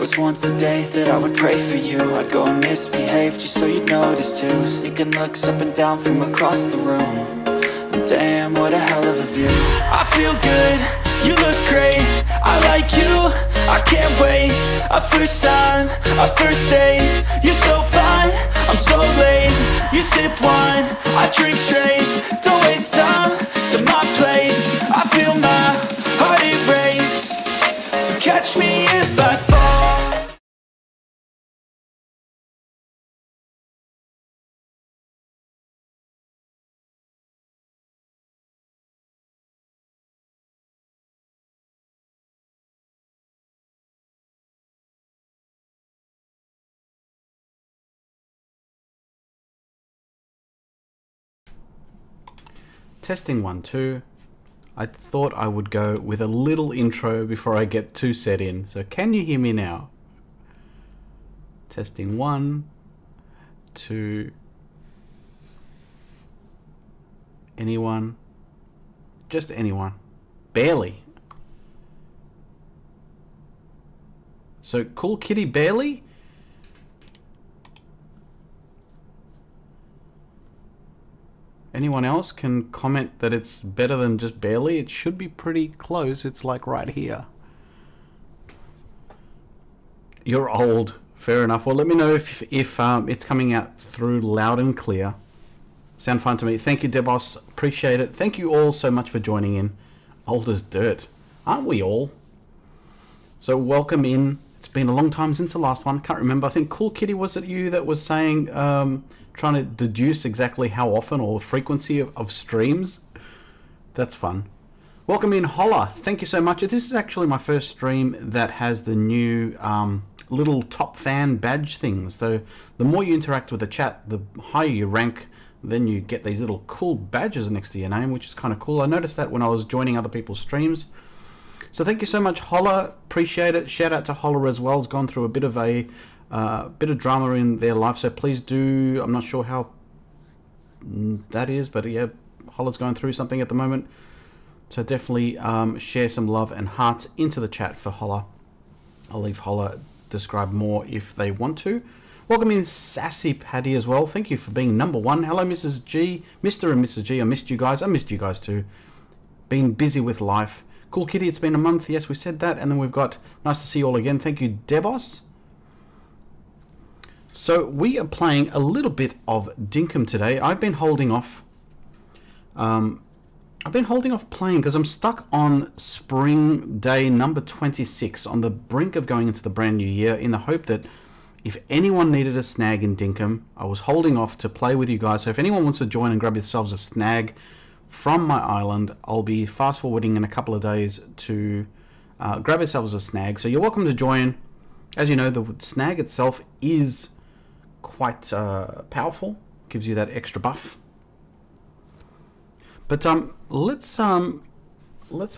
was once a day that I would pray for you. I'd go and misbehave just so you'd notice too. Sneaking looks up and down from across the room. And damn, what a hell of a view. I feel good, you look great, I like you, I can't wait. A first time, a first date, you're so fine, I'm so late. You sip wine, I drink straight, don't waste time to my place. I feel my heart erase, so catch me if I fall. Testing 1, 2. I thought I would go with a little intro before I get too set in. So can you hear me now? Testing 1, 2. Anyone? Just anyone. Barely. So Cool Kitty barely? Anyone else can comment that it's better than just barely? It should be pretty close. It's like right here. You're old. Fair enough. Well, let me know if it's coming out through loud and clear. Sound fine to me. Thank you, Debos. Appreciate it. Thank you all so much for joining in. Old as dirt. Aren't we all? So welcome in. It's been a long time since the last one. Can't remember. I think Cool Kitty, was it you that was saying... trying to deduce exactly how often or frequency of streams. That's fun. Welcome in, Holla. Thank you so much. This is actually my first stream that has the new little top fan badge things. So the more you interact with the chat, the higher you rank, then you get these little cool badges next to your name, which is kind of cool. I noticed that when I was joining other people's streams. So thank you so much, Holla. Appreciate it. Shout out to Holla as well. Has gone through a bit of drama in their life, so please do. I'm not sure how that is, but yeah, Holla's going through something at the moment, so definitely share some love and hearts into the chat for Holla. I'll leave Holla describe more if they want to. Welcome in, Sassy Paddy, as well. Thank you for being number one. Hello, Mrs. G, Mr. and Mrs. G. I missed you guys. I missed you guys too. Been busy with life. Cool Kitty, it's been a month. Yes, we said that. And then we've got nice to see you all again. Thank you, Debos. So we are playing a little bit of Dinkum today. I've been holding off. Playing because I'm stuck on spring day number 26, on the brink of going into the brand new year, in the hope that if anyone needed a snag in Dinkum, I was holding off to play with you guys. So if anyone wants to join and grab yourselves a snag from my island, I'll be fast forwarding in a couple of days to grab yourselves a snag. So you're welcome to join. As you know, the snag itself is quite powerful, gives you that extra buff. But let's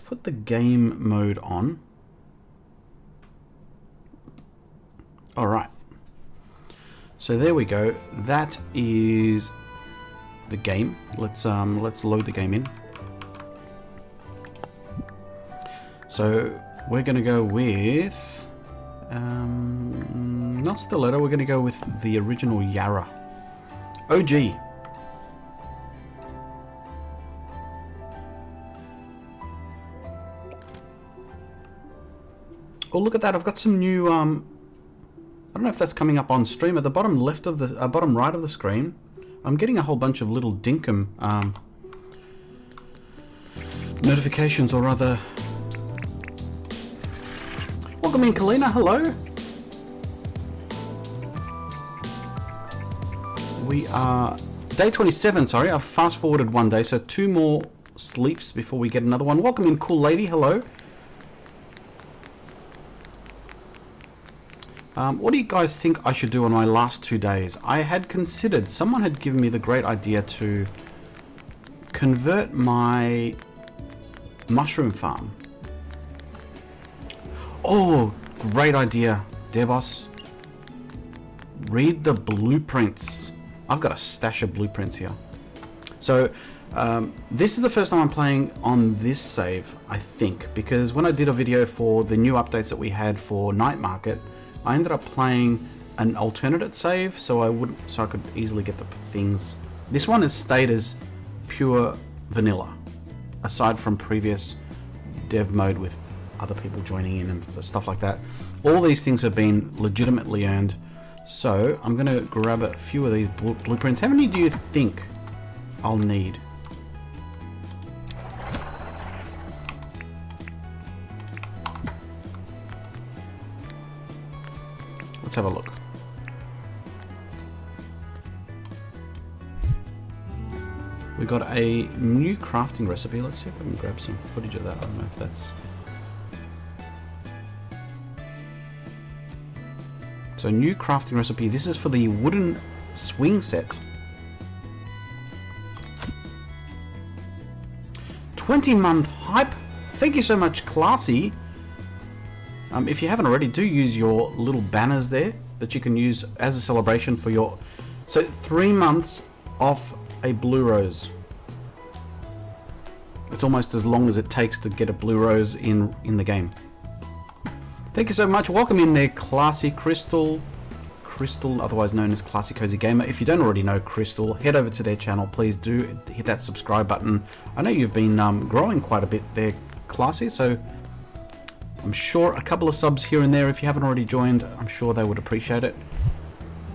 put the game mode on. All right. So there we go. That is the game. Let's load the game in. So we're going to go with not Stiletto. We're going to go with the original Yara. OG. Oh, look at that! I've got some new. I don't know if that's coming up on stream. At the bottom left of the bottom right of the screen, I'm getting a whole bunch of little Dinkum notifications, or rather. Welcome in, Kalina. Hello. We are day 27. Sorry, I've fast forwarded one day, so 2 more sleeps before we get another one. Welcome in, Cool Lady. Hello. What do you guys think I should do on my last 2 days? I had considered, someone had given me the great idea to convert my mushroom farm. Oh, great idea, Debos. Read the blueprints. I've got a stash of blueprints here. So, this is the first time I'm playing on this save, I think, because when I did a video for the new updates that we had for Night Market, I ended up playing an alternate save, so I could easily get the things. This one is stayed as pure vanilla, aside from previous dev mode with other people joining in and stuff like that. All these things have been legitimately earned. So I'm going to grab a few of these blueprints. How many do you think I'll need? Let's have a look. We got a new crafting recipe. Let's see if I can grab some footage of that. I don't know if that's... So new crafting recipe. This is for the wooden swing set. 20-month hype. Thank you so much, Classy. If you haven't already, do use your little banners there that you can use as a celebration for your... So 3 months off a blue rose. It's almost as long as it takes to get a blue rose in the game. Thank you so much. Welcome in there, Classy Crystal, otherwise known as Classy Cozy Gamer. If you don't already know Crystal, head over to their channel. Please do hit that subscribe button. I know you've been growing quite a bit there, Classy, so I'm sure a couple of subs here and there. If you haven't already joined, I'm sure they would appreciate it.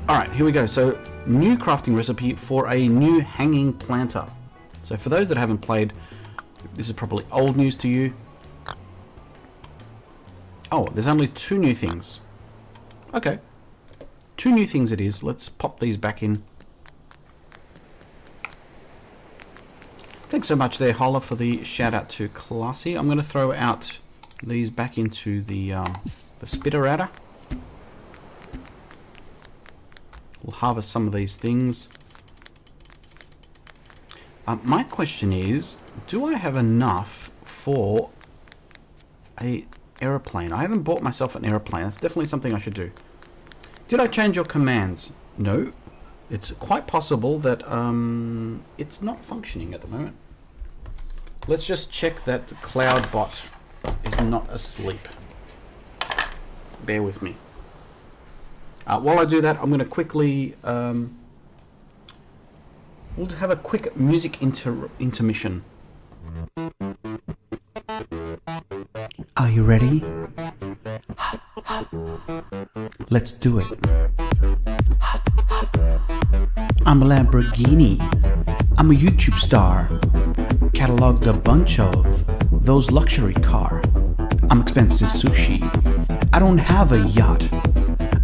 Alright, here we go. So, new crafting recipe for a new hanging planter. So for those that haven't played, this is probably old news to you. Oh, there's only 2 new things. Okay. 2 new things it is. Let's pop these back in. Thanks so much there, Holla, for the shout out to Classy. I'm going to throw out these back into the spitterator. We'll harvest some of these things. My question is, do I have enough for a aeroplane? I haven't bought myself an aeroplane. That's definitely something I should do. Did I change your commands? No. It's quite possible that it's not functioning at the moment. Let's just check that the CloudBot is not asleep. Bear with me. While I do that, I'm going to quickly... we'll have a quick music intermission. Are you ready? Let's do it. I'm a Lamborghini. I'm a YouTube star. Cataloged a bunch of those luxury car. I'm expensive sushi. I don't have a yacht.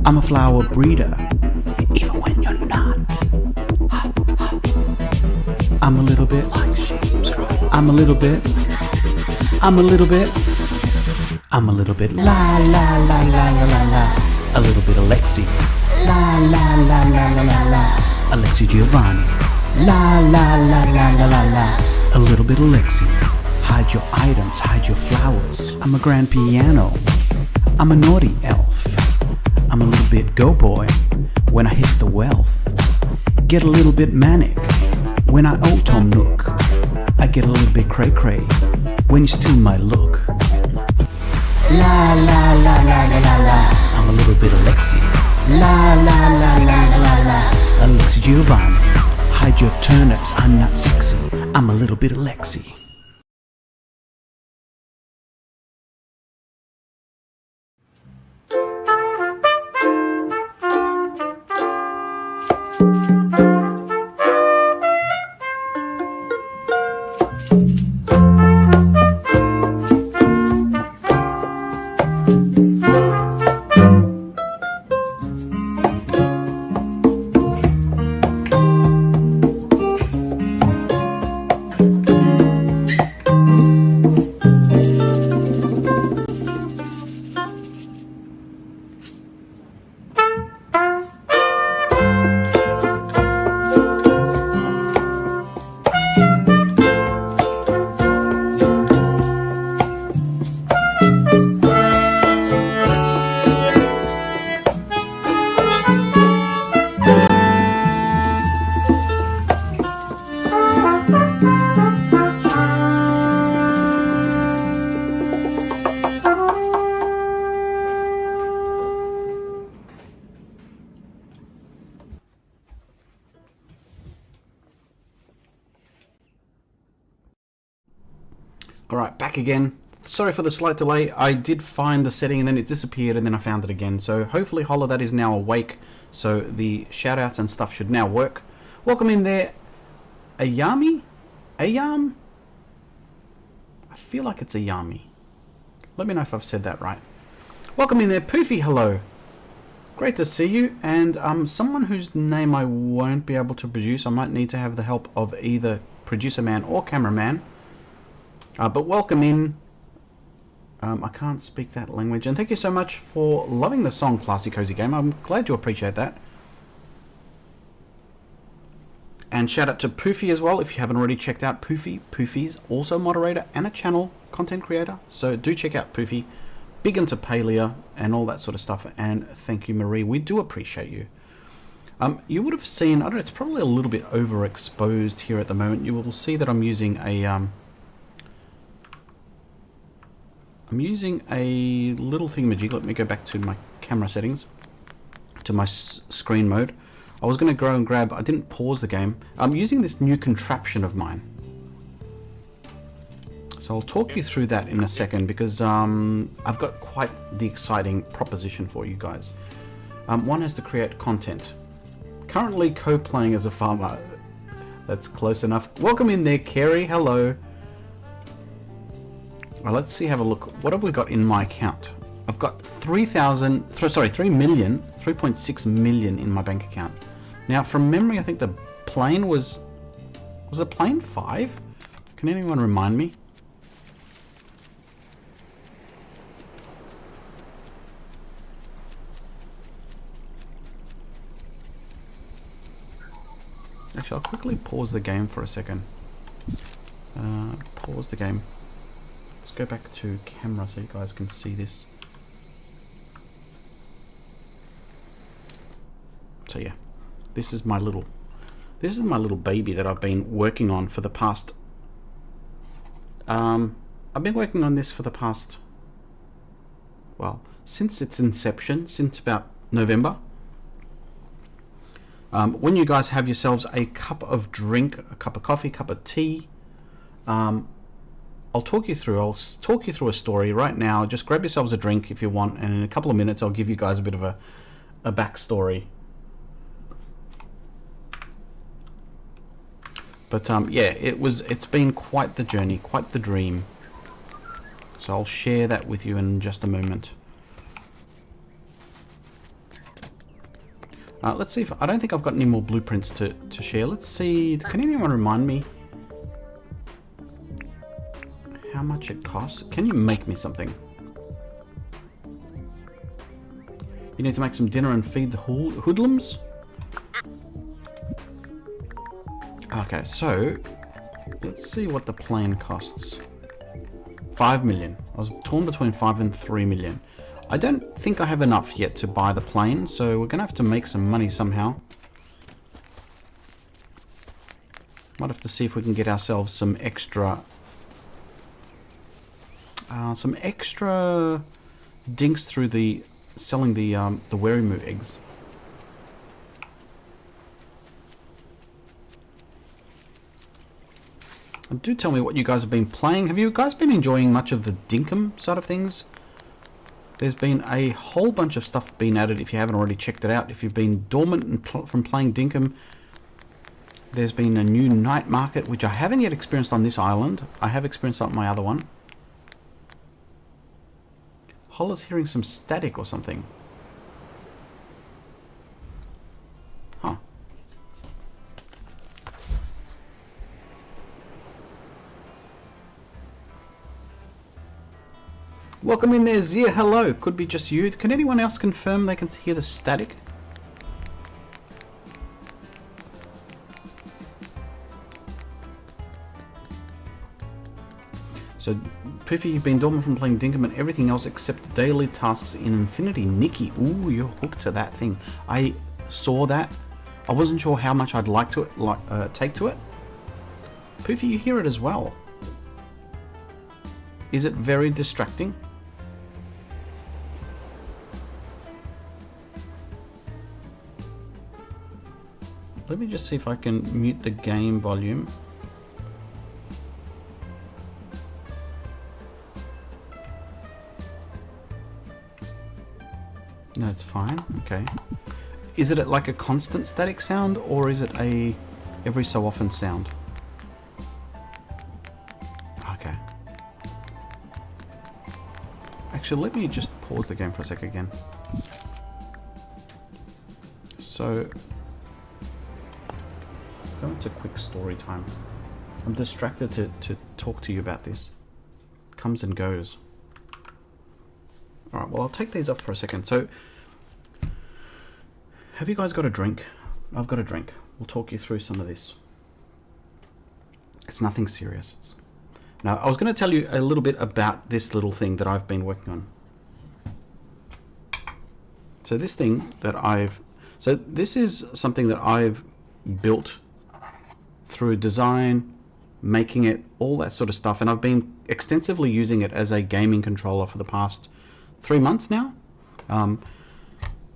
I'm a flower breeder, even when you're not. I'm a little bit. Like, share, subscribe. I'm a little bit. I'm a little bit. I'm a little bit. La la la la la la la. A little bit Alexi. La la la la la la la. Alexi Giovani. La la la la la la la. A little bit Alexi. Hide your items, hide your flowers. I'm a grand piano. I'm a naughty elf. I'm a little bit go boy when I hit the wealth. Get a little bit manic when I auto nook. I get a little bit cray cray when you steal my look. La la la la la la la. I'm a little bit Alexi. La la la la la la la. Alexi Giovani. Hide your turnips, I'm not sexy. I'm a little bit Alexi. Alright, back again. Sorry for the slight delay. I did find the setting and then it disappeared and then I found it again. So hopefully Holla that is now awake. So the shoutouts and stuff should now work. Welcome in there, Ayami? Ayam? I feel like it's Ayami. Let me know if I've said that right. Welcome in there, Poofy, hello. Great to see you. And someone whose name I won't be able to produce. I might need to have the help of either producer man or cameraman. But welcome in. I can't speak that language. And thank you so much for loving the song Classy Cozy Game. I'm glad you appreciate that. And shout out to Poofy as well. If you haven't already checked out Poofy. Poofy's also a moderator and a channel content creator. So do check out Poofy. Big into paleo and all that sort of stuff. And thank you, Marie. We do appreciate you. You would have seen, I don't know, it's probably a little bit overexposed here at the moment. You will see that I'm using a little thingamajig. Let me go back to my camera settings, to my screen mode. I was going to go and grab, I didn't pause the game. I'm using this new contraption of mine. So I'll talk you through that in a second because I've got quite the exciting proposition for you guys. One has to create content. Currently co-playing as a farmer. That's close enough. Welcome in there, Kerry. Hello. Well, let's see, have a look. What have we got in my account? I've got 3.6 million in my bank account. Now, from memory, I think the plane was the plane 5? Can anyone remind me? Actually, I'll quickly pause the game for a second. Pause the game. Let's go back to camera so you guys can see this. So yeah, this is my little baby that I've been working on for the past. I've been working on this for the past, well, since its inception, since about November. When you guys have yourselves a cup of drink, a cup of coffee, cup of tea, I'll talk you through a story right now. Just grab yourselves a drink if you want, and in a couple of minutes I'll give you guys a bit of a backstory. But yeah, it's been quite the journey, quite the dream. So I'll share that with you in just a moment. Let's see if I don't think I've got any more blueprints to share. Let's see. Can anyone remind me how much it costs? Can you make me something? You need to make some dinner and feed the hoodlums. Okay, so let's see what the plane costs. 5 million. I was torn between 5 and 3 million. I don't think I have enough yet to buy the plane, so we're going to have to make some money somehow. Might have to see if we can get ourselves some extra dinks through the selling the Werimu eggs. And do tell me what you guys have been playing. Have you guys been enjoying much of the Dinkum side of things? There's been a whole bunch of stuff being added if you haven't already checked it out. If you've been dormant from playing Dinkum, there's been a new night market, which I haven't yet experienced on this island. I have experienced on my other one. Holla's hearing some static or something. Huh. Welcome in there, Zia. Hello. Could be just you. Can anyone else confirm they can hear the static? So, Piffy, you've been dormant from playing Dinkum and everything else except daily tasks in Infinity. Nikki, ooh, you're hooked to that thing. I saw that. I wasn't sure how much I'd like to take to it. Piffy, you hear it as well. Is it very distracting? Let me just see if I can mute the game volume. No, it's fine. Okay. Is it like a constant static sound, or is it a every so often sound? Okay. Actually, let me just pause the game for a sec again. So, go into quick story time. I'm distracted to talk to you about this. Comes and goes. Alright, well, I'll take these off for a second. So, have you guys got a drink? I've got a drink. We'll talk you through some of this. It's nothing serious. Now, I was going to tell you a little bit about this little thing that I've been working on. So this thing that so this is something that I've built through design, making it, all that sort of stuff. And I've been extensively using it as a gaming controller for the past 3 months now.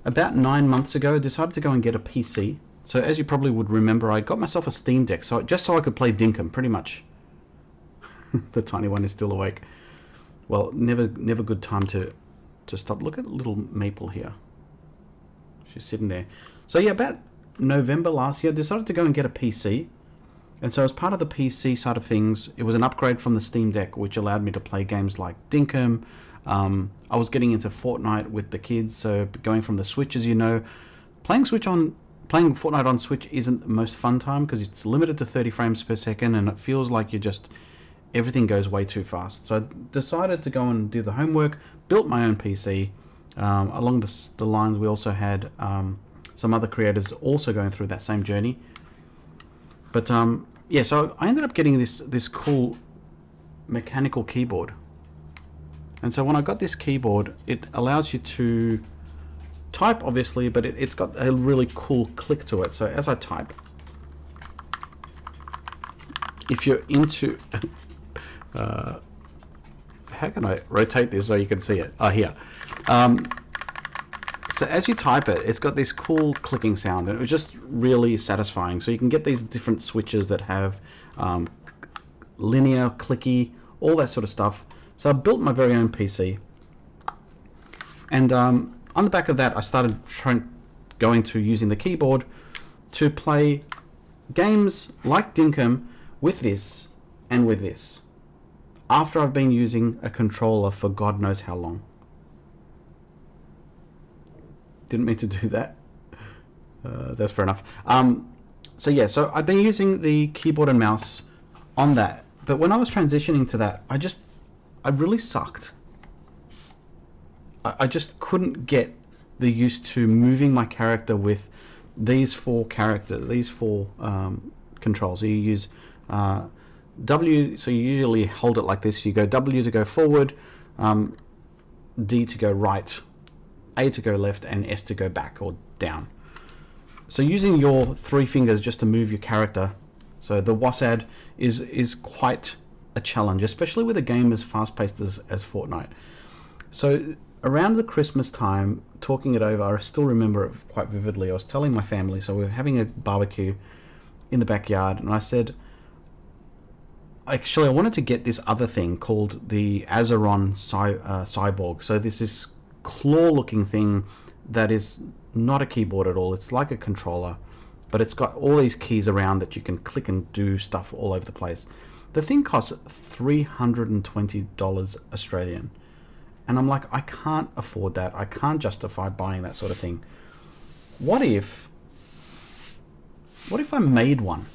About 9 months ago, I decided to go and get a PC. So as you probably would remember, I got myself a Steam Deck, just so I could play Dinkum, pretty much. The tiny one is still awake. Well, never good time to stop. Look at little Maple here. She's sitting there. So yeah, about November last year, I decided to go and get a PC. And so as part of the PC side of things, it was an upgrade from the Steam Deck, which allowed me to play games like Dinkum. I was getting into Fortnite with the kids, so going from the Switch, as you know. Playing Fortnite on Switch isn't the most fun time because it's limited to 30 frames per second and it feels like everything goes way too fast. So I decided to go and do the homework, built my own PC. Along the lines, we also had some other creators also going through that same journey. But yeah, so I ended up getting this cool mechanical keyboard. And so when I got this keyboard, it allows you to type, obviously, but it's got a really cool click to it. So as I type, if you're into... how can I rotate this so you can see it? Oh, here. So as you type it, it's got this cool clicking sound, and it was just really satisfying. So you can get these different switches that have linear, clicky, all that sort of stuff. So I built my very own PC, and on the back of that, I started going to using the keyboard to play games like Dinkum with this and with this, after I've been using a controller for God knows how long. Didn't mean to do that. That's fair enough. So yeah, so I've been using the keyboard and mouse on that, but when I was transitioning to that, I really sucked. I just couldn't get the use to moving my character with these four controls. So you use W, so you usually hold it like this. You go W to go forward, D to go right, A to go left, and S to go back or down. So using your 3 fingers just to move your character, so the WASD is quite a challenge, especially with a game as fast-paced as Fortnite. So around the Christmas time, talking it over, I still remember it quite vividly. I was telling my family, so we were having a barbecue in the backyard, and I said, actually, I wanted to get this other thing called the Azeron Cyborg. So this is claw-looking thing that is not a keyboard at all. It's like a controller, but it's got all these keys around that you can click and do stuff all over the place. The thing costs $320 Australian. And I'm like, I can't afford that. I can't justify buying that sort of thing. What if I made one?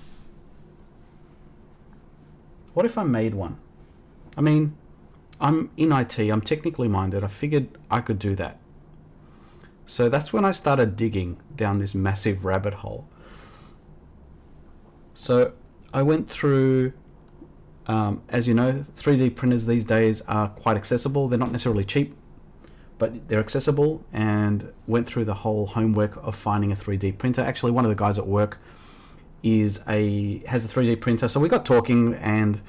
What if I made one? I mean, I'm in IT, I'm technically minded. I figured I could do that. So that's when I started digging down this massive rabbit hole. So I went through, as you know, 3D printers these days are quite accessible. They're not necessarily cheap, but they're accessible, and went through the whole homework of finding a 3D printer. Actually, one of the guys at work has a 3D printer, so we got talking, and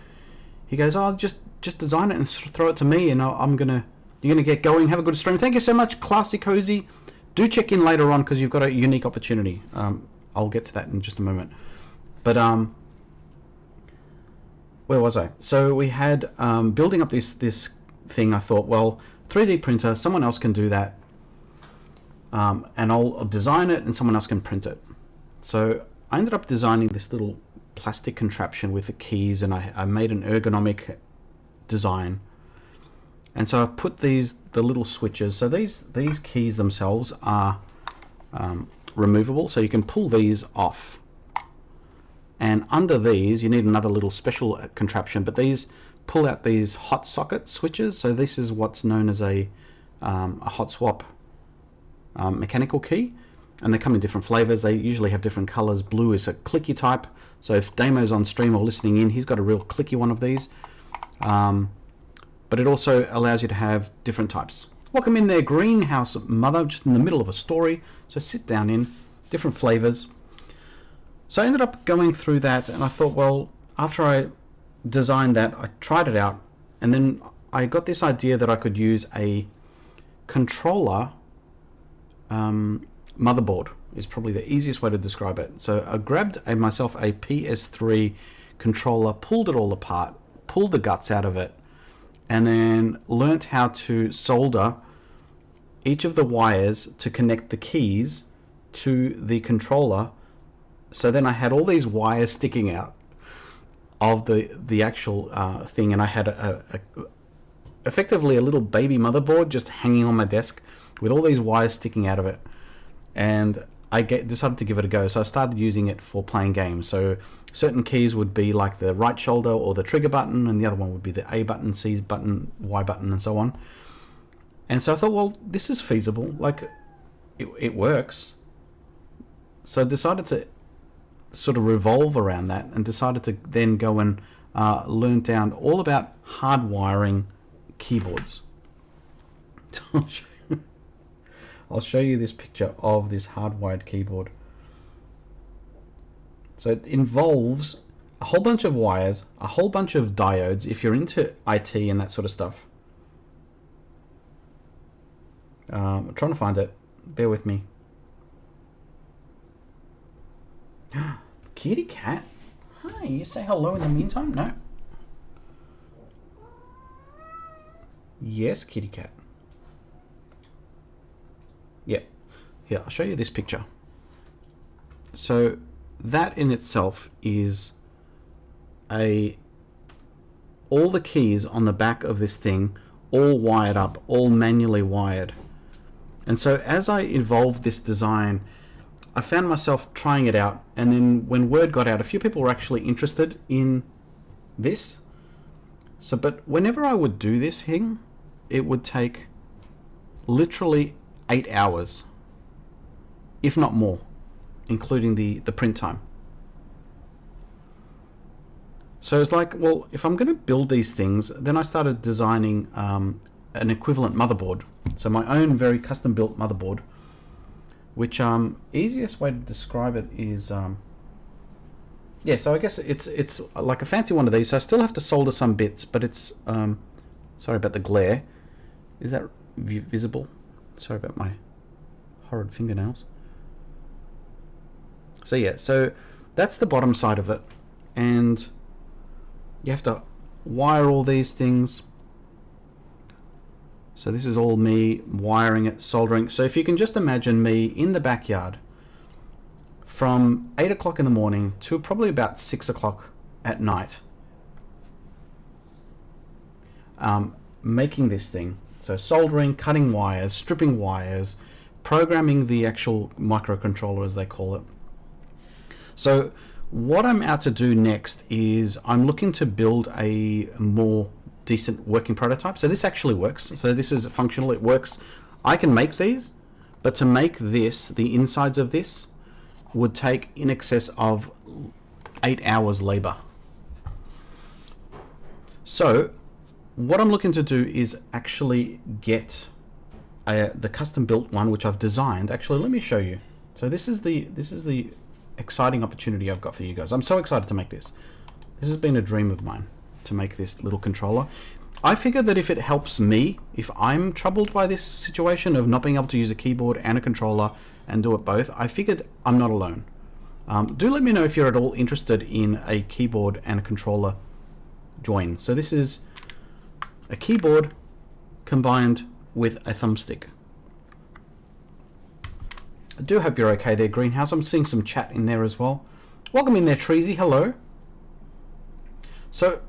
he goes, "Oh, just design it and throw it to me, and you're gonna get going. Have a good stream. Thank you so much, Classy Cozy. Do check in later on because you've got a unique opportunity. I'll get to that in just a moment. But where was I? So we had building up this thing. I thought, well, 3D printer, someone else can do that. and I'll design it and someone else can print it. So I ended up designing this little plastic contraption with the keys, and I made an ergonomic design. And so I put the little switches. So these keys themselves are removable, so you can pull these off. And under these, you need another little special contraption, but these pull out these hot socket switches. So this is what's known as a hot swap mechanical key, and they come in different flavors. They usually have different colors. Blue is a clicky type, so if Damo's on stream or listening in, he's got a real clicky one of these. But it also allows you to have different types. Welcome in there, Greenhouse Mother, just in the middle of a story, so sit down in. Different flavors. So I ended up going through that, and I thought, well, after I designed that, I tried it out, and then I got this idea that I could use a controller motherboard, is probably the easiest way to describe it. So I grabbed myself a PS3 controller, pulled it all apart, pulled the guts out of it, and then learnt how to solder each of the wires to connect the keys to the controller. So then I had all these wires sticking out of the actual thing, and I had effectively a little baby motherboard just hanging on my desk with all these wires sticking out of it. And I decided to give it a go. So I started using it for playing games. So certain keys would be like the right shoulder or the trigger button, and the other one would be the A button, C button, Y button, and so on. And so I thought, well, this is feasible. Like, it works. So I decided to sort of revolve around that, and decided to then go and learn down all about hardwiring keyboards. I'll show you this picture of this hardwired keyboard. So it involves a whole bunch of wires, a whole bunch of diodes, if you're into IT and that sort of stuff. I'm trying to find it. Bear with me. Kitty cat? Hi, you say hello in the meantime? No. Yes, kitty cat. Yeah. Here, I'll show you this picture. So that in itself is all the keys on the back of this thing, all wired up, all manually wired. And so as I evolved this design, I found myself trying it out, and then when word got out, a few people were actually interested in this. So, but whenever I would do this thing, it would take literally 8 hours, if not more, including the print time. So it's like, well, if I'm going to build these things, then I started designing an equivalent motherboard. So my own very custom built motherboard, which easiest way to describe it is yeah, so I guess it's like a fancy one of these. So I still have to solder some bits, but it's sorry about the glare. Is that visible? Sorry about my horrid fingernails. So yeah, so that's the bottom side of it, and you have to wire all these things. So this is all me wiring it, soldering. So if you can just imagine me in the backyard from 8 o'clock in the morning to probably about 6 o'clock at night, making this thing. So soldering, cutting wires, stripping wires, programming the actual microcontroller, as they call it. So what I'm out to do next is I'm looking to build a more decent working prototype. So this actually works. So this is functional, it works. I can make these, but to make this, the insides of this, would take in excess of 8 hours labor. So what I'm looking to do is actually get the custom built one, which I've designed. Actually, let me show you. So this is the exciting opportunity I've got for you guys. I'm so excited to make this. This has been a dream of mine, to make this little controller. I figure that if it helps me, if I'm troubled by this situation of not being able to use a keyboard and a controller and do it both, I figured I'm not alone. Do let me know if you're at all interested in a keyboard and a controller join. So this is a keyboard combined with a thumbstick. I do hope you're okay there, Greenhouse. I'm seeing some chat in there as well. Welcome in there, Treasy. Hello. So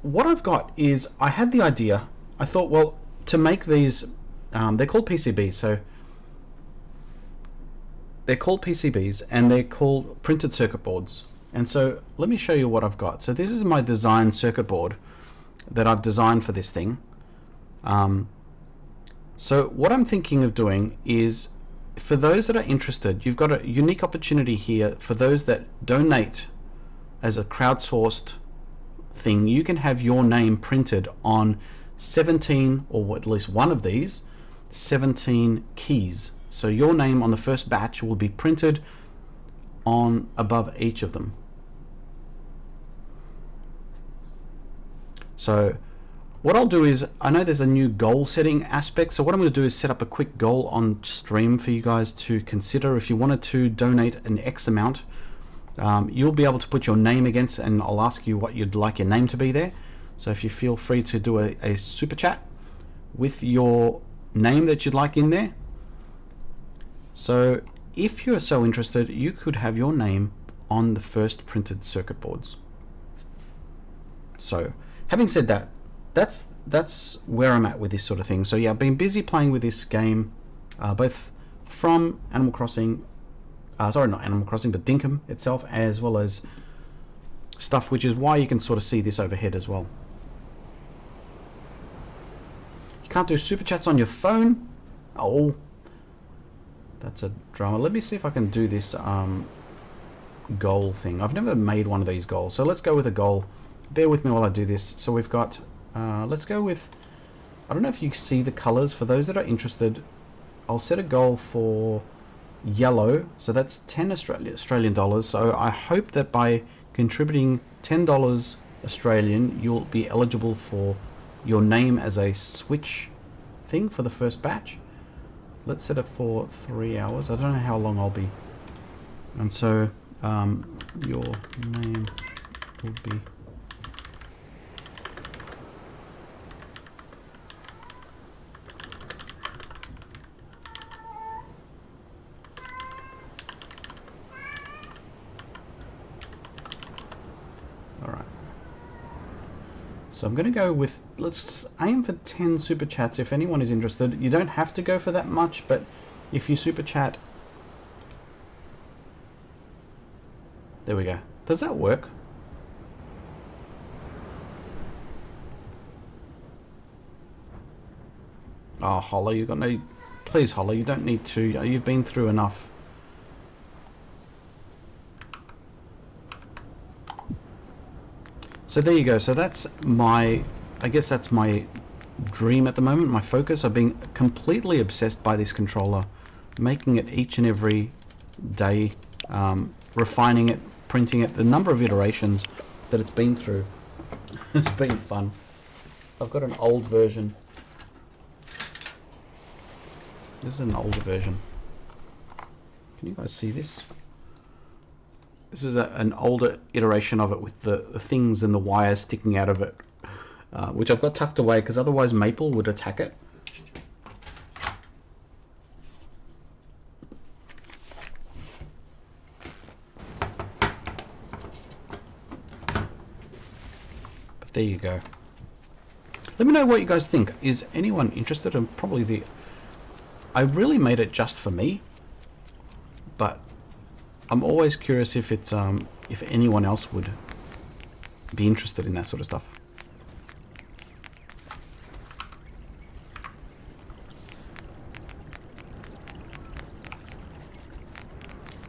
what I've got is, I had the idea. I thought, well, to make these, they're called PCBs. So they're called PCBs and they're called printed circuit boards. And so let me show you what I've got. So this is my design circuit board that I've designed for this thing. So what I'm thinking of doing is, for those that are interested, you've got a unique opportunity here. For those that donate as a crowdsourced thing, you can have your name printed on 17, or at least one of these 17 keys. So your name on the first batch will be printed on above each of them. So what I'll do is, I know there's a new goal setting aspect, so what I'm going to do is set up a quick goal on stream for you guys to consider. If you wanted to donate an X amount, you'll be able to put your name against, and I'll ask you what you'd like your name to be there. So if you feel free to do a super chat with your name that you'd like in there. So if you're so interested, you could have your name on the first printed circuit boards. So having said that, that's where I'm at with this sort of thing. So yeah, I've been busy playing with this game, both from Animal Crossing, sorry, not Animal Crossing, but Dinkum itself, as well as stuff, which is why you can sort of see this overhead as well. You can't do super chats on your phone. Oh, that's a drama. Let me see if I can do this goal thing. I've never made one of these goals, so let's go with a goal. Bear with me while I do this. So we've got, let's go with, I don't know if you see the colors. For those that are interested, I'll set a goal for yellow. So that's 10 Australian dollars. So I hope that by contributing $10 Australian, you'll be eligible for your name as a switch thing for the first batch. Let's set it for 3 hours. I don't know how long I'll be. And so your name will be So I'm going to go with, let's aim for 10 super chats if anyone is interested. You don't have to go for that much, but if you super chat, there we go. Does that work? Oh, Hollow, you got no, please Hollow, you don't need to, you've been through enough. So there you go. So that's my, I guess that's my dream at the moment, my focus. I've been completely obsessed by this controller, making it each and every day, refining it, printing it, the number of iterations that it's been through. It's been fun. I've got an old version. This is an older version. Can you guys see this? This is an older iteration of it with the things and the wires sticking out of it, which I've got tucked away because otherwise Maple would attack it. But there you go. Let me know what you guys think. Is anyone interested? And probably I really made it just for me, but I'm always curious if it's if anyone else would be interested in that sort of stuff.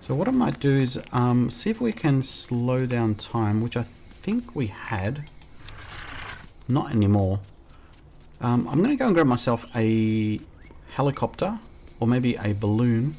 So what I might do is see if we can slow down time, which I think we had. Not anymore. I'm going to go and grab myself a helicopter or maybe a balloon.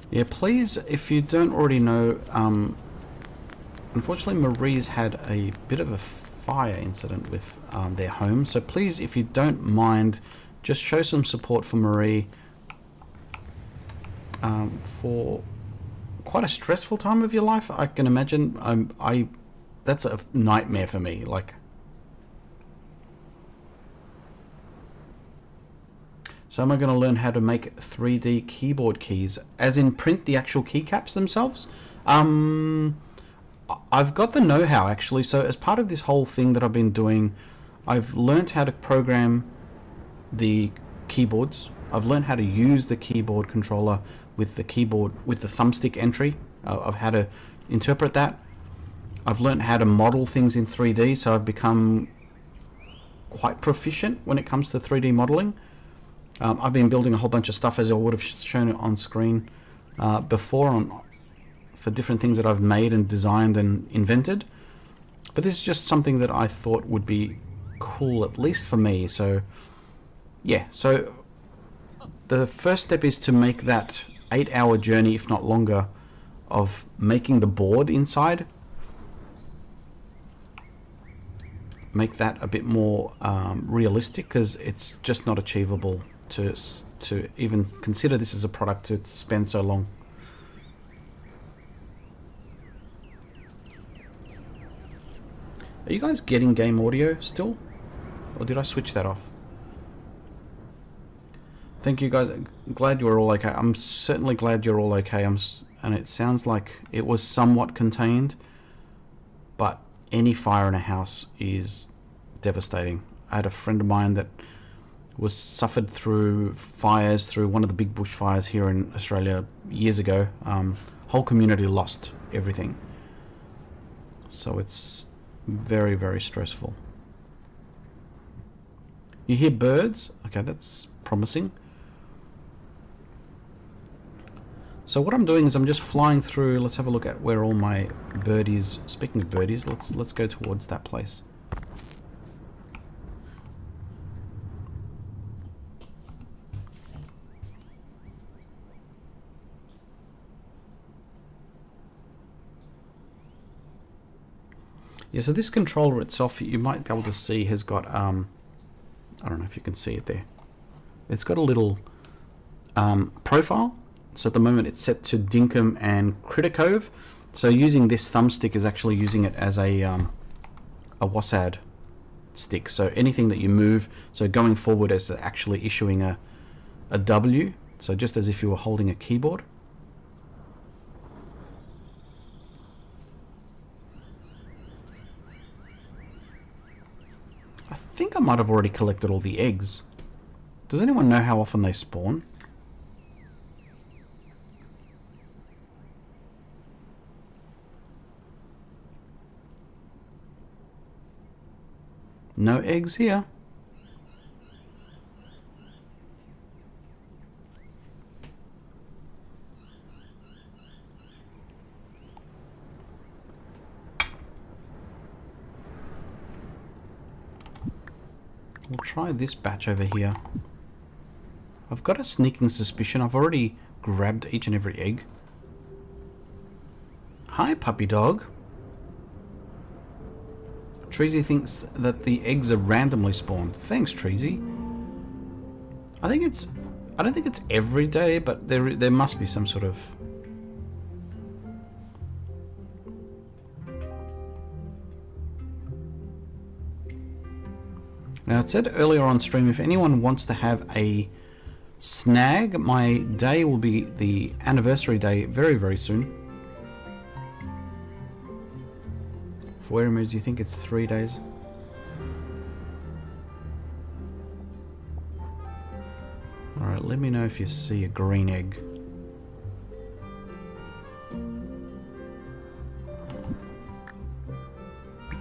Yeah, please, if you don't already know, unfortunately Marie's had a bit of a fire incident with their home. So please, if you don't mind, just show some support for Marie for quite a stressful time of your life. I can imagine. That's a nightmare for me. Like, so am I going to learn how to make 3D keyboard keys, as in print the actual keycaps themselves? I've got the know-how actually. So as part of this whole thing that I've been doing, I've learned how to program the keyboards. I've learned how to use the keyboard controller with the keyboard, with the thumbstick entry, of how to interpret that. I've learned how to model things in 3D, so I've become quite proficient when it comes to 3D modeling. I've been building a whole bunch of stuff, as I would have shown it on screen before, for different things that I've made and designed and invented. But this is just something that I thought would be cool, at least for me. So yeah, so the first step is to make that 8-hour journey, if not longer, of making the board inside. Make that a bit more realistic, because it's just not achievable to even consider this as a product to spend so long. Are you guys getting game audio still? Or did I switch that off? Thank you guys. Glad you're all okay. I'm certainly glad you're all okay. And it sounds like it was somewhat contained, but any fire in a house is devastating. I had a friend of mine that suffered through fires, through one of the big bushfires here in Australia years ago. Whole community lost everything. So it's very, very stressful. You hear birds? Okay, that's promising. So what I'm doing is I'm just flying through. Let's have a look at where all my birdies. Speaking of birdies, let's go towards that place. Yeah, so this controller itself, you might be able to see, has got I don't know if you can see it there. It's got a little profile. So at the moment it's set to Dinkum and Criticove. So using this thumbstick is actually using it as a WASD stick. So anything that you move, so going forward as actually issuing a W. So just as if you were holding a keyboard. I think I might have already collected all the eggs. Does anyone know how often they spawn? No eggs here. We'll try this batch over here. I've got a sneaking suspicion I've already grabbed each and every egg. Hi, puppy dog. Treasy thinks that the eggs are randomly spawned. Thanks, Treasy. I don't think it's every day, but there must be some sort of... Now, it said earlier on stream, if anyone wants to have a snag, my day will be the anniversary day very, very soon. For where moves, you think it's 3 days? Alright, let me know if you see a green egg.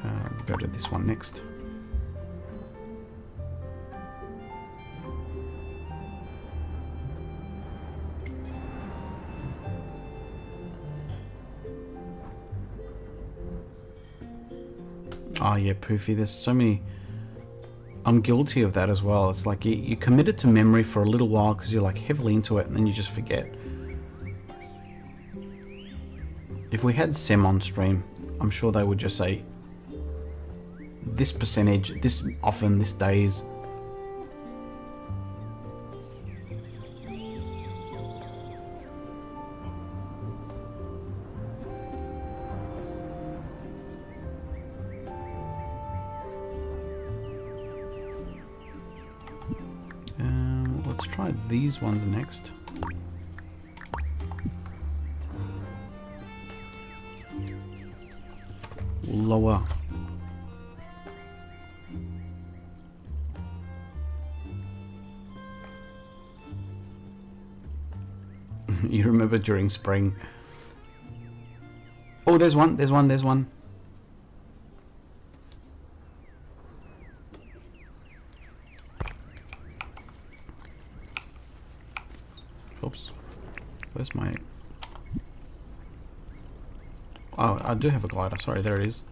We'll go to this one next. Oh yeah, Poofy, there's so many... I'm guilty of that as well. It's like you commit it to memory for a little while because you're like heavily into it and then you just forget. If we had Sem on stream, I'm sure they would just say, this percentage, this often, this days. Let's try these ones next. Lower. You remember during spring. Oh, there's one. Oops. Where's my... Oh, I do have a glider. Sorry, there it is.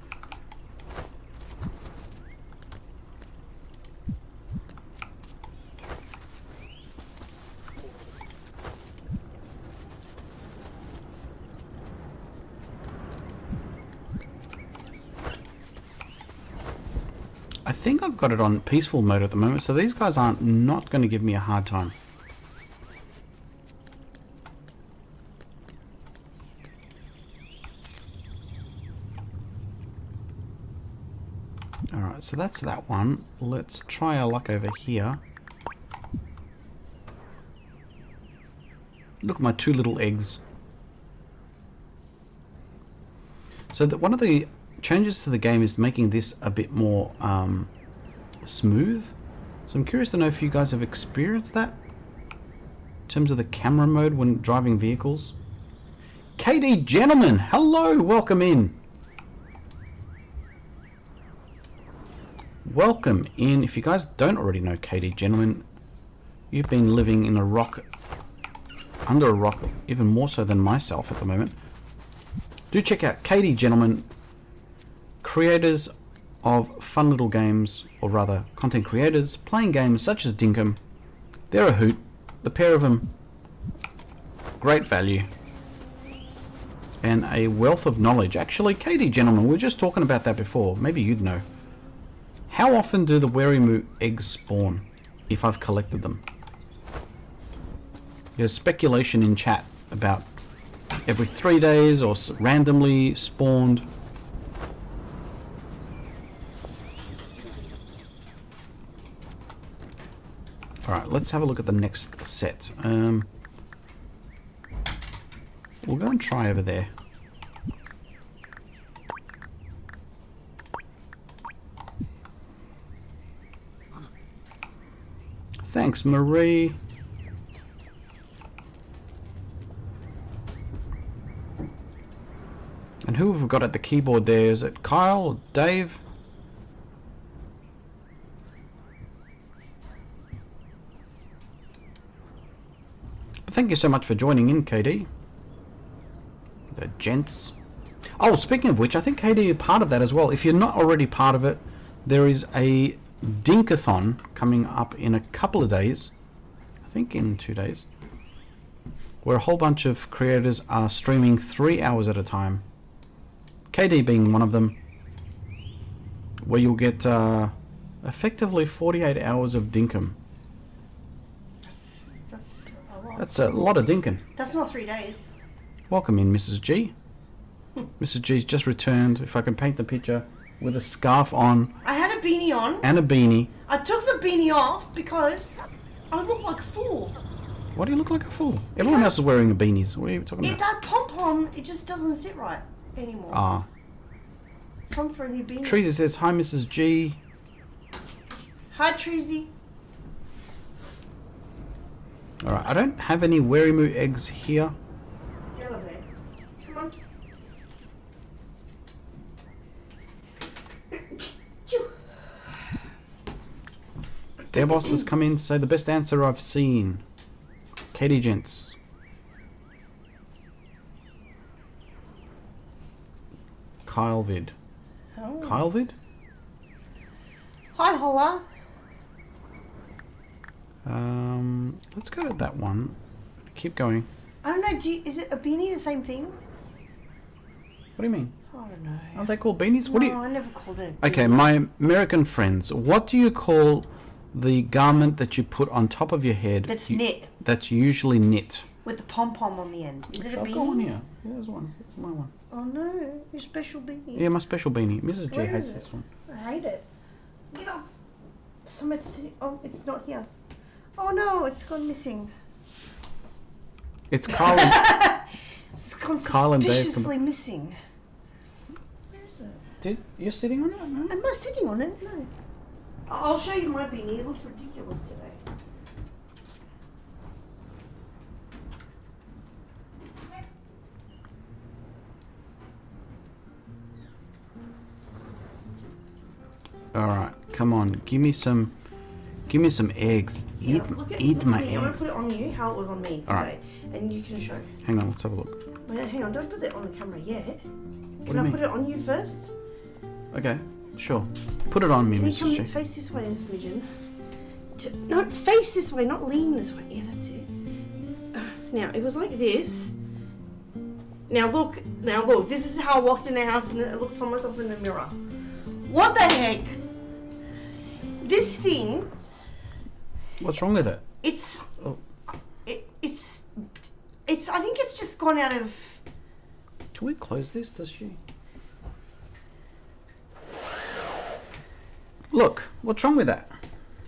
I think I've got it on peaceful mode at the moment, so these guys aren't not going to give me a hard time. Alright, so that's that one. Let's try our luck over here. Look at my two little eggs. So that one of the changes to the game is making this a bit more smooth. So I'm curious to know if you guys have experienced that in terms of the camera mode when driving vehicles. KD Gentleman, hello, welcome in. Welcome in. If you guys don't already know KD Gentleman, you've been living in a rock, under a rock, even more so than myself at the moment. Do check out KD Gentleman, creators of fun little games, or rather content creators, playing games such as Dinkum. They're a hoot. The pair of them, great value. And a wealth of knowledge. Actually, KD Gentleman, we were just talking about that before. Maybe you'd know. How often do the Werimu eggs spawn, if I've collected them? There's speculation in chat about every 3 days or randomly spawned. Alright, let's have a look at the next set. We'll go and try over there. Thanks, Marie. And who have we got at the keyboard there? Is it Kyle or Dave? But thank you so much for joining in, KD. The gents. Oh, speaking of which, I think KD is part of that as well. If you're not already part of it, there is a Dinkathon coming up in a couple of days. I think in 2 days. Where a whole bunch of creators are streaming 3 hours at a time. KD being one of them. Where you'll get effectively 48 hours of Dinkum. That's a lot. That's a lot of Dinkum. That's not 3 days. Welcome in, Mrs. G. Mrs. G's just returned. If I can paint the picture with a scarf on. I had a beanie on. And a beanie. I took the beanie off because I look like a fool. Why do you look like a fool? Everyone else is wearing beanies. What are you talking about? That pom-pom, it just doesn't sit right anymore. Ah. It's time for a new beanie. Treasy says, hi, Mrs. G. Hi, Treasy. Alright, I don't have any Werimu eggs here. Yellow there. Come on. Their boss has come in to say the best answer I've seen. Katie Gents. Kyle Vid. Oh. Kyle Vid? Hi, Holla. Let's go to that one. Keep going. I don't know, is it a beanie the same thing? What do you mean? I don't know. Aren't they called beanies? What do you? I never called it. Okay, my American friends, what do you call the garment that you put on top of your head? That's knit. That's usually knit. With the pom-pom on the end. Is it a I've beanie? got one here. There's one. It's my one. Oh no, your special beanie. Yeah, my special beanie. Mrs. G Where hates is it? this one. I hate it. Get off. Somebody's sitting. Oh, it's not here. Oh no, it's gone missing. It's Carl. It's gone Carl and Dave suspiciously missing. Where is it? You're sitting on it? No? Am I sitting on it? No. I'll show you my beanie. It looks ridiculous today. All right, come on. Give me some eggs. Eat my I'm gonna eggs. put it on you how it was on me today, All right. and you can show. Hang on, let's have a look. Wait, hang on, don't put it on the camera yet. do Can you I mean? put it on you first? Okay, sure. Put it on me, Can you Mrs. come G. face this way, Smidgen? No, face this way, not lean this way. Yeah, that's it. Now, it was like this. Now look, this is how I walked in the house and I looked at myself in the mirror. What the heck? This thing, What's wrong with it? it's, Oh. it's, I think it's just gone out of, Can we close this? Does she? Look, what's wrong with that?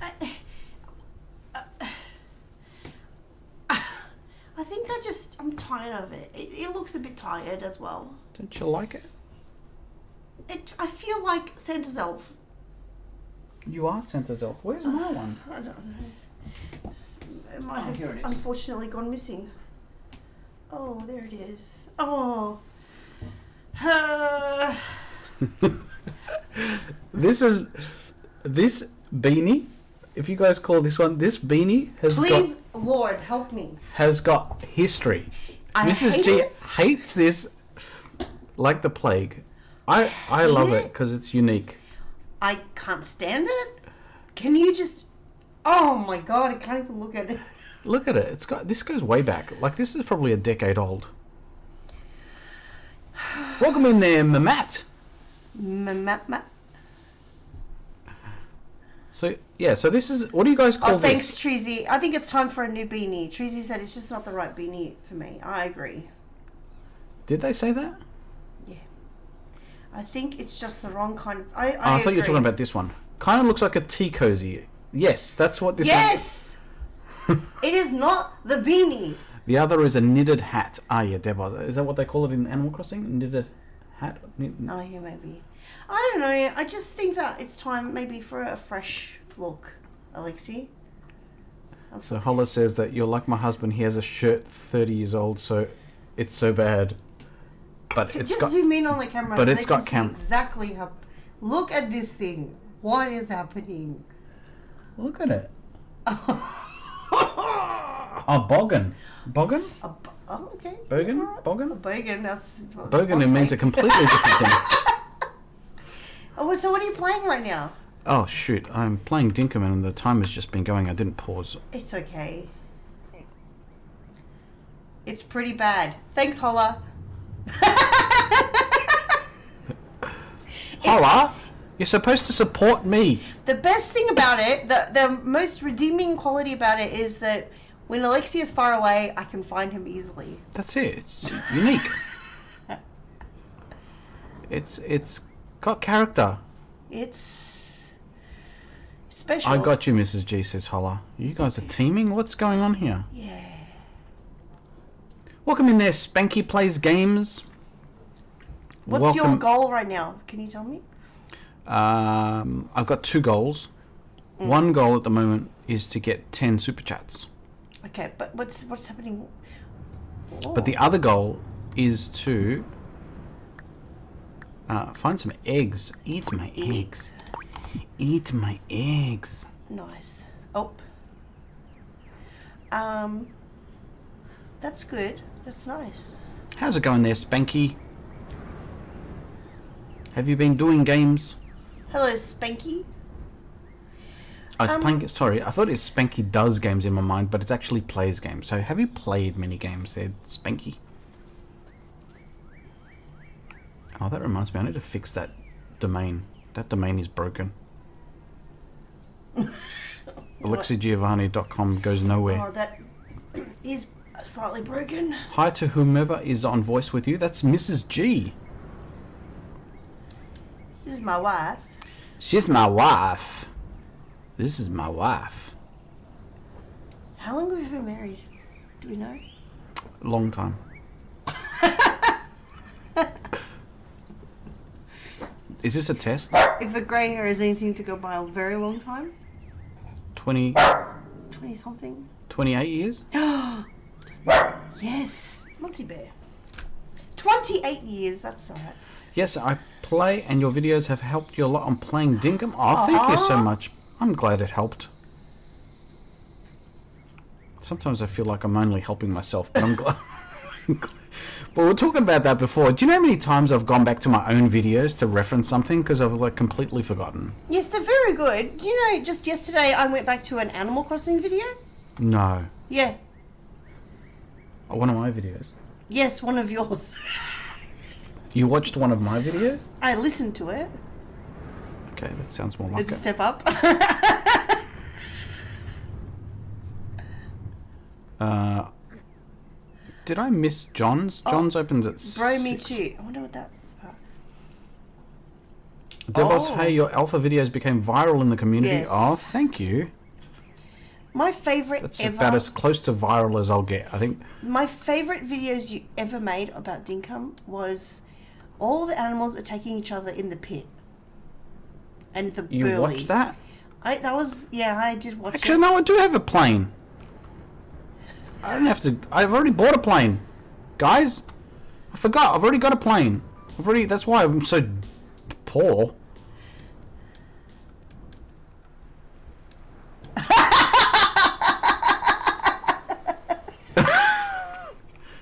I think I'm tired of it. It looks a bit tired as well. Don't you like it? I feel like Santa's elf. You are Santa's elf. Where's my one? I don't know. It might have here it is. unfortunately gone missing. Oh, there it is. Oh. This beanie. If you guys call this one, this beanie Please, Lord, help me. has got history. I Mrs. hate G it. hates this like the plague. I love it it? because it's unique. I can't stand it. Can you just... Oh my god, I can't even look at it. Look at it. This goes way back. Like this is probably a decade old. Welcome in there, Mamat. So yeah, so this is, what do you guys call Oh, thanks, this? Treasy. I think it's time for a new beanie. Treasy said it's just not the right beanie for me. I agree. Did they say that? Yeah. I think it's just the wrong kind of... I thought you were talking about this one. Kind of looks like a tea cozy. Yes, that's what this Yes! It is not the beanie. one. The other is a knitted hat. Ah, yeah, Deborah. Is that what they call it in Animal Crossing? Knitted hat? Oh, yeah, maybe. I don't know. I just think that it's time maybe for a fresh look, Alexi. So Holla says that you're like my husband. He has a shirt 30 years old, so it's so bad. But it's Just got... zoom in on the camera but so it's they got can see exactly how... Look at this thing. What is happening? Look at it. Oh, boggin. Boggin? Oh, okay. Bogan? All right. Bogan? Bogan, that's... Bogan, it means a completely different thing. Oh, so what are you playing right now? Oh, shoot. I'm playing Dinkum and the timer's just been going. I didn't pause. It's okay. It's pretty bad. Thanks, Holla. Holla? You're supposed to support me. The best thing about it, the most redeeming quality about it is that when Alexi is far away, I can find him easily. That's it. It's unique. It's got character. It's special. I got you, Mrs. G, says Holla. You guys are teaming? What's going on here? Yeah. Welcome in there, Spanky Plays Games. What's your goal right now? Can you tell me? I've got 2 goals. One goal at the moment is to get 10 super chats. Okay, but what's happening? But the other goal is to find some eggs. Eat my eggs. Eat my eggs. Nice. Oh. That's good. That's nice. How's it going there, Spanky? Have you been doing games? Hello, Spanky. Sorry, I thought it's Spanky does games in my mind, but it's actually plays games. So have you played many games there, Spanky? Oh, that reminds me. I need to fix that domain. That domain is broken. AlexiGiovani.com goes nowhere. Oh, that is slightly broken. Hi to whomever is on voice with you. That's Mrs. G. This is my wife. She's my wife. This is my wife. How long have you been married? Do we know? Long time. Is this a test? If a grey hair is anything to go by a very long time? 20 something? 28 years? Yes. Not too bad. 28 years, that's alright. Yes, I play and your videos have helped you a lot on playing Dinkum. Oh, thank you so much. I'm glad it helped. Sometimes I feel like I'm only helping myself, but I'm glad. But we were talking about that before. Do you know how many times I've gone back to my own videos to reference something because I've like completely forgotten? Yes, they're very good. Do you know, just yesterday I went back to an Animal Crossing video? No. Yeah. Oh, one of my videos. Yes, one of yours. You watched one of my videos? I listened to it. Okay, that sounds more like It's a it. step up. Did I miss John's? John's opens at 6. Bro, me too. I wonder what that was about. Debos, Oh. hey, your alpha videos became viral in the community. Yes. Oh, thank you. My favourite That's ever. about as close to viral as I'll get, I think. My favourite videos you ever made about Dinkum was all the animals attacking each other in the pit. And the You burley. watched that? I did watch Actually, it. no, I do have a plane. I don't have to. I've already bought a plane, guys. I forgot. I've already got a plane. That's why I'm so poor.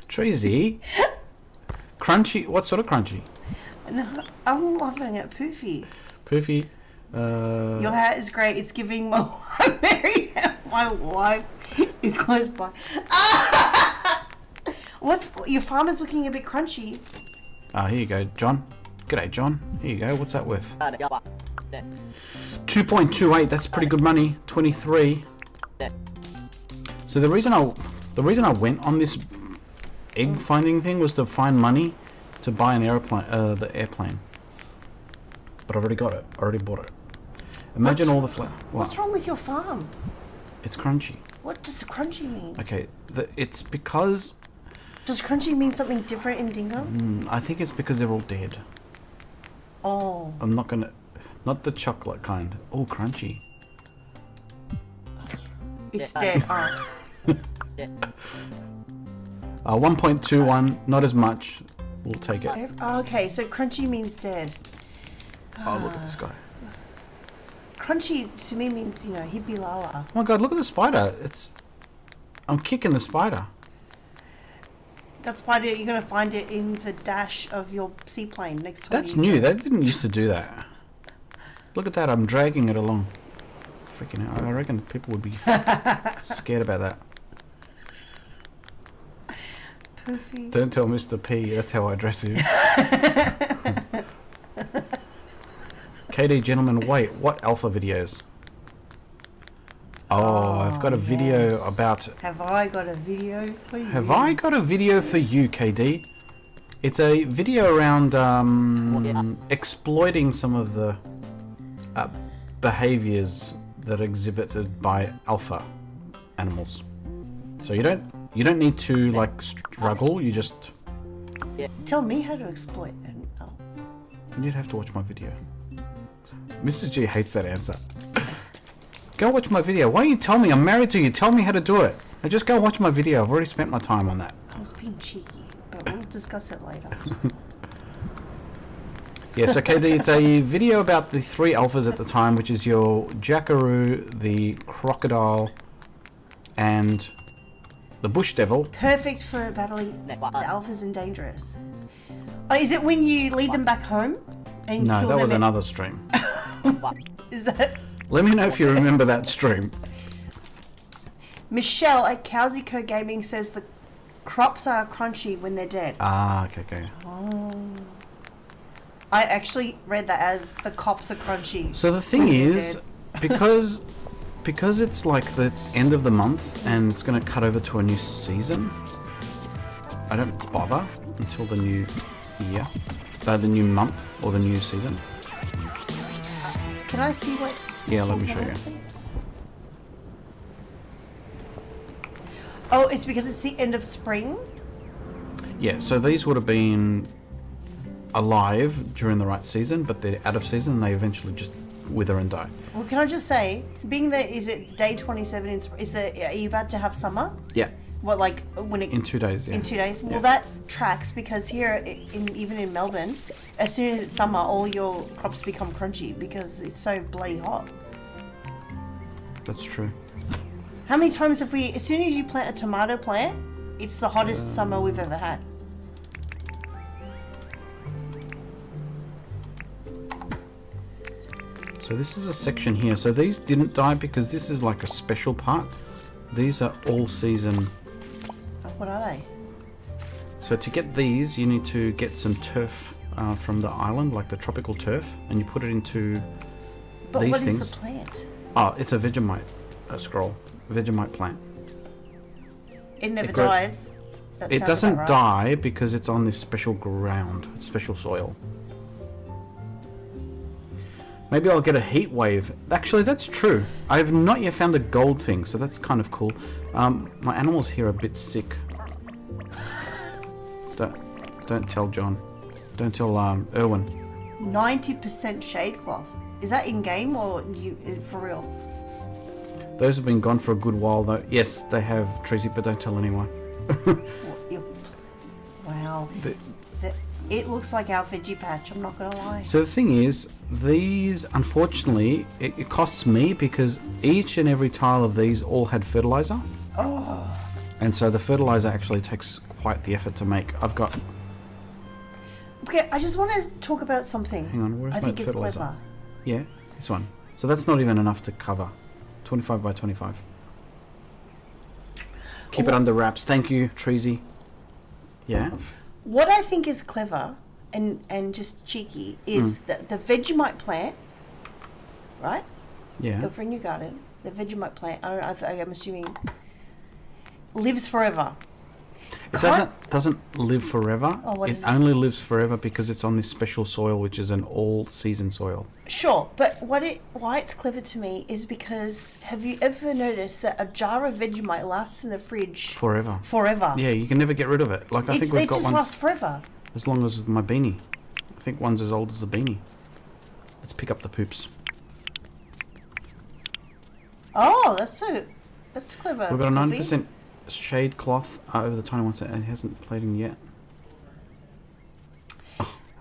Treasy. Crunchy. What sort of crunchy? No, I'm laughing at Poofy. Poofy. Your hat is great. It's giving my my wife is close by. Your farm is looking a bit crunchy. Here you go, John. G'day, John. Here you go. What's that worth? 2.28. That's pretty good money. 23. So the reason I went on this egg finding thing was to find money to buy an airplane, the airplane. But I've already got it. I already bought it. Imagine all the flour. What's wrong with your farm? It's crunchy. What does the crunchy mean? Okay, it's because Does crunchy mean something different in Dinkum? I think it's because they're all dead. Oh. I'm not gonna, not the chocolate kind. Oh, crunchy. It's dead. Oh. 1.21, not as much. We'll take it. Oh, okay, so crunchy means dead. Oh, look at this guy. Crunchy to me means, hippie lala. Oh my god, look at the spider. I'm kicking the spider. That spider, you're going to find it in the dash of your seaplane next time. That's new. They didn't used to do that. Look at that. I'm dragging it along. Freaking hell. I reckon people would be scared about that. Poofy. Don't tell Mr. P. That's how I address you. KD, gentlemen, wait. What alpha videos? Oh, I've got a video yes. about... Have I got a video for you? Have I got a video for you, KD? It's a video around exploiting some of the behaviors that are exhibited by alpha animals. So you don't need to like struggle. You just Tell me how to exploit an elf. you'd have to watch my video. Mrs. G hates that answer. Go watch my video. Why don't you tell me? I'm married to you. Tell me how to do it. Now just go watch my video. I've already spent my time on that. I was being cheeky, but we'll discuss it later. Yes, okay, it's a video about the 3 alphas at the time, which is your jackaroo, the crocodile, and the bush devil. Perfect for battling the alphas and dangerous. Oh, is it when you lead them back home? And No, kill that them was another stream. Is that... Let me know if you remember that stream. Michelle at Cowsico Gaming says the crops are crunchy when they're dead. Ah, okay. Oh. I actually read that as the cops are crunchy. So the thing when they're is, dead. because it's like the end of the month and it's going to cut over to a new season, I don't bother until the new year, the new month or the new season. Can I see what? Yeah, let me show you. Please? Oh, it's because it's the end of spring. Yeah, so these would have been alive during the right season, but they're out of season and they eventually just wither and die. Well, can I just say, being that is it day 27? Are you about to have summer? Yeah, What, like when it in 2 days. Yeah. in 2 days? Well, Yeah. that tracks because here, even in Melbourne, as soon as it's summer, all your crops become crunchy because it's so bloody hot. That's true. How many times have we? As soon as you plant a tomato plant, it's the hottest summer we've ever had. So this is a section here. So these didn't die because this is like a special part. These are all season. What are they? So to get these, you need to get some turf from the island, like the tropical turf, and you put it into But these what is things. the plant? Oh, it's a Vegemite scroll. Vegemite plant. It never It grows- dies. That It sounds doesn't about right. die because it's on this special ground, special soil. Maybe I'll get a heat wave. Actually, that's true. I have not yet found the gold thing, so that's kind of cool. My animals here are a bit sick. Don't tell John. Don't tell Erwin. 90% shade cloth. Is that in game or for real? Those have been gone for a good while, though. Yes, they have, Tracy, but don't tell anyone. Wow. It looks like our veggie patch, I'm not gonna lie. So the thing is, these, unfortunately, it costs me because each and every tile of these all had fertilizer. Oh. And so the fertilizer actually takes quite the effort to make. I've got... Okay, I just want to talk about something. Hang on, where's I my think it's fertilizer? clever. Yeah, this one. So that's not even enough to cover. 25 by 25. Keep it under wraps. Thank you, Treasy. Yeah? What I think is clever and just cheeky is that the Vegemite plant, right? Yeah. Go for a new garden. The Vegemite plant, I'm assuming, lives forever. It doesn't live forever. Oh, what It is it? only lives forever because it's on this special soil, which is an all-season soil. Sure, but why it's clever to me is because have you ever noticed that a jar of Vegemite lasts in the fridge Forever. forever? Yeah, you can never get rid of it. Like I think we've It got just one lasts forever. as long as my beanie. I think one's as old as the beanie. Let's pick up the poops. Oh, that's clever. We've got a Coffee. 90% shade cloth over the tiny ones that it hasn't played in yet.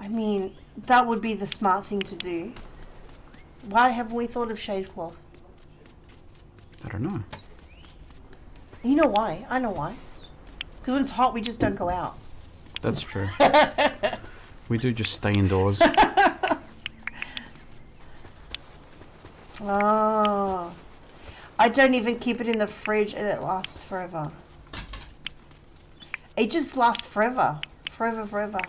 I mean, that would be the smart thing to do. Why haven't we thought of shade cloth? I don't know. You know why? I know why. Because when it's hot, we just don't go out. That's true. We do just stay indoors. Oh. I don't even keep it in the fridge and it lasts forever. It just lasts forever. Forever.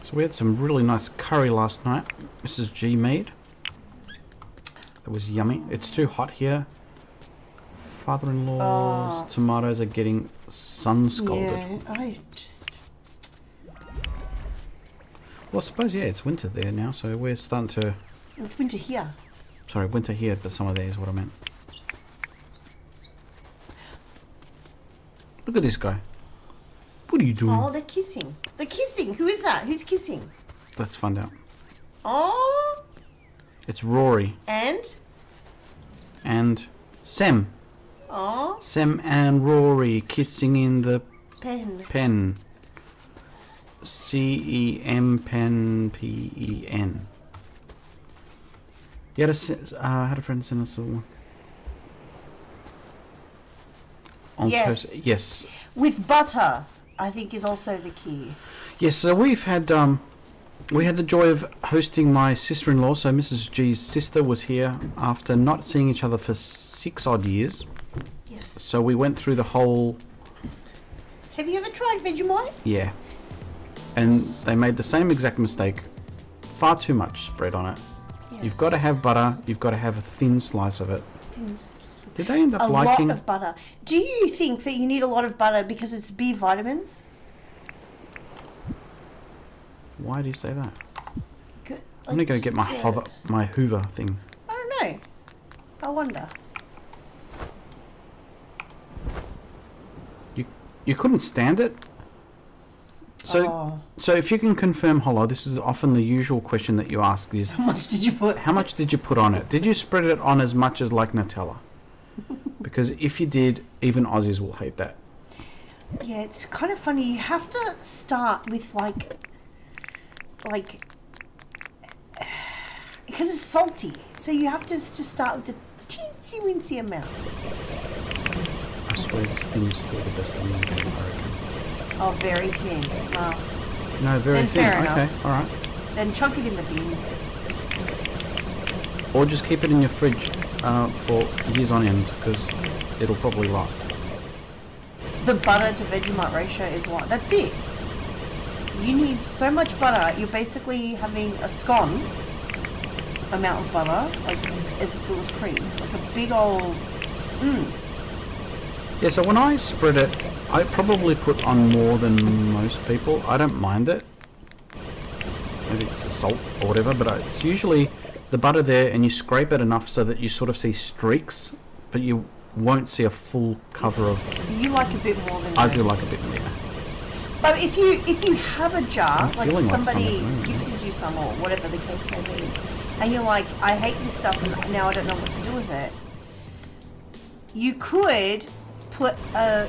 So we had some really nice curry last night. Mrs. G made. It was yummy. It's too hot here. Father-in-law's tomatoes are getting sun-scalded. Yeah, I just... Well, I suppose, yeah, it's winter there now, so we're starting to... It's winter here. Sorry, winter here, but summer there is what I meant. Look at this guy. What are you doing? Oh, they're kissing. They're kissing. Who is that? Who's kissing? Let's find out. Oh. It's Rory And? and Sem. Oh. Sem and Rory kissing in the Pen. pen. C-E-M pen P-E-N. You had a friend send us a one. On Yes. toast. Yes. With butter, I think is also the key. Yes, so we've had we had the joy of hosting my sister-in-law, so Mrs. G's sister was here after not seeing each other for 6 odd years. Yes. So we went through the whole Have you ever tried Vegemite? yeah. and they made the same exact mistake. Far too much spread on it. Yes. You've got to have butter. You've got to have a thin slice of it. Things- Did they end up A liking? lot of butter. Do you think that you need a lot of butter because it's B vitamins? Why do you say that? Good. I'm gonna go get my Hoover thing. I don't know. I wonder. You couldn't stand it. So if you can confirm, Hollow, this is often the usual question that you ask: is How much did you put? how much did you put on it? Did you spread it on as much as like Nutella? Because if you did, even Aussies will hate that. Yeah, it's kind of funny. You have to start with like, because it's salty. So you have to just start with a teensy weensy amount. I swear this thing is still the best thing in the game, I reckon. Oh, very thin. Well, No, very Then thin. fair Okay, enough. all right. then chunk it in the bin. Or just keep it in your fridge for years on end, because it'll probably last. The butter to Vegemite ratio is what? That's it. You need so much butter. You're basically having a scone amount of butter, like as if it was cream, like a big old. Yeah, so when I spread it, I probably put on more than most people. I don't mind it. Maybe it's the salt or whatever, but it's usually the butter there, and you scrape it enough so that you sort of see streaks, but you won't see a full cover of. You like a bit more than I most. do like a bit more. But if you have a jar, I'm like feeling like somebody some at the moment. gifted you some or whatever the case may be, and you're like, I hate this stuff and now I don't know what to do with it. You could put a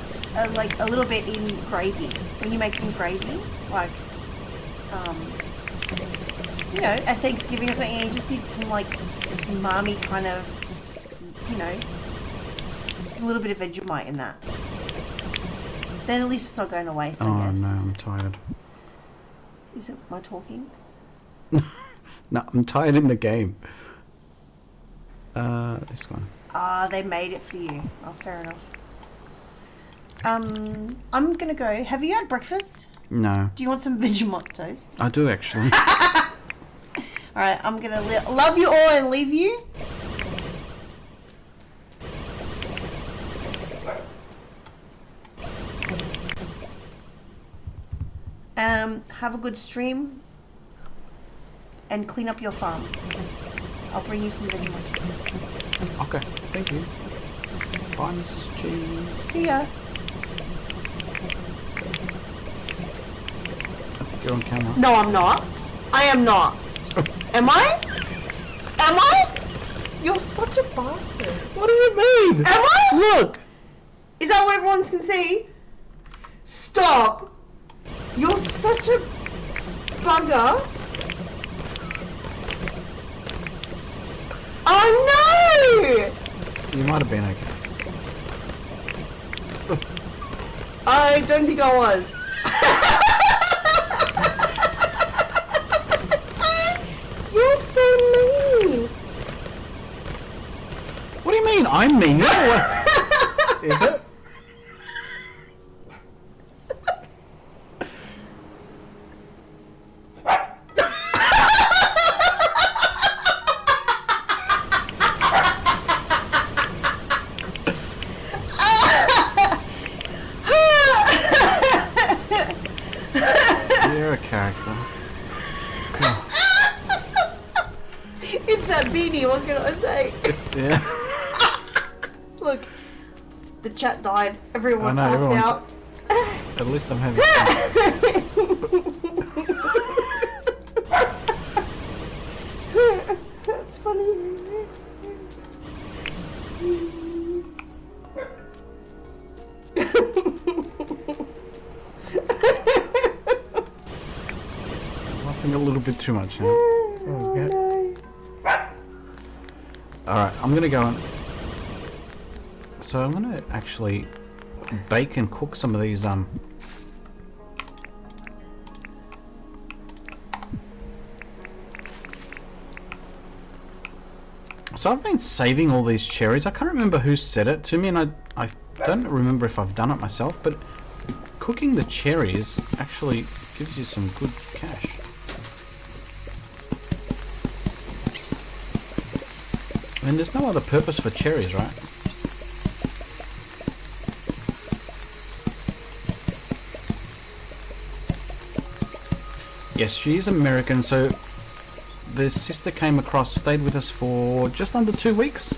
little bit in gravy when you're making gravy, like at Thanksgiving or something. You just need some like umami kind of, a little bit of Vegemite in that. Then at least it's not going to waste, I Oh guess. no, I'm tired. Is it my talking? No, I'm tired in the game. This one. Ah, they made it for you. Oh, fair enough. I'm gonna go. Have you had breakfast? No, Do you want some Vegemite toast? I do actually. Alright, I'm gonna love you all and leave you. Have a good stream and clean up your farm. I'll bring you some Vegemite toast. Okay, thank you. Bye, Mrs. G. See ya. I think you're on camera. No, I'm not. I am not. Am I? Am I? You're such a bastard. What do you mean? Am I? Look! Is that what everyone can see? Stop. You're such a bugger. Oh no! You might have been okay. I don't think I was. You're so mean. What do you mean? I'm mean. Is it? You're a character. It's that beanie, what can I say? Yeah. Look, the chat died. Everyone I know, passed everyone's- out. At least I'm having fun. That's funny. Laughing a little bit too much now. Oh, Okay. no. Alright, I'm gonna go and... So I'm gonna actually bake and cook some of these, So I've been saving all these cherries. I can't remember who said it to me, and I don't remember if I've done it myself, but cooking the cherries actually gives gives you some good cash. I mean, there's no other purpose for cherries, right? Yes, she is American, so the sister came across, stayed with us for just under 2 weeks.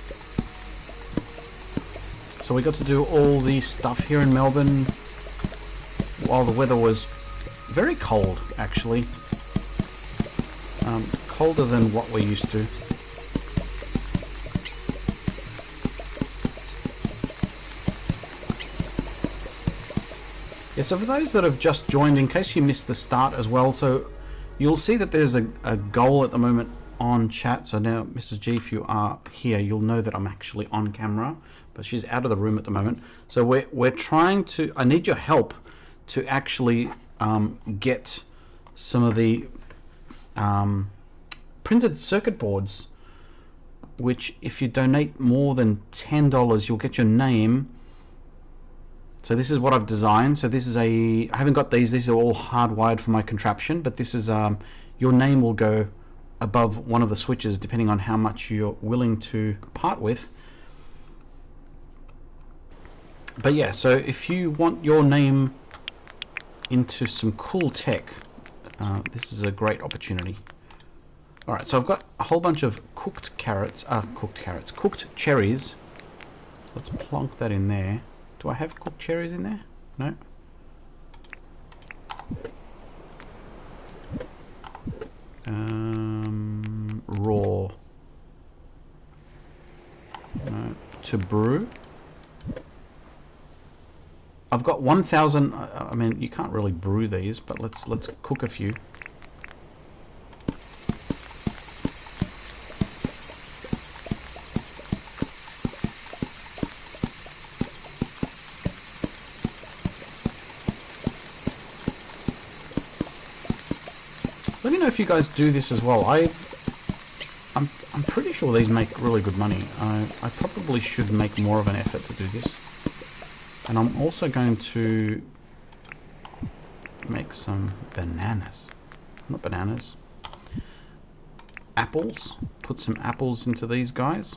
So we got to do all the stuff here in Melbourne while the weather was very cold, actually. Colder than what we're used to. Yeah, so for those that have just joined, in case you missed the start as well, so you'll see that there's a goal at the moment on chat. So now, Mrs. G, if you are here, you'll know that I'm actually on camera, but she's out of the room at the moment. So we're trying to, I need your help to actually get some of the printed circuit boards, which if you donate more than $10, you'll get your name. So this is what I've designed. So this is I haven't got these are all hardwired for my contraption, but this is, your name will go above one of the switches depending on how much you're willing to part with. But yeah, so if you want your name into some cool tech, this is a great opportunity. All right, so I've got a whole bunch of cooked cherries. Let's plonk that in there. Do I have cooked cherries in there? No. Raw. No. To brew. I've got 1,000. I mean, you can't really brew these, but let's cook a few. Let me know if you guys do this as well. I'm pretty sure these make really good money. I probably should make more of an effort to do this. And I'm also going to make some bananas. Not bananas. Apples. Put some apples into these guys.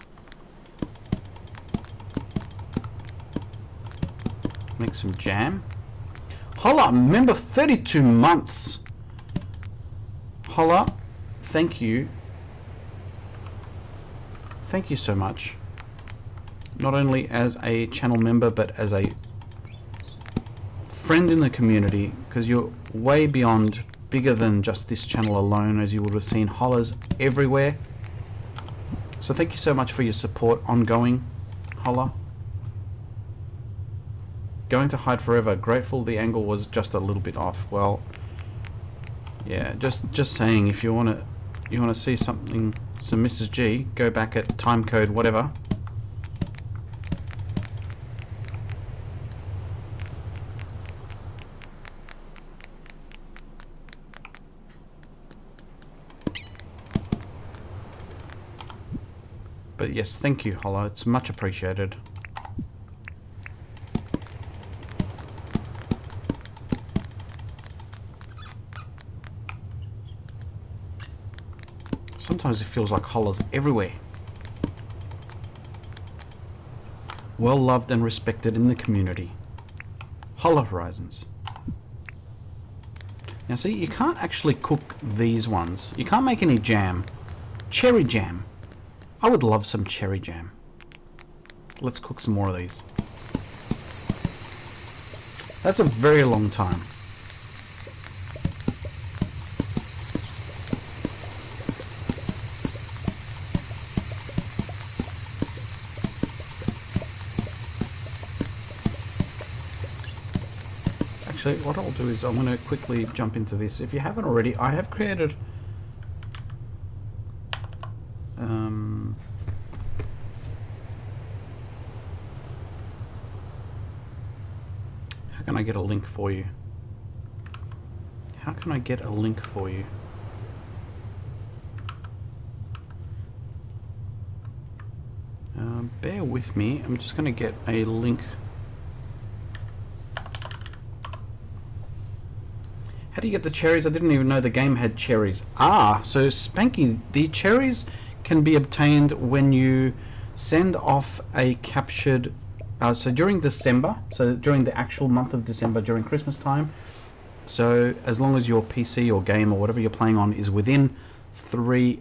Make some jam. Holla, member 32 months. Holla, thank you. Thank you so much. Not only as a channel member, but as a friend in the community, because you're way beyond, bigger than just this channel alone, as you would have seen hollers everywhere. So thank you so much for your support ongoing. Holla. Going to hide forever. Grateful the angle was just a little bit off. Well, yeah, just saying, if you want to see something, some Mrs. G, go back at timecode whatever. But yes, thank you, Hollow. It's much appreciated. Sometimes it feels like Hollow's everywhere. Well loved and respected in the community. Hollow Horizons. Now see, you can't actually cook these ones. You can't make any jam. Cherry jam. I would love some cherry jam. Let's cook some more of these. That's a very long time. Actually, what I'll do is I'm going to quickly jump into this. If you haven't already, I have created how can I get a link for you? How can I get a link for you? Bear with me. I'm just going to get a link. How do you get the cherries? I didn't even know the game had cherries. Ah, so Spanky, the cherries can be obtained when you send off a captured... so during December, so during the actual month of December, during Christmas time, so as long as your PC or game or whatever you're playing on is within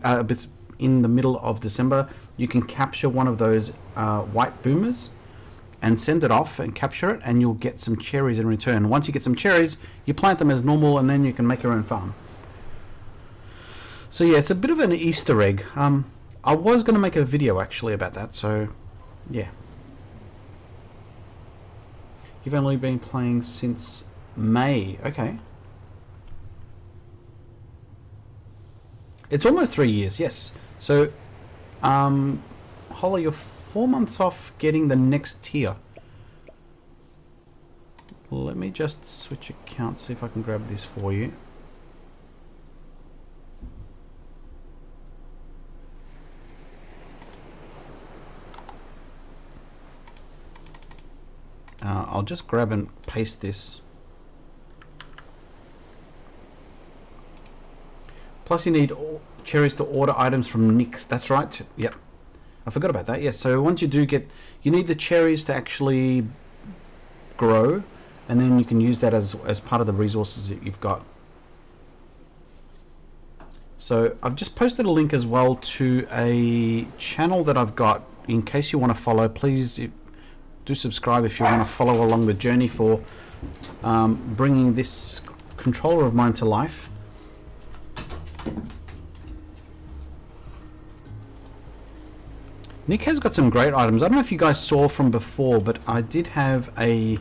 a bit in the middle of December, you can capture one of those white boomers and send it off and capture it, and you'll get some cherries in return. Once you get some cherries, you plant them as normal, and then you can make your own farm. So yeah, it's a bit of an Easter egg. I was going to make a video actually about that, so yeah. You've only been playing since May. Okay. It's almost 3 years, yes. So, Holly, you're 4 months off getting the next tier. Let me just switch accounts, see if I can grab this for you. I'll just grab and paste this. Plus you need cherries to order items from Nick. That's right. Yep. I forgot about that. Yes. So once you do get... You need the cherries to actually grow. And then you can use that as part of the resources that you've got. So I've just posted a link as well to a channel that I've got. In case you want to follow, please do subscribe if you want to follow along the journey for bringing this controller of mine to life. Nick has got some great items. I don't know if you guys saw from before, but I did have a...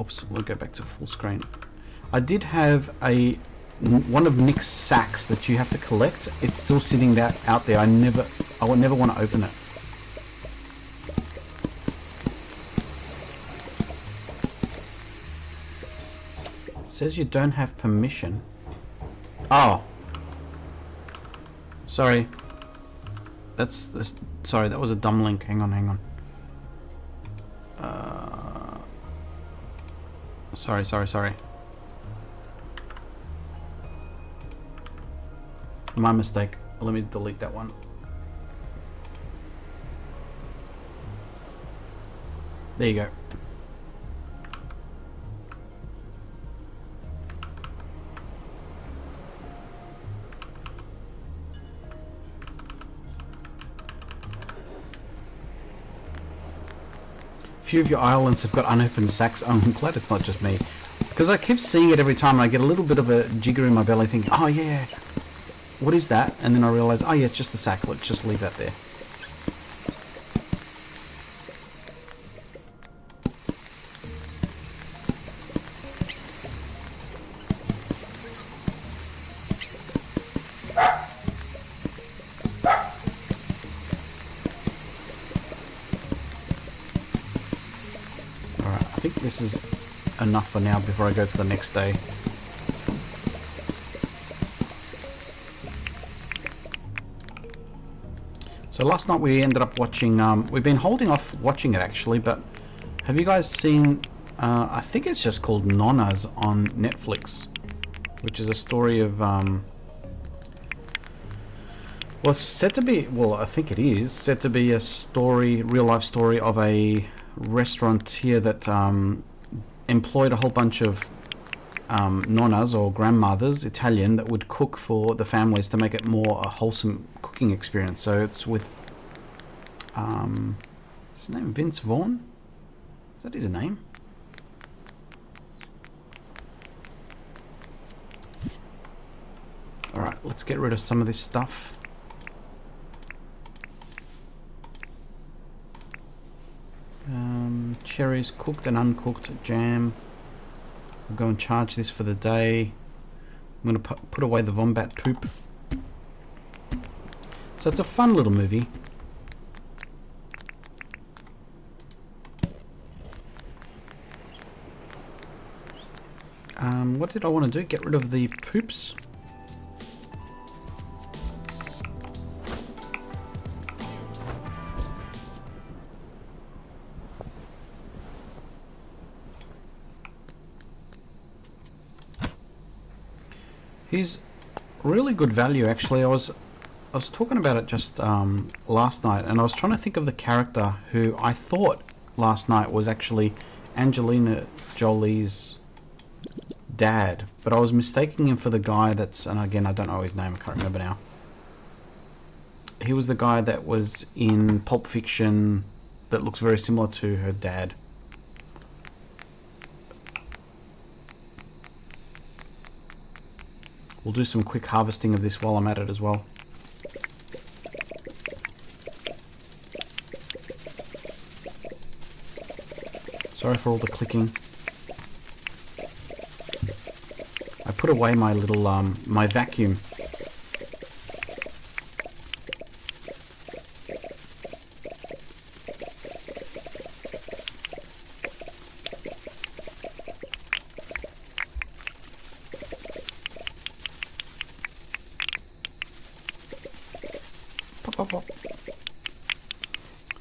Oops, we'll go back to full screen. I did have one of Nick's sacks that you have to collect. It's still sitting out there. I would never want to open it. It says you don't have permission. Oh. Sorry. Sorry, that was a dumb link. Hang on. Sorry. My mistake. Let me delete that one. There you go. Few of your islands have got unopened sacks. I'm glad it's not just me, because I keep seeing it every time. I get a little bit of a jigger in my belly thinking, oh yeah, what is that? And then I realize, oh yeah, it's just the sack. Let's just leave that there. I think this is enough for now before I go to the next day. So last night we ended up watching, we've been holding off watching it actually, but have you guys seen, I think it's just called Nonas on Netflix, which is a story of, well, it's said to be, well, I think it is said to be a story, real life story of a restaurateur that employed a whole bunch of nonnas or grandmothers, Italian, that would cook for the families to make it more a wholesome cooking experience. So it's with his name Vince Vaughn? Is that his name? Alright, let's get rid of some of this stuff. Cherries, cooked and uncooked, jam. I'll go and charge this for the day. I'm going to put away the Vombat poop. So it's a fun little movie. What did I want to do? Get rid of the poops? He's really good value, actually. I was talking about it just last night, and I was trying to think of the character who I thought last night was actually Angelina Jolie's dad, but I was mistaking him for the guy that's, and again, I don't know his name, I can't remember now. He was the guy that was in Pulp Fiction that looks very similar to her dad. We'll do some quick harvesting of this while I'm at it as well. Sorry for all the clicking. I put away my little, my vacuum.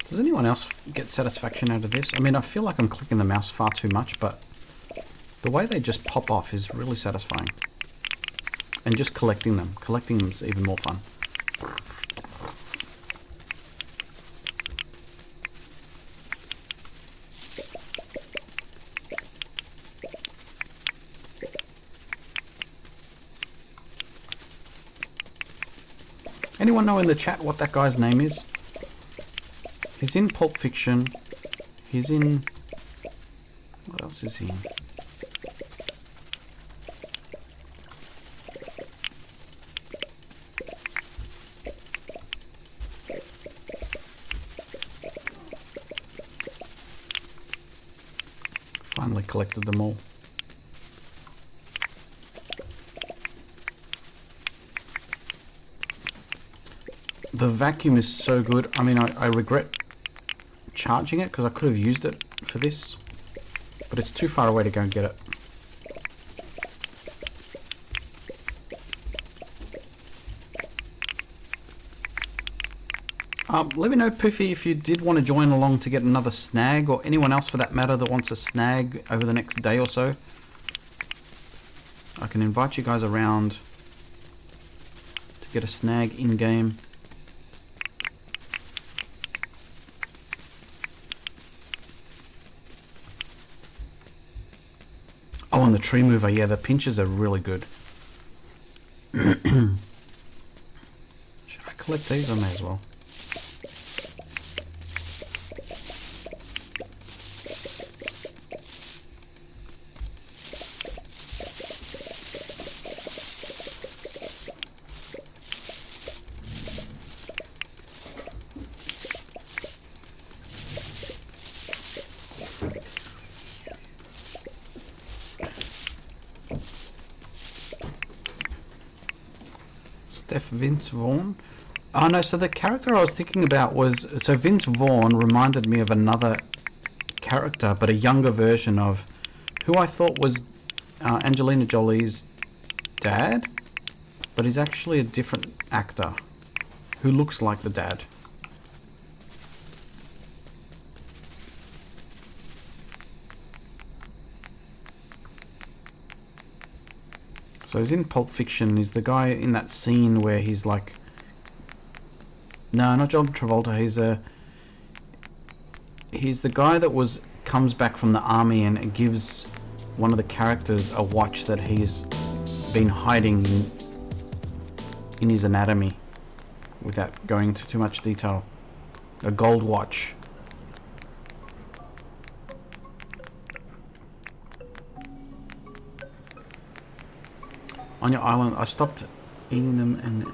Does anyone else get satisfaction out of this? I mean, I feel like I'm clicking the mouse far too much, but the way they just pop off is really satisfying. And just collecting them. Collecting them is even more fun. Anyone know in the chat what that guy's name is? He's in Pulp Fiction. He's in... What else is he in? Finally collected them all. The vacuum is so good. I mean, I regret charging it because I could have used it for this, but it's too far away to go and get it. Let me know, Poofy, if you did want to join along to get another snag, or anyone else for that matter that wants a snag over the next day or so. I can invite you guys around to get a snag in-game. Oh, and the tree mover, yeah, the pinches are really good. Should I collect these? I may as well. Vince Vaughn. Oh no, so the character I was thinking about was, so Vince Vaughn reminded me of another character, but a younger version of who I thought was Angelina Jolie's dad, but he's actually a different actor who looks like the dad. So he's in Pulp Fiction. He's the guy in that scene where he's like... No, not John Travolta. He's the guy that comes back from the army and gives one of the characters a watch that he's been hiding in his anatomy, without going into too much detail. A gold watch. On your island, I stopped eating them, and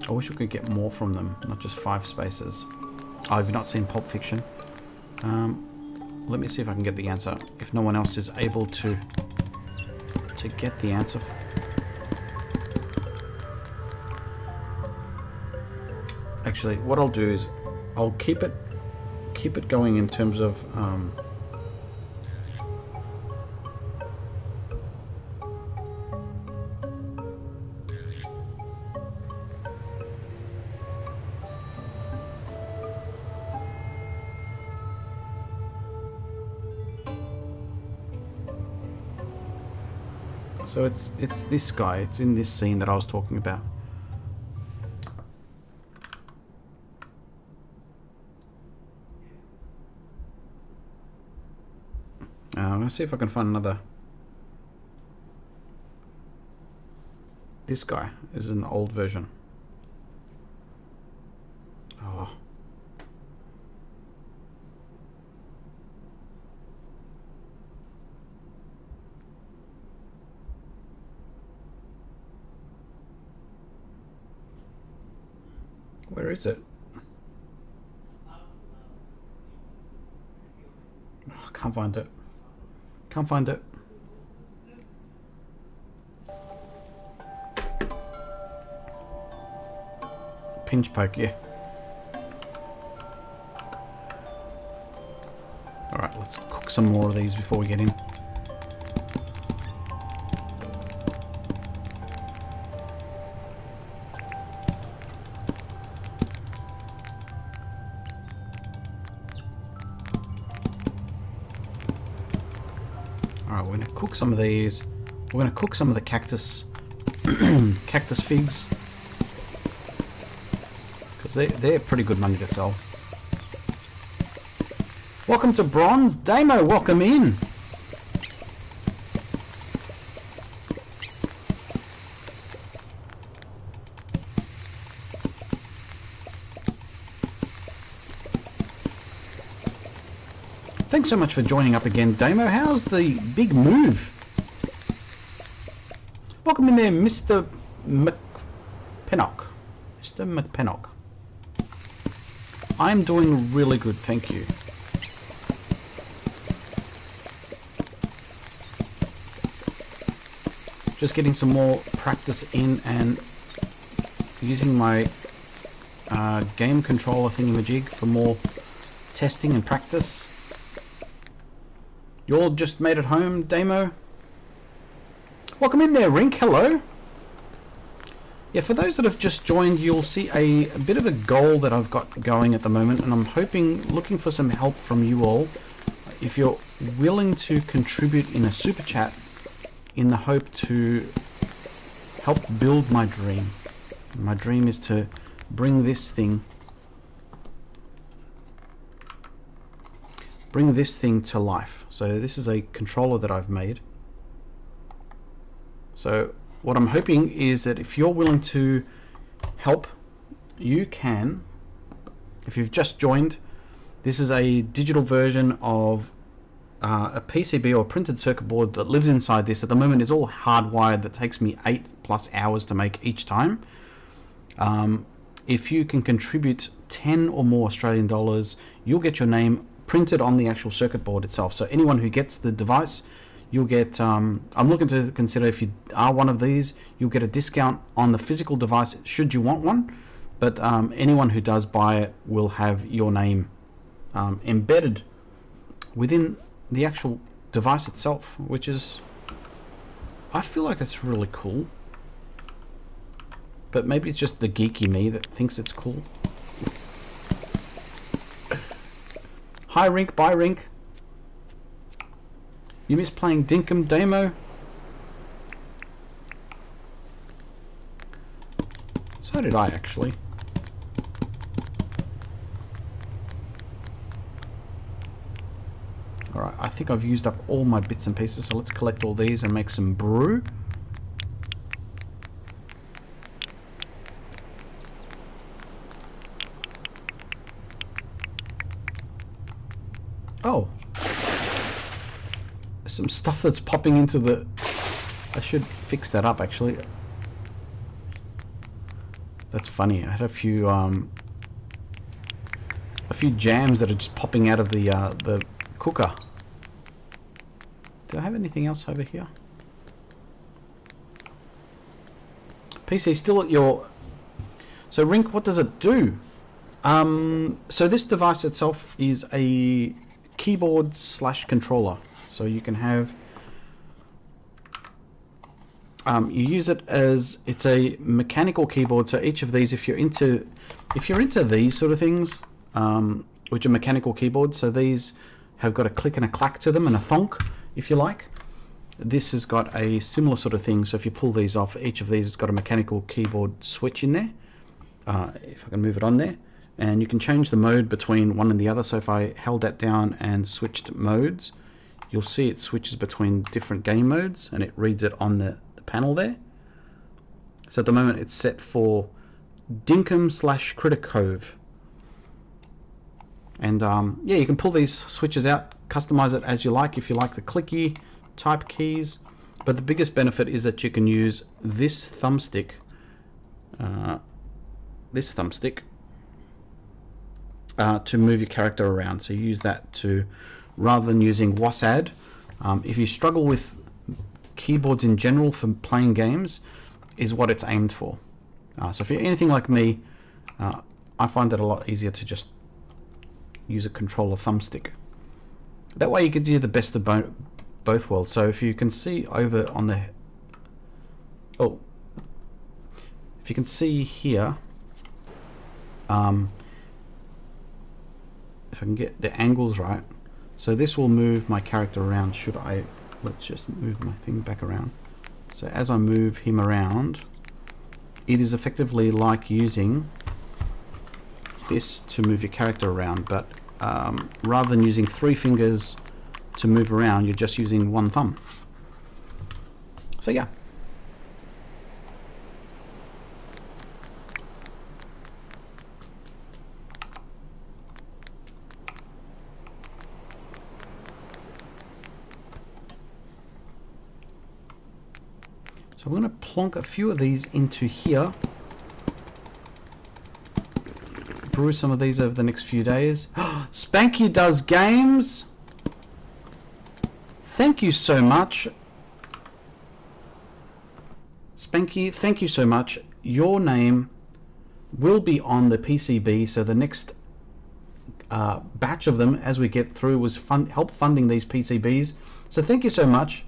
I wish we could get more from them, not just 5 spaces. Oh, have you not seen Pulp Fiction? Let me see if I can get the answer. If no one else is able to get the answer. Actually, what I'll do is I'll keep it going in terms of So it's this guy. It's in this scene that I was talking about. I'm gonna see if I can find another. This guy is an old version. Oh. Where is it? Oh, I can't find it. Can't find it. Pinch poke, yeah. Alright, let's cook some more of these before we get in. Alright, we're going to cook some of these. We're going to cook some of the cactus cactus figs. They're pretty good money to sell. Welcome to Bronze. Damo, welcome in. Thanks so much for joining up again, Damo. How's the big move? Welcome in there, Mr. McPennock. Mr. McPennock. I'm doing really good, thank you. Just getting some more practice in and using my game controller thingamajig for more testing and practice. You all just made it home, Damo? Welcome in there, Rink, hello. Yeah, for those that have just joined, you'll see a bit of a goal that I've got going at the moment, and I'm looking for some help from you all. If you're willing to contribute in a super chat in the hope to help build my dream. My dream is to bring this thing to life. So this is a controller that I've made. So what I'm hoping is that if you're willing to help, you can. If you've just joined, this is a digital version of a PCB or printed circuit board that lives inside this. At the moment, it's all hardwired. That takes me 8+ hours to make each time. If you can contribute 10 or more Australian dollars, you'll get your name printed on the actual circuit board itself. So anyone who gets the device, you'll get, I'm looking to consider if you are one of these, you'll get a discount on the physical device should you want one. But anyone who does buy it will have your name embedded within the actual device itself, which is, I feel like it's really cool. But maybe it's just the geeky me that thinks it's cool. Hi Rink, bye Rink. You miss playing Dinkum, Damo? So did I, actually. Alright, I think I've used up all my bits and pieces, so let's collect all these and make some brew. Oh. There's some stuff that's popping into the... I should fix that up, actually. That's funny. I had a few jams that are just popping out of the cooker. Do I have anything else over here? PC still at your... So Rink, what does it do? So this device itself is a keyboard / controller. So you can have... you use it as... It's a mechanical keyboard, so each of these, if you're into these sort of things, which are mechanical keyboards, so these have got a click and a clack to them and a thonk, if you like. this has got a similar sort of thing. So if you pull these off, each of these has got a mechanical keyboard switch in there. If I can move it on there, and you can change the mode between one and the other. So if I held that down and switched modes, you'll see it switches between different game modes, and it reads it on the panel there. So at the moment it's set for Dinkum / Critter Cove. And yeah, you can pull these switches out, customize it as you like, if you like the clicky type keys. But the biggest benefit is that you can use this thumbstick, to move your character around. So you use that to, rather than using WASD. If you struggle with keyboards in general for playing games, is what it's aimed for. So if you're anything like me, I find it a lot easier to just use a controller thumbstick. That way you can do the best of both worlds. So if you can see over on the, if you can see here, if I can get the angles right, so this will move my character around. Let's just move my thing back around. So as I move him around, it is effectively like using this to move your character around, but rather than using 3 fingers to move around, you're just using 1 thumb. So yeah. So I'm going to plonk a few of these into here. Brew some of these over the next few days. Spanky does games. Thank you so much. Spanky, thank you so much. Your name will be on the PCB, so the next batch of them as we get through was help funding these PCBs. So thank you so much.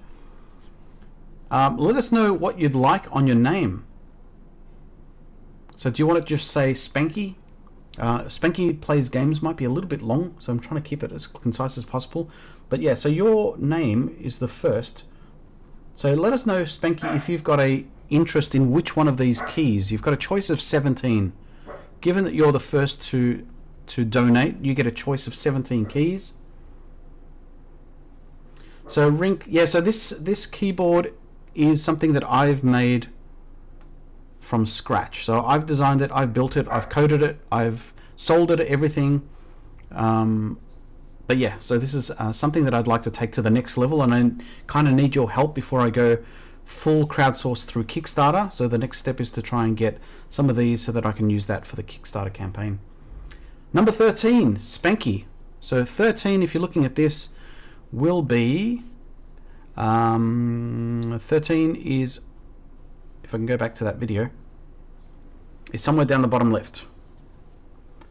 Let us know what you'd like on your name. So do you want to just say Spanky? Spanky Plays Games might be a little bit long, so I'm trying to keep it as concise as possible. But yeah, so your name is the first. So let us know, Spanky, if you've got a interest in which one of these keys. You've got a choice of 17. Given that you're the first to donate, you get a choice of 17 keys. So Rink, yeah, so this keyboard is something that I've made from scratch. So I've designed it, I've built it, I've coded it, I've soldered everything. But yeah, so this is something that I'd like to take to the next level, and I kind of need your help before I go full crowdsourced through Kickstarter. So the next step is to try and get some of these so that I can use that for the Kickstarter campaign. Number 13, Spanky. So 13, if you're looking at this, will be 13 is, if I can go back to that video, is somewhere down the bottom left.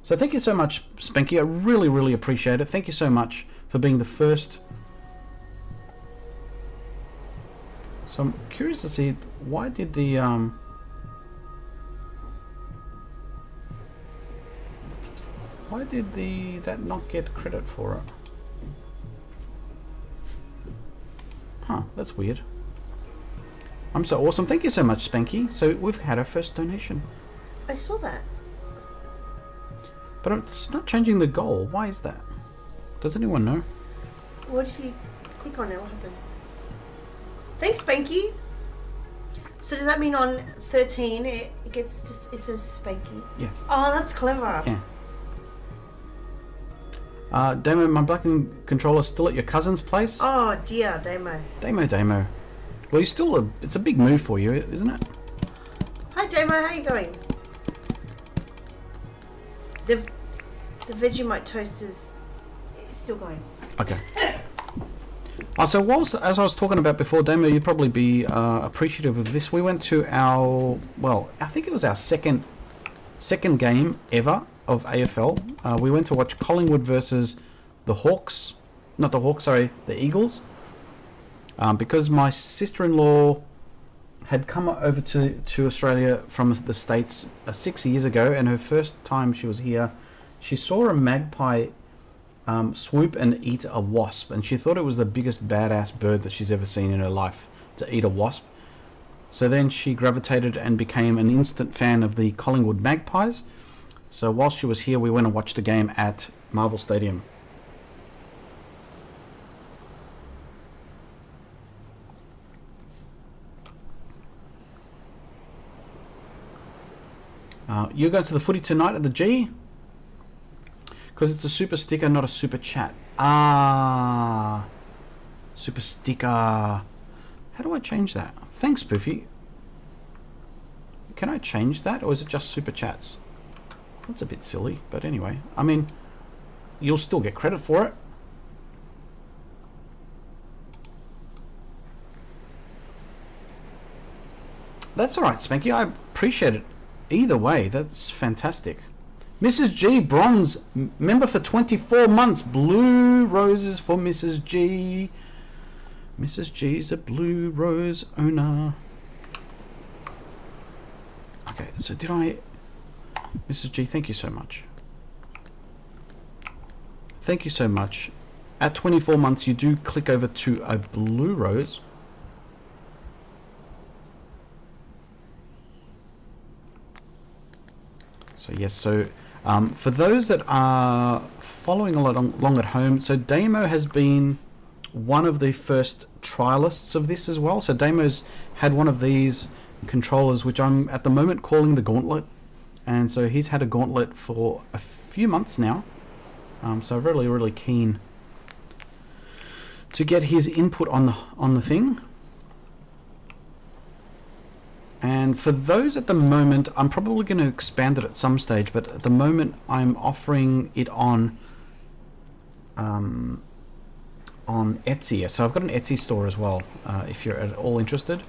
So thank you so much, Spanky. I really, really appreciate it. Thank you so much for being the first. So I'm curious to see, why did the that not get credit for it? Huh, that's weird. I'm so awesome. Thank you so much, Spanky. So we've had our first donation. I saw that. But it's not changing the goal. Why is that? Does anyone know? What if you click on it? What happens? Thanks, Spanky. So does that mean on 13 it says Spanky? Yeah. Oh, that's clever. Yeah. Damo, my Blackened controller's still at your cousin's place? Oh dear, Damo. Damo. Well, it's a big move for you, isn't it? Hi Damo, how you going? The Vegemite toast is still going. Okay. So as I was talking about before, Damo, you'd probably be appreciative of this. We went to our, I think it was our second game ever of AFL. We went to watch Collingwood versus the Hawks. Not the Hawks, sorry, the Eagles. Because my sister-in-law had come over to Australia from the States 6 years ago, and her first time she was here, she saw a magpie swoop and eat a wasp, and she thought it was the biggest badass bird that she's ever seen in her life, to eat a wasp. So then she gravitated and became an instant fan of the Collingwood Magpies. So while she was here, we went and watched a game at Marvel Stadium. You're going to the footy tonight at the G? Because it's a super sticker, not a super chat. Ah, super sticker. How do I change that? Thanks, Poofy. Can I change that, or is it just super chats? That's a bit silly, but anyway. I mean, you'll still get credit for it. That's alright, Spanky. I appreciate it. Either way, that's fantastic. Mrs. G, bronze member for 24 months. Blue roses for Mrs. G. Mrs. G's a blue rose owner. Okay, so did I... Mrs. G, thank you so much. Thank you so much. At 24 months, you do click over to a blue rose. So yes, so for those that are following along at home, so Damo has been one of the first trialists of this as well. So Damo's had one of these controllers, which I'm at the moment calling the Gauntlet, and so he's had a Gauntlet for a few months now. So really keen to get his input on the thing. And for those at the moment, I'm probably going to expand it at some stage, but at the moment I'm offering it on Etsy. So I've got an Etsy store as well, if you're at all interested.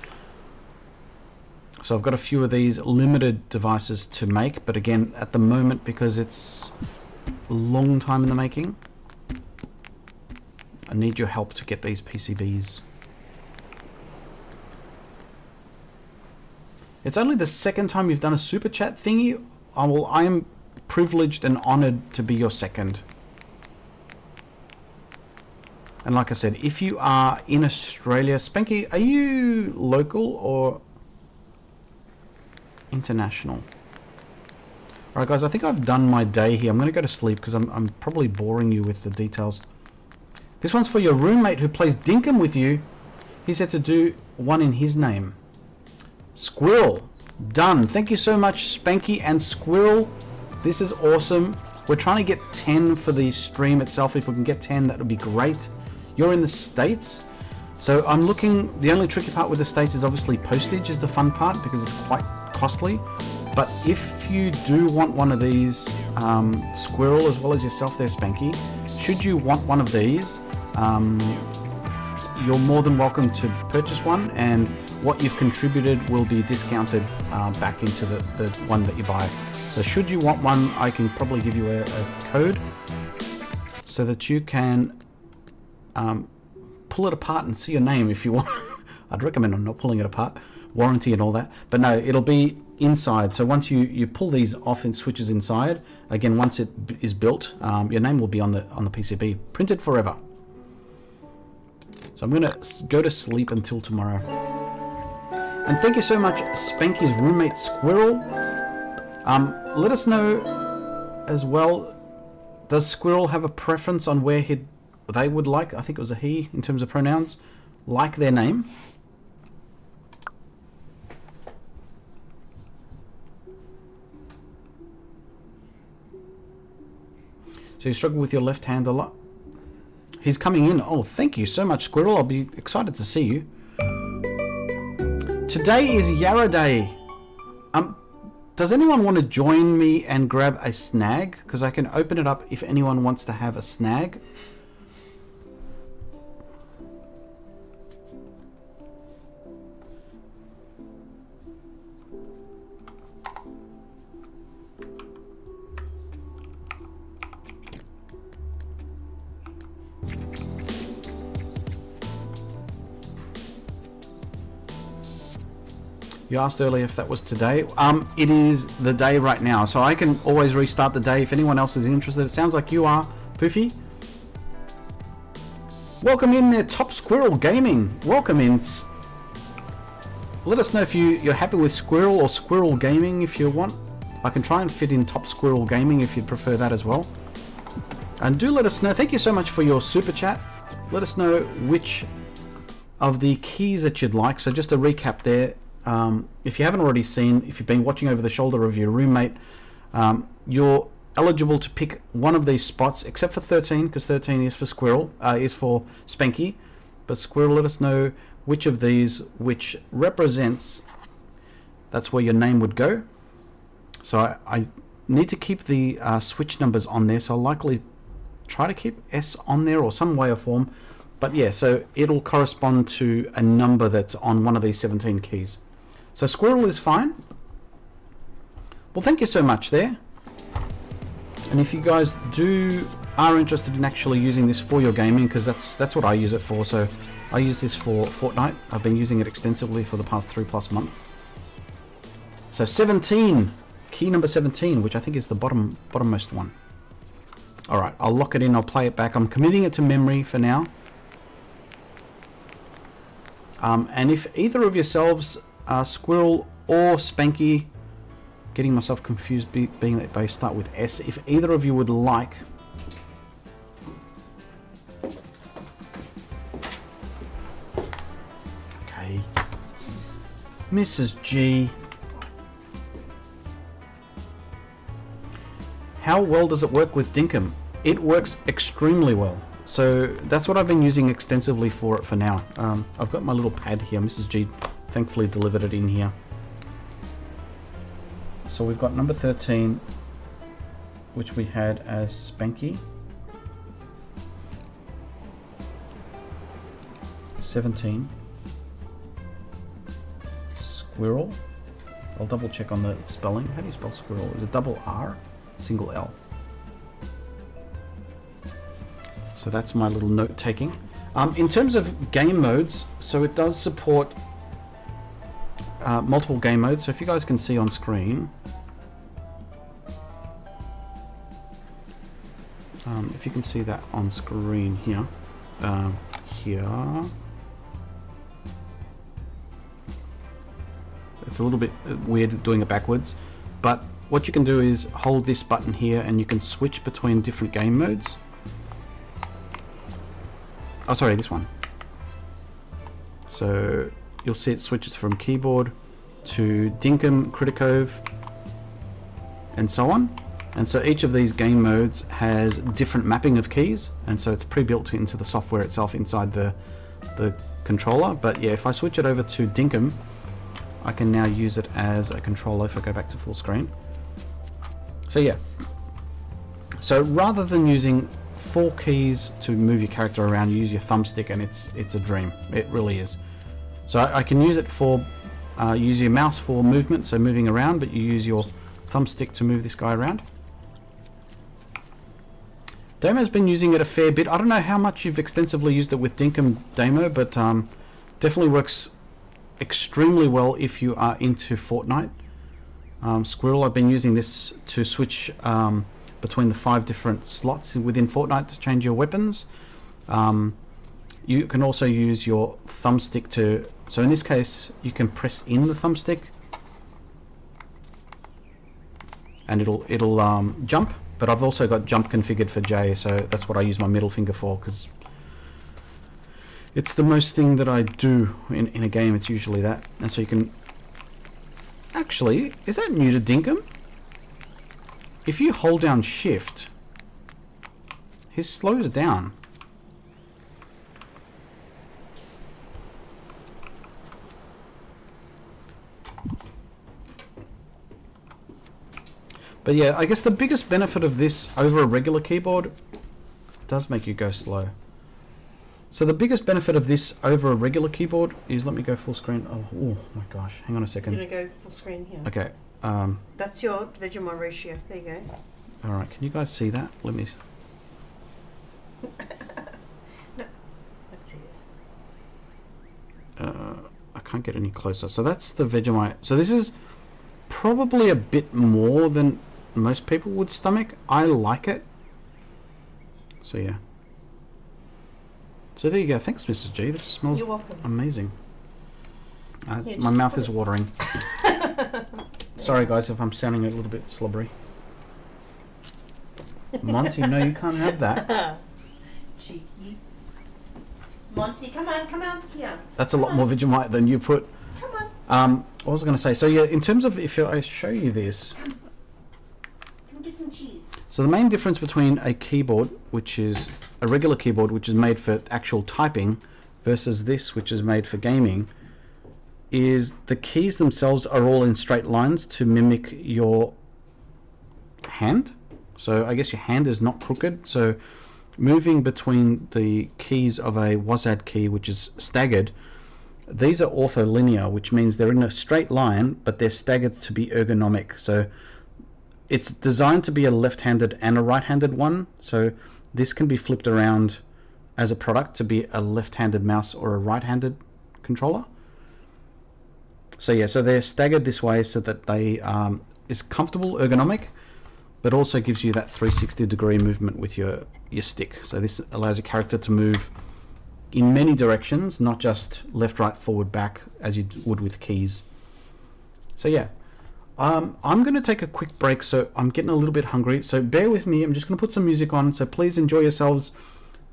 So I've got a few of these limited devices to make, but again, at the moment, because it's a long time in the making, I need your help to get these PCBs. It's only the second time you've done a super chat thingy. I am privileged and honored to be your second. And like I said, if you are in Australia, Spanky, are you local or international? Alright guys, I think I've done my day here. I'm going to go to sleep because I'm probably boring you with the details. This one's for your roommate who plays Dinkum with you. He said to do one in his name. Squirrel. Done. Thank you so much, Spanky and Squirrel. This is awesome. We're trying to get 10 for the stream itself. If we can get 10, that would be great. You're in the States. So I'm looking... The only tricky part with the States is obviously postage is the fun part because it's quite costly. But if you do want one of these, Squirrel as well as yourself there, Spanky, should you want one of these, you're more than welcome to purchase one, and what you've contributed will be discounted back into the one that you buy. So should you want one, I can probably give you a code so that you can pull it apart and see your name if you want. I'd recommend not pulling it apart, warranty and all that, but no, it'll be inside. So once you pull these off and switches inside, again, once it is built, your name will be on the PCB, printed forever. So I'm going to go to sleep until tomorrow. And thank you so much, Spanky's roommate Squirrel. Let us know as well, does Squirrel have a preference on where they would like, I think it was a he in terms of pronouns, like their name? So you struggle with your left hand a lot? He's coming in. Oh, thank you so much, Squirrel. I'll be excited to see you. Today is Yarra Day. Does anyone want to join me and grab a snag? Because I can open it up if anyone wants to have a snag. You asked earlier if that was today. It is the day right now, so I can always restart the day if anyone else is interested. It sounds like you are, Poofy. Welcome in there, Top Squirrel Gaming. Welcome in. Let us know if you're happy with Squirrel or Squirrel Gaming if you want. I can try and fit in Top Squirrel Gaming if you'd prefer that as well. And do let us know. Thank you so much for your super chat. Let us know which of the keys that you'd like. So just a recap there. If you haven't already seen, if you've been watching over the shoulder of your roommate, you're eligible to pick one of these spots, except for 13, because 13 is for Squirrel, is for Spanky. But Squirrel, let us know which of these, which represents, that's where your name would go. So I need to keep the switch numbers on there, so I'll likely try to keep S on there or some way or form. But yeah, so it'll correspond to a number that's on one of these 17 keys. So Squirrel is fine. Well, thank you so much there. And if you guys are interested in actually using this for your gaming, because that's what I use it for. So I use this for Fortnite. I've been using it extensively for the past 3+ months. So 17, key number 17, which I think is the bottommost one. All right, I'll lock it in. I'll play it back. I'm committing it to memory for now. And if either of yourselves, Squirrel or Spanky, getting myself confused being that they start with S, if either of you would like okay, Mrs. G, how well does it work with Dinkum? It works extremely well. So that's what I've been using extensively for it for now. I've got my little pad here. Mrs. G thankfully delivered it in here. So we've got number 13, which we had as Spanky. 17, Squirrel. I'll double check on the spelling. How do you spell Squirrel? Is it double R, single L? So that's my little note taking. In terms of game modes, so it does support multiple game modes. So if you guys can see on screen, if you can see that on screen here, it's a little bit weird doing it backwards, but what you can do is hold this button here and you can switch between different game modes. Oh, sorry, this one. So you'll see it switches from keyboard to Dinkum, Criticove, and so on. And so each of these game modes has different mapping of keys, and so it's pre-built into the software itself inside the controller. But yeah, if I switch it over to Dinkum, I can now use it as a controller if I go back to full screen. So yeah. So rather than using 4 keys to move your character around, you use your thumbstick, and it's a dream. It really is. So I can use it for use your mouse for movement, so moving around, but you use your thumbstick to move this guy around. Damo's been using it a fair bit. I don't know how much you've extensively used it with Dinkum, Damo, but definitely works extremely well if you are into Fortnite. Squirrel, I've been using this to switch between the 5 different slots within Fortnite to change your weapons. You can also use your thumbstick to, so in this case you can press in the thumbstick and it'll jump, but I've also got jump configured for J, so that's what I use my middle finger for, because it's the most thing that I do in a game. It's usually that. And so you can actually, is that new to Dinkum? If you hold down shift, he slows down. But yeah, I guess the biggest benefit of this over a regular keyboard does make you go slow. So the biggest benefit of this over a regular keyboard is, let me go full screen. Oh my gosh, hang on a second. You're gonna go full screen here. Okay. That's your Vegemite ratio. There you go. All right, can you guys see that? Let me. No, that's it. I can't get any closer. So that's the Vegemite. So this is probably a bit more than most people would stomach. I like it. So yeah. So there you go. Thanks, Mrs. G. This smells You're welcome. amazing. Yeah, My just mouth put is it- watering. Sorry, guys, if I'm sounding a little bit slobbery. Monty, no, you can't have that. Cheeky. Monty, come on here. That's a lot more Vegemite than you put. Come on. What was I going to say? So yeah, in terms of if I show you this, Come get some cheese. so the main difference between a keyboard, which is a regular keyboard, which is made for actual typing, versus this, which is made for gaming, is the keys themselves are all in straight lines to mimic your hand. So I guess your hand is not crooked. So moving between the keys of a WASD key, which is staggered, these are ortholinear, which means they're in a straight line, but they're staggered to be ergonomic. So it's designed to be a left-handed and a right-handed one. So this can be flipped around as a product to be a left-handed mouse or a right-handed controller. So yeah, so they're staggered this way so that they is comfortable, ergonomic, but also gives you that 360-degree movement with your stick. So this allows your character to move in many directions, not just left, right, forward, back, as you would with keys. So yeah, I'm going to take a quick break, so I'm getting a little bit hungry, so bear with me. I'm just going to put some music on, so please enjoy yourselves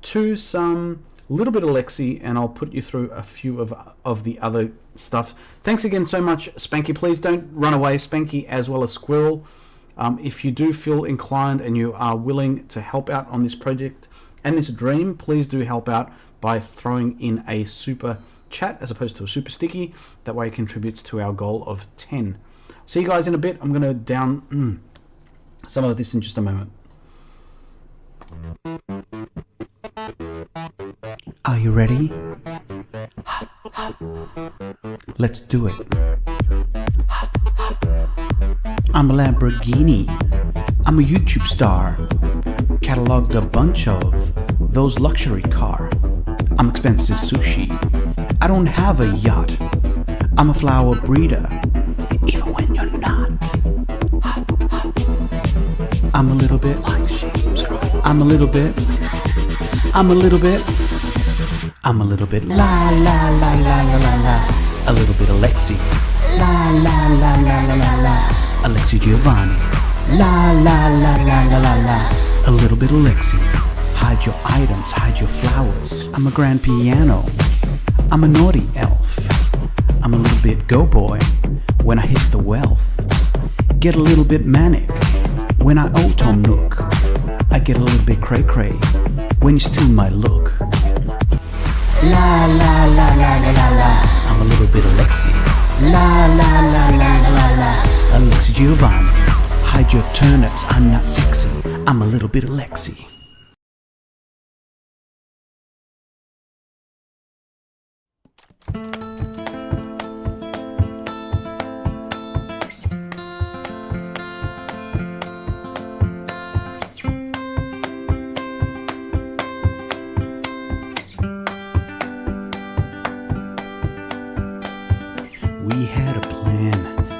to some little bit of Alexi, and I'll put you through a few of the other stuff. Thanks again so much, Spanky. Please don't run away, Spanky as well as Squirrel. If you do feel inclined and you are willing to help out on this project and this dream, please do help out by throwing in a super chat as opposed to a super sticky. That way it contributes to our goal of 10. See you guys in a bit. I'm going to down some of this in just a moment. Are you ready? Let's do it. I'm a Lamborghini. I'm a YouTube star. Cataloged a bunch of those luxury car. I'm expensive sushi. I don't have a yacht. I'm a flower breeder, even when you're not. I'm a little bit. I'm a little bit. I'm a little bit. I'm a little bit. La la la la la la la. A little bit Alexi. La la la la la la la. Alexi Giovani. La la la la la la la. A little bit Alexi. Hide your items, hide your flowers. I'm a grand piano. I'm a naughty elf. I'm a little bit go boy when I hit the wealth. Get a little bit manic when I auto nook. I get a little bit cray cray when you steal my look. La la la la la la la. I'm a little bit Alexi. La la la la la la la. Alexi Giovani. Hide your turnips, I'm not sexy. I'm a little bit Alexi. We had a plan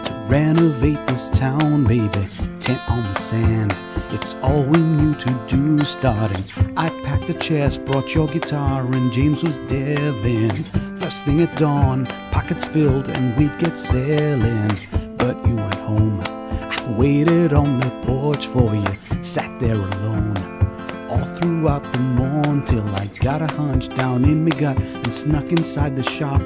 to renovate this town, baby. Tent on the sand, it's all we knew to do. Starting, I packed the chest, brought your guitar, and James was there then. First thing at dawn, pockets filled, and we'd get sailing. But you went home. I waited on the porch for you, sat there alone all throughout the morn, till I got a hunch down in me gut and snuck inside the shop.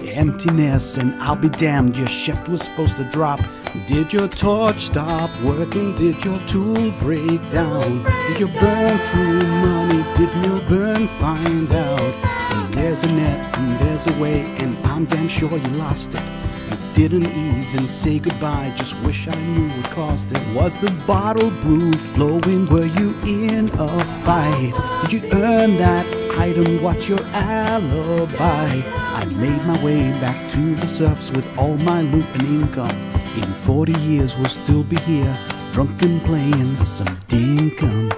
Emptiness, and I'll be damned, your shift was supposed to drop. Did your torch stop working? Did your tool break down? Did you burn through money? Did Milburn find out? And there's a net and there's a way, and I'm damn sure you lost it. You didn't even say goodbye, just wish I knew what caused it. Was the bottle brew flowing? Were you in a fight? Did you earn that item? What's your alibi? I made my way back to the surface with all my loot and income. In 40 years we'll still be here, drunk and playing some Dinkum.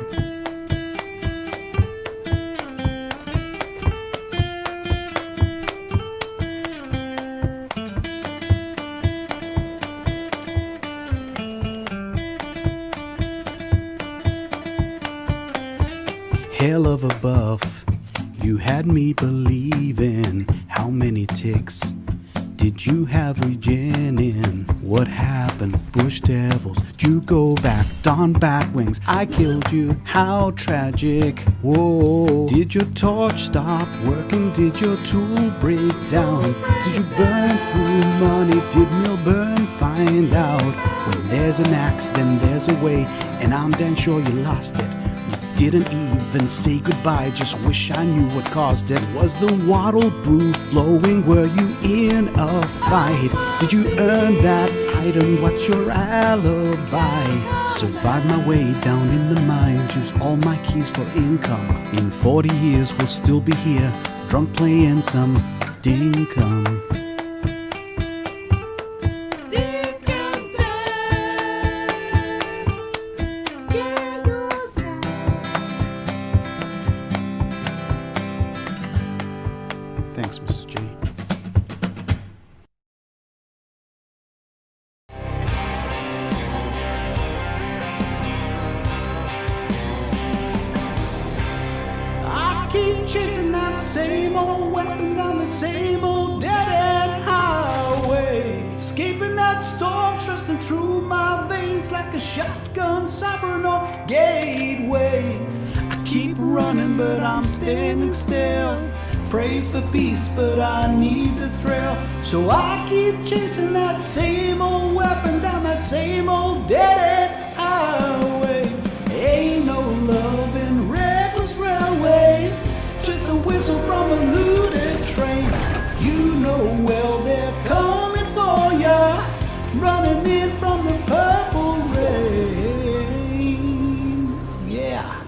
Hell of a buff, You had me believing. How many ticks did you have regen in? What happened? Bush devils. Did you go back? Don Batwings. I killed you. How tragic. Whoa. Did your torch stop working? Did your tool break down? Did you burn through money? Did Milburn find out? When there's an axe, then there's a way, and I'm damn sure you lost it. Didn't even say goodbye, just wish I knew what caused it. Was the wattle brew flowing? Were you in a fight? Did you earn that item? What's your alibi? Survived my way down in the mines, used all my keys for income. In 40 years we'll still be here, drunk playing some Dinkum. Thanks, Mrs. G. I keep chasing that same old weapon down the same old dead-end highway, escaping that storm, thrusting through my veins like a shotgun siren or gateway. I keep running, but I'm standing still. Pray for peace, but I need the thrill. So I keep chasing that same old weapon down that same old dead-end highway. Ain't no love in reckless railways, just a whistle from a looted train. You know well they're coming for ya, running in from the purple rain. Yeah.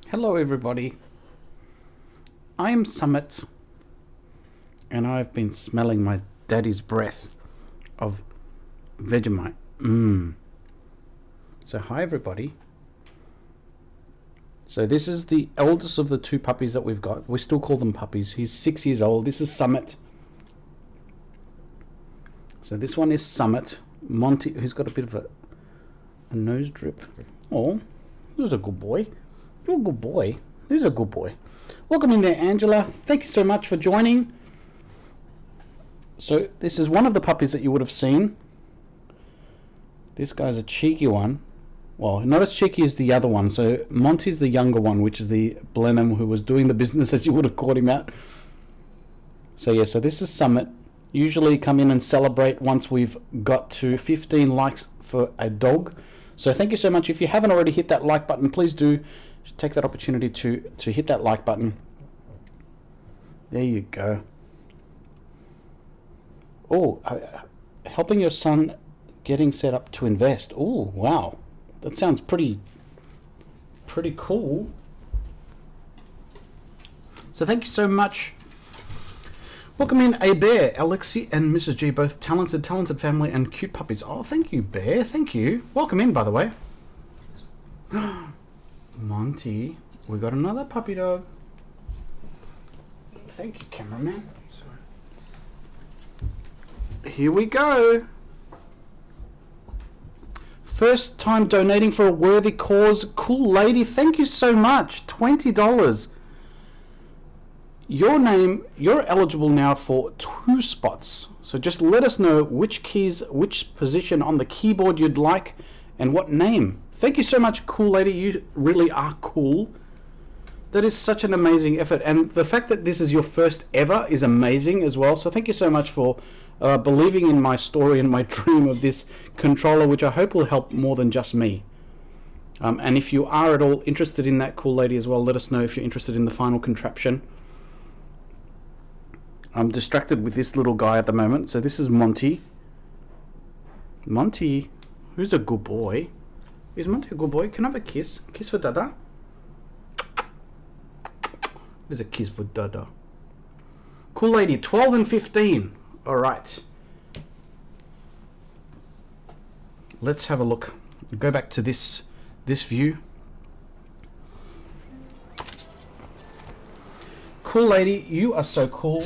Hello everybody, I am Summit, and I've been smelling my daddy's breath of Vegemite. So hi everybody. So this is the eldest of the two puppies that we've got. We still call them puppies. He's 6 years old. This is Summit. So this one is Summit. Monty, who's got a bit of a nose drip. Oh, who's a good boy. You're a good boy. Who's a good boy? Welcome in there, Angela. Thank you so much for joining. So this is one of the puppies that you would have seen. This guy's a cheeky one. Well, not as cheeky as the other one. So Monty's the younger one, which is the Blenheim who was doing the business, as you would have caught him out. So yeah, so this is Summit. Usually come in and celebrate once we've got to 15 likes for a dog. So thank you so much. If you haven't already hit that like button, please do take that opportunity to hit that like button. There you go. Oh, helping your son getting set up to invest. Oh, wow. That sounds pretty cool. So thank you so much. Welcome in, A Bear, Alexi and Mrs. G, both talented family and cute puppies. Oh, thank you, Bear. Thank you. Welcome in, by the way. Monty, we got another puppy dog. Thank you, cameraman. Here we go. First time donating for a worthy cause. Cool lady, thank you so much. $20. Your name, you're eligible now for 2 spots So just let us know which keys, which position on the keyboard you'd like, and what name. Thank you so much, Cool Lady. You really are cool. That is such an amazing effort, and the fact that this is your first ever is amazing as well. So thank you so much for believing in my story and my dream of this controller, which I hope will help more than just me. And if you are at all interested in that, Cool Lady, as well, let us know if you're interested in the final contraption. I'm distracted with this little guy at the moment. So this is Monty. Monty, who's a good boy? Is Monty a good boy? Can I have a kiss? Kiss for Dada? There's a kiss for Dada. Cool Lady, 12 and 15. All right. Let's have a look. Go back to this view. Cool Lady, you are so cool.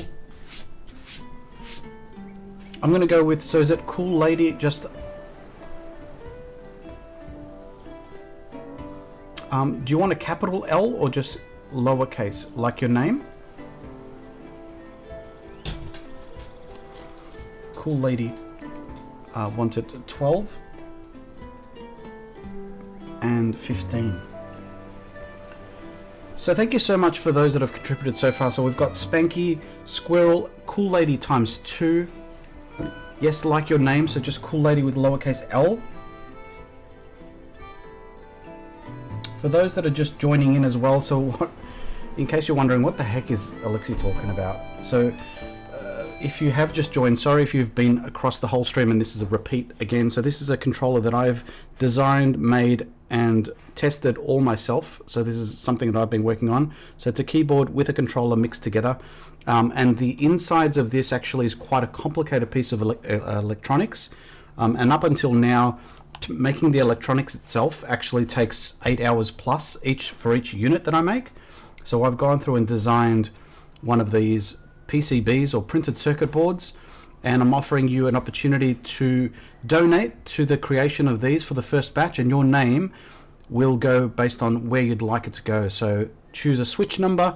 I'm going to go with, so is it Cool Lady just... do you want a capital L or just lowercase, like your name? Cool Lady wanted 12 and 15. So thank you so much for those that have contributed so far. So we've got Spanky, Squirrel, Cool Lady times 2. Yes, like your name, so just Cool Lady with lowercase l. For those that are just joining in as well, so what, in case you're wondering what the heck is Alexi talking about, so if you have just joined, sorry if you've been across the whole stream and this is a repeat again. So this is a controller that I've designed, made and tested all myself. So this is something that I've been working on. So it's a keyboard with a controller mixed together, and the insides of this actually is quite a complicated piece of electronics, and up until now making the electronics itself actually takes 8 hours plus for each unit that I make. So I've gone through and designed one of these PCBs or printed circuit boards, and I'm offering you an opportunity to donate to the creation of these for the first batch, and your name will go based on where you'd like it to go. So choose a switch number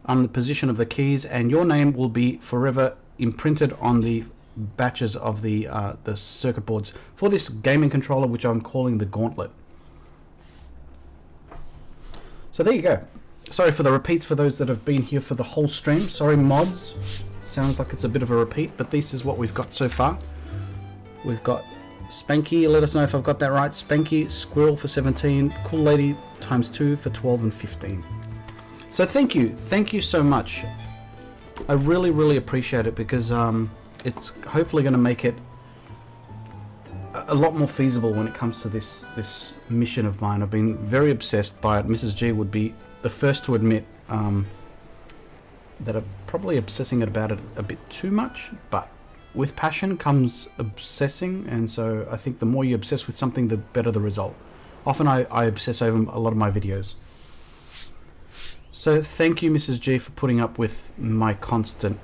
on the position of the keys, and your name will be forever imprinted on the batches of the circuit boards for this gaming controller, which I'm calling the Gauntlet. So there you go. Sorry for the repeats for those that have been here for the whole stream. Sorry, mods. Sounds like it's a bit of a repeat, but this is what we've got so far. We've got Spanky, let us know if I've got that right. Spanky, Squirrel for 17, Cool Lady times 2 for 12 and 15. So thank you so much. I really appreciate it, because it's hopefully going to make it a lot more feasible when it comes to this mission of mine. I've been very obsessed by it. Mrs. G would be the first to admit that I'm probably obsessing about it a bit too much, but with passion comes obsessing, and so I think the more you obsess with something, the better the result. Often I obsess over a lot of my videos. So thank you, Mrs. G, for putting up with my constant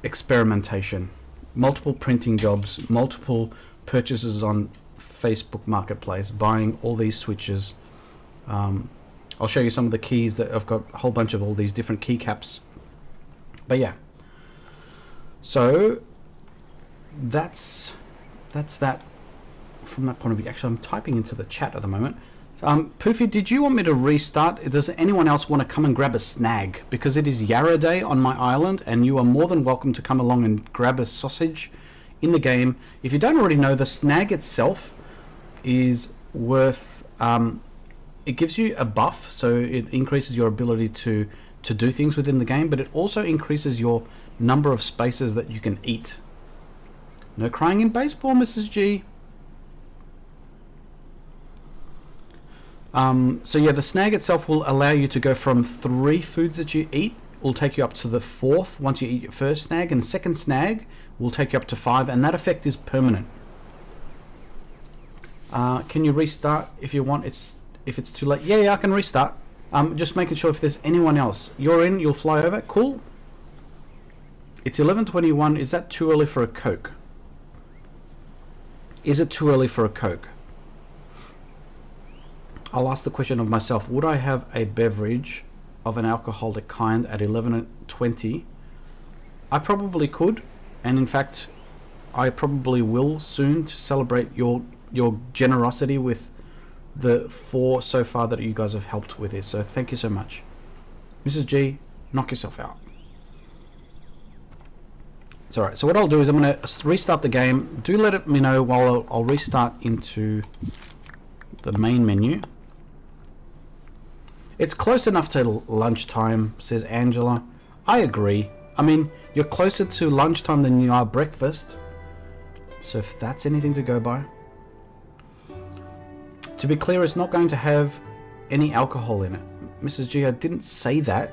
experimentation. Multiple printing jobs, multiple purchases on Facebook Marketplace, buying all these switches. I'll show you some of the keys that I've got, a whole bunch of all these different keycaps. But yeah, so that's that from that point of view. Actually, I'm typing into the chat at the moment. Poofy, did you want me to restart? Does anyone else want to come and grab a snag? Because it is Yarra Day on my island, and you are more than welcome to come along and grab a sausage in the game. If you don't already know, the snag itself is worth... it gives you a buff, so it increases your ability to do things within the game, but it also increases your number of spaces that you can eat. No crying in baseball, Mrs. G. So yeah, the snag itself will allow you to go from 3 foods that you eat, will take you up to the 4th once you eat your first snag, and the second snag will take you up to 5, and that effect is permanent. Can you restart if you want? If it's too late. Yeah, I can restart. Just making sure if there's anyone else. You're in, you'll fly over. Cool. It's 11:21. Is that too early for a Coke? Is it too early for a Coke? I'll ask the question of myself. Would I have a beverage of an alcoholic kind at 11:20? I probably could, And in fact, I probably will soon to celebrate your generosity with the 4 so far that you guys have helped with this. So thank you so much. Mrs. G, knock yourself out. It's alright. So what I'll do is I'm going to restart the game. Do let me know while I'll restart into the main menu. It's close enough to lunchtime, says Angela. I agree. I mean, you're closer to lunchtime than you are breakfast. So if that's anything to go by. To be clear, it's not going to have any alcohol in it. Mrs. G, I didn't say that.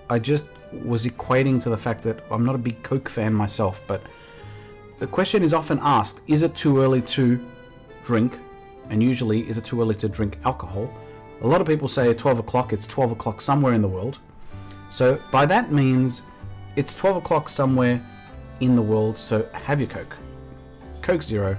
I just was equating to the fact that I'm not a big Coke fan myself, but the question is often asked, is it too early to drink? And usually, is it too early to drink alcohol? A lot of people say at 12 o'clock, it's 12 o'clock somewhere in the world. So by that means, it's 12 o'clock somewhere in the world, so have your Coke. Coke Zero.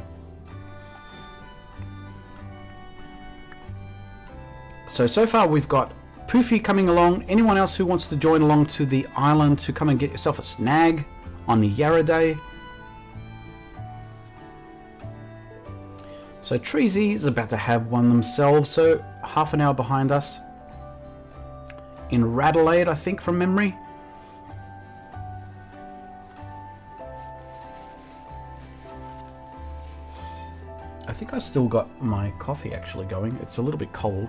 So far we've got Poofy coming along. Anyone else who wants to join along to the island to come and get yourself a snag on the Yarra Day? So Treasy is about to have one themselves, so half an hour behind us. In Radelaide, I think, from memory. I think I still got my coffee actually going. It's a little bit cold.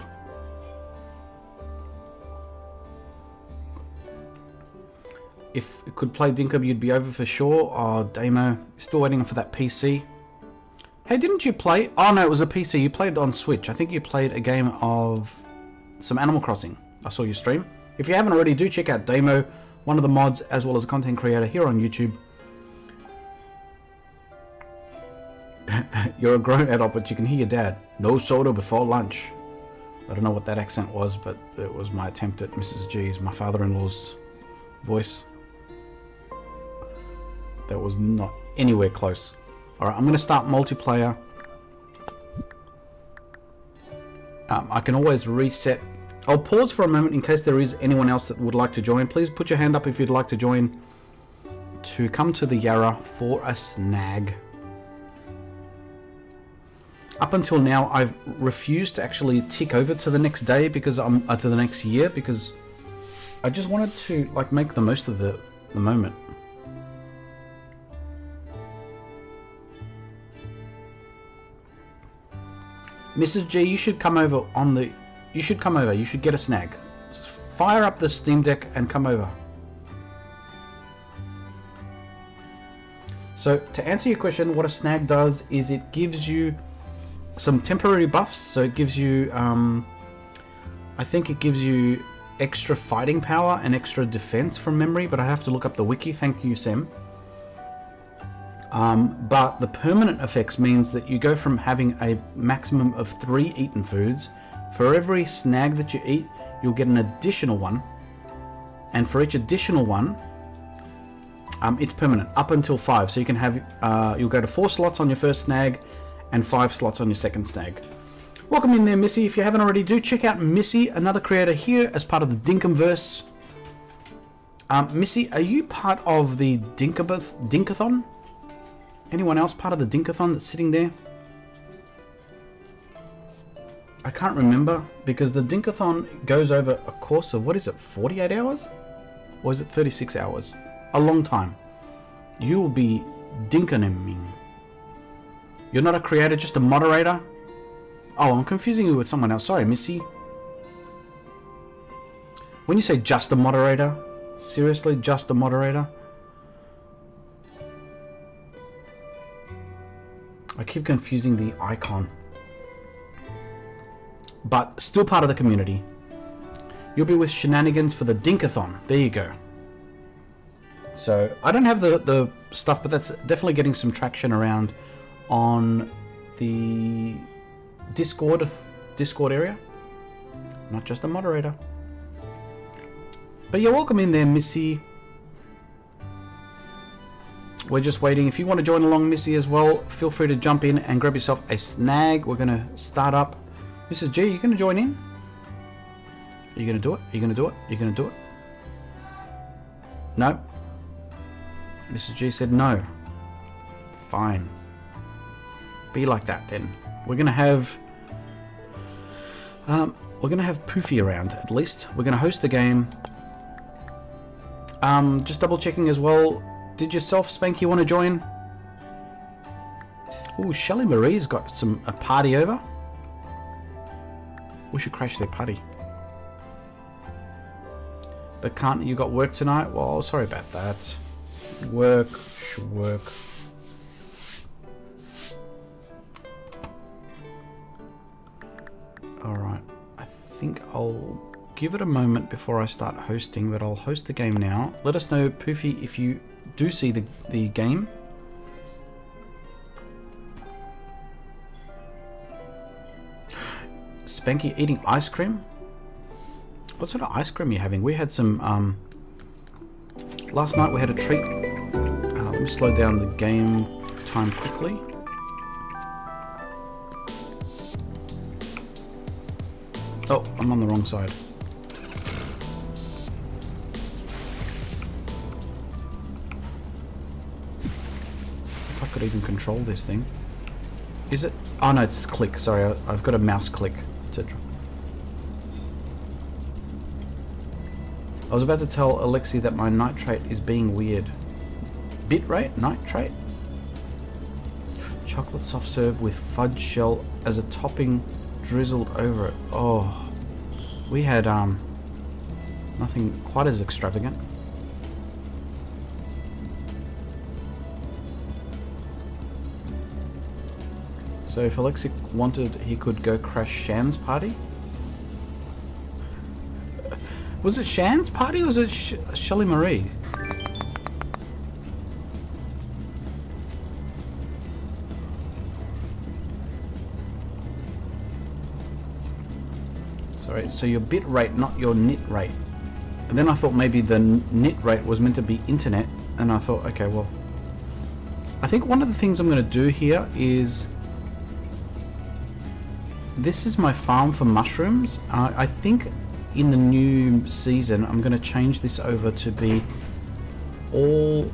If it could play Dinkum, you'd be over for sure. Oh, Damo, still waiting for that PC. Hey, didn't you play? Oh no, it was a PC. You played on Switch. I think you played a game of some Animal Crossing. I saw you stream. If you haven't already, do check out Damo, one of the mods, as well as a content creator here on YouTube. You're a grown adult, but you can hear your dad. No soda before lunch. I don't know what that accent was, but it was my attempt at Mrs. G's, my father-in-law's voice. That was not anywhere close. Alright, I'm going to start multiplayer. I can always reset. I'll pause for a moment in case there is anyone else that would like to join. Please put your hand up if you'd like to join to come to the Yarra for a snag. Up until now, I've refused to actually tick over to the next day because I'm to the next year, because I just wanted to like make the most of the moment. Mrs. G, you should come over on the. You should come over. You should get a snag. Fire up the Steam Deck and come over. So to answer your question, what a snag does is it gives you some temporary buffs. So it gives you, I think it gives you extra fighting power and extra defense from memory, but I have to look up the wiki. Thank you, Sam. But the permanent effects means that you go from having a maximum of 3 eaten foods. For every snag that you eat, you'll get an additional one. And for each additional one, it's permanent, up until 5. So you can have, you'll go to 4 slots on your first snag and 5 slots on your second snag. Welcome in there, Missy. If you haven't already, do check out Missy, another creator here as part of the Dinkumverse. Missy, are you part of the Dinkathon? Anyone else part of the Dinkathon that's sitting there? I can't remember, because the Dinkathon goes over a course of, what is it, 48 hours? Or is it 36 hours? A long time. You will be Dinkaniming. You're not a creator, just a moderator? Oh, I'm confusing you with someone else. Sorry, Missy. When you say just a moderator, seriously, just a moderator? I keep confusing the icon. But still part of the community. You'll be with Shenanigans for the Dinkathon. There you go. So, I don't have the stuff, but that's definitely getting some traction around on the Discord area. Not just a moderator. But you're welcome in there, Missy. We're just waiting. If you want to join along, Missy, as well, feel free to jump in and grab yourself a snag. We're going to start up. Mrs. G, are you going to join in? Are you going to do it? Are you going to do it? Are you going to do it? No. Mrs. G said no. Fine. Be like that then. We're gonna have Poofy around at least. We're gonna host the game. Just double checking as well. Did yourself, Spanky, want to join? Ooh, Shelly Marie's got a party over. We should crash their party. But can't you got work tonight? Well, sorry about that. Work. Alright. I think I'll give it a moment before I start hosting, but I'll host the game now. Let us know, Poofy, if you do see the game. Spanky eating ice cream? What sort of ice cream are you having? We had some, last night we had a treat. Let me slow down the game time quickly. Oh, I'm on the wrong side. If I could even control this thing. Is it? Oh no, it's click. Sorry, I've got a mouse click. I was about to tell Alexi that my nitrate is being weird. Bitrate? Nitrate? Chocolate soft serve with fudge shell as a topping drizzled over it. Oh, we had nothing quite as extravagant. So if Alexi wanted, he could go crash Shan's party. Was it Shan's party or was it Shelly Marie? Sorry, so your bit rate, not your nit rate. And then I thought maybe the nit rate was meant to be internet, and I thought, okay, well, I think one of the things I'm going to do here is, this is my farm for mushrooms. I think in the new season I'm going to change this over to be all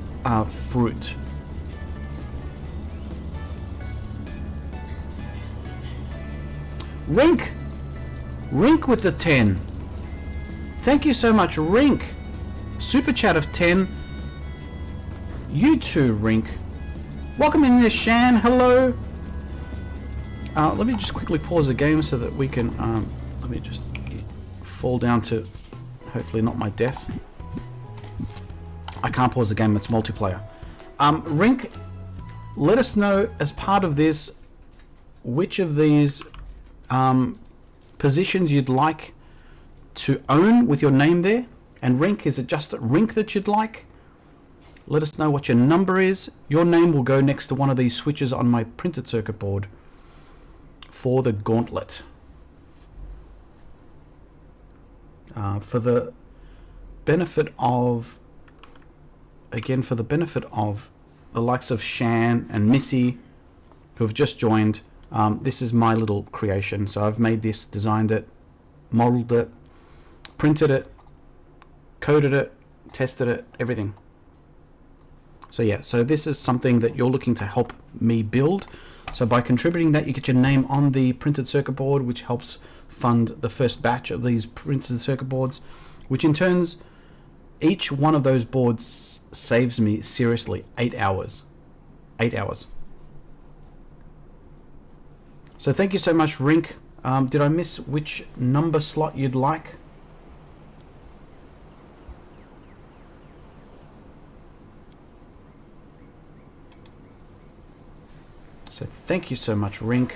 fruit. Rink with the 10. Thank you so much, Rink. Super chat of 10. You too, Rink. Welcome in there, Shan. Hello. Let me just quickly pause the game so that we can, let me just fall down to, hopefully not my death. I can't pause the game, it's multiplayer. Rink, let us know as part of this, which of these positions you'd like to own with your name there. And Rink, is it just Rink that you'd like? Let us know what your number is. Your name will go next to one of these switches on my printed circuit board for the gauntlet. For the benefit of, again, for the benefit of the likes of Shan and Missy, who have just joined, this is my little creation. So I've made this, designed it, modeled it, printed it, coded it, tested it, everything. So yeah, so this is something that you're looking to help me build. So by contributing that, you get your name on the printed circuit board, which helps fund the first batch of these printed circuit boards, which in turns, each one of those boards saves me, seriously, 8 hours. 8 hours. So thank you so much, Rink. Did I miss which number slot you'd like? So thank you so much, Rink.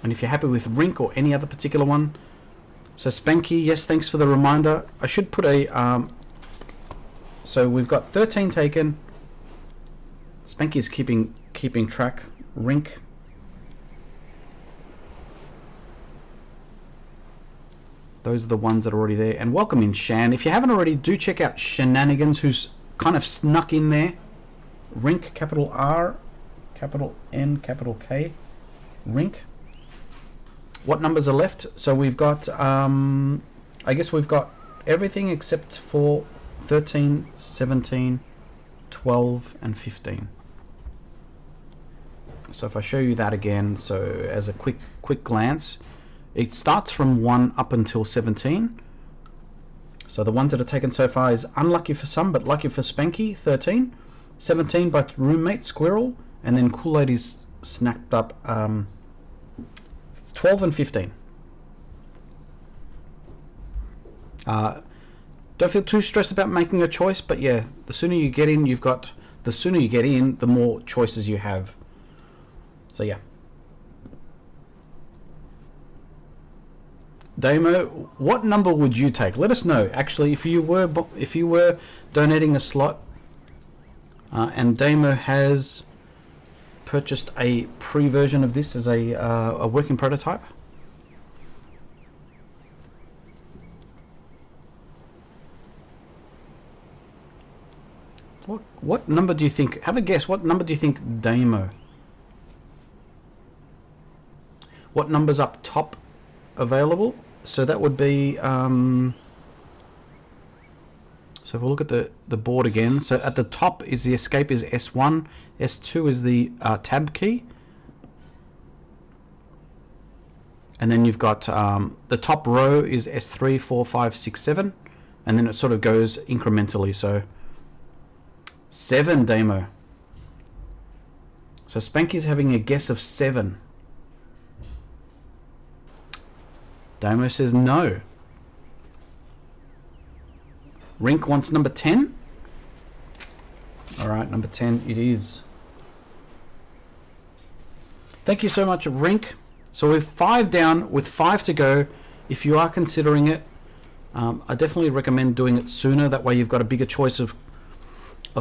And if you're happy with Rink or any other particular one, so Spanky, yes, thanks for the reminder. I should put a, so we've got 13 taken. Spanky is keeping track. Rink. Those are the ones that are already there. And welcome in, Shan. If you haven't already, do check out Shenanigans, who's kind of snuck in there. Rink, capital R, capital N, capital K. Rink. What numbers are left? So we've got, I guess we've got everything except for 13, 17, 12, and 15. So if I show you that again, so as a quick glance, it starts from 1 up until 17. So the ones that are taken so far is unlucky for some, but lucky for Spanky, 13. 17 by roommate Squirrel, and then Kool-Aid is snapped up 12 and 15. Don't feel too stressed about making a choice, but yeah, the sooner you get in, the more choices you have. So yeah. Damo, what number would you take? Let us know. Actually, if you were donating a slot, and Damo has purchased a pre-version of this as a working prototype. What number do you think? Have a guess. What number do you think Damo? What number's up top available? So that would be, so if we look at the board again, so at the top is the escape is S1, S2 is the tab key, and then you've got the top row is S3, 4, 5, 6, 7, and then it sort of goes incrementally. So 7, Damo. So Spanky's having a guess of 7. Damo says no. Rink wants number 10. Alright, number 10 it is. Thank you so much, Rink. So we're 5 down with 5 to go. If you are considering it, I definitely recommend doing it sooner. That way you've got a bigger choice of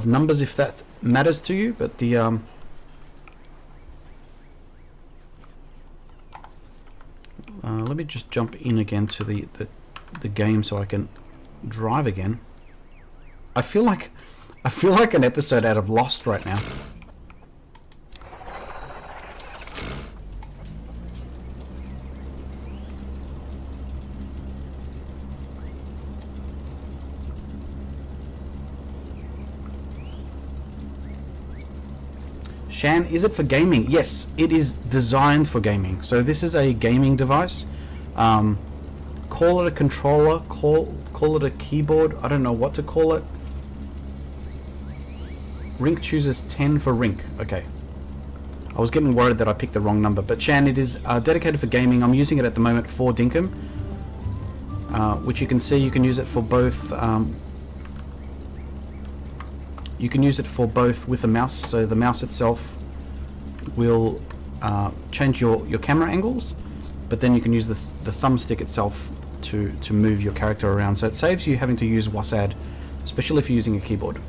numbers if that matters to you. But the let me just jump in again to the game so I can drive again. I feel like an episode out of Lost right now. Shan, is it for gaming? Yes, it is designed for gaming. So this is a gaming device. Call it a controller, call it a keyboard. I don't know what to call it. Rink chooses 10 for Rink. Okay. I was getting worried that I picked the wrong number. But Shan, it is dedicated for gaming. I'm using it at the moment for Dinkum. Which you can see, you can use it for both. You can use it for both with a mouse, so the mouse itself will change your camera angles, but then you can use the thumbstick itself to move your character around. So it saves you having to use WASD, especially if you're using a keyboard.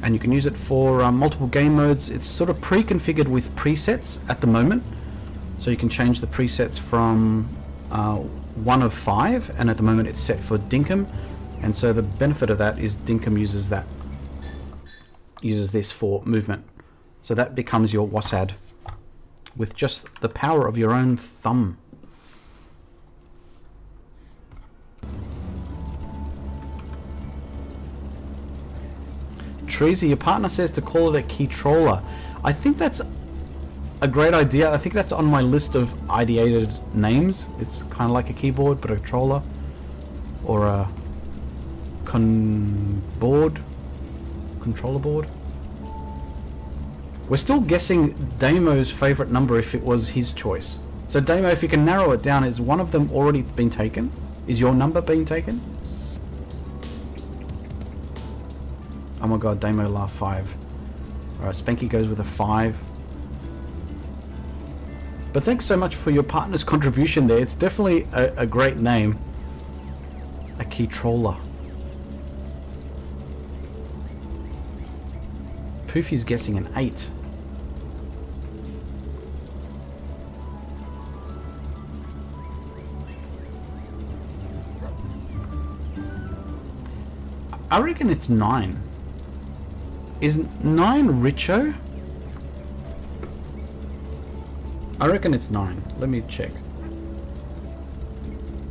And you can use it for multiple game modes. It's sort of pre-configured with presets at the moment, so you can change the presets from 1 of 5, and at the moment it's set for Dinkum, and so the benefit of that is Dinkum uses this for movement, so that becomes your WASD with just the power of your own thumb. Treasy, your partner says to call it a keytroller. I think that's a great idea. I think that's on my list of ideated names. It's kind of like a keyboard, but a controller, or a controller board. We're still guessing Damo's favorite number if it was his choice. So Damo, if you can narrow it down, is one of them already been taken? Is your number being taken? Oh my god, Damo laughed 5. Alright, Spanky goes with a 5. But thanks so much for your partner's contribution there. It's definitely a great name. A keytroller. Poofy's guessing an 8. I reckon it's 9. Is 9 Richo? I reckon it's 9. Let me check.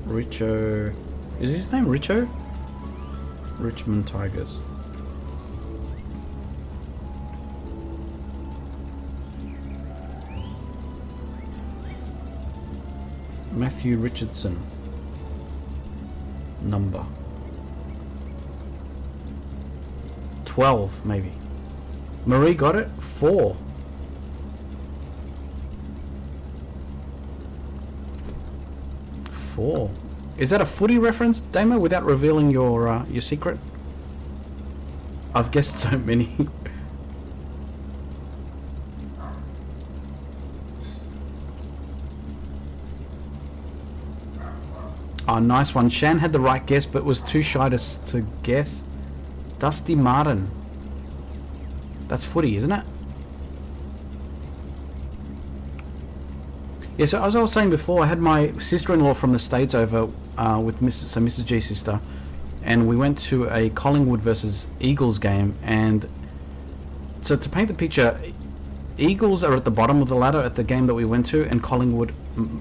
Richo. Is his name Richo? Richmond Tigers. Matthew Richardson. Number 12, maybe. Marie got it. 4. Is that a footy reference, Damo, without revealing your secret? I've guessed so many. Oh, nice one. Shan had the right guess, but was too shy to guess. Dusty Martin. That's footy, isn't it? Yeah, so as I was saying before, I had my sister-in-law from the States over with Mrs. G's sister, and we went to a Collingwood versus Eagles game. And so to paint the picture, Eagles are at the bottom of the ladder at the game that we went to, and Collingwood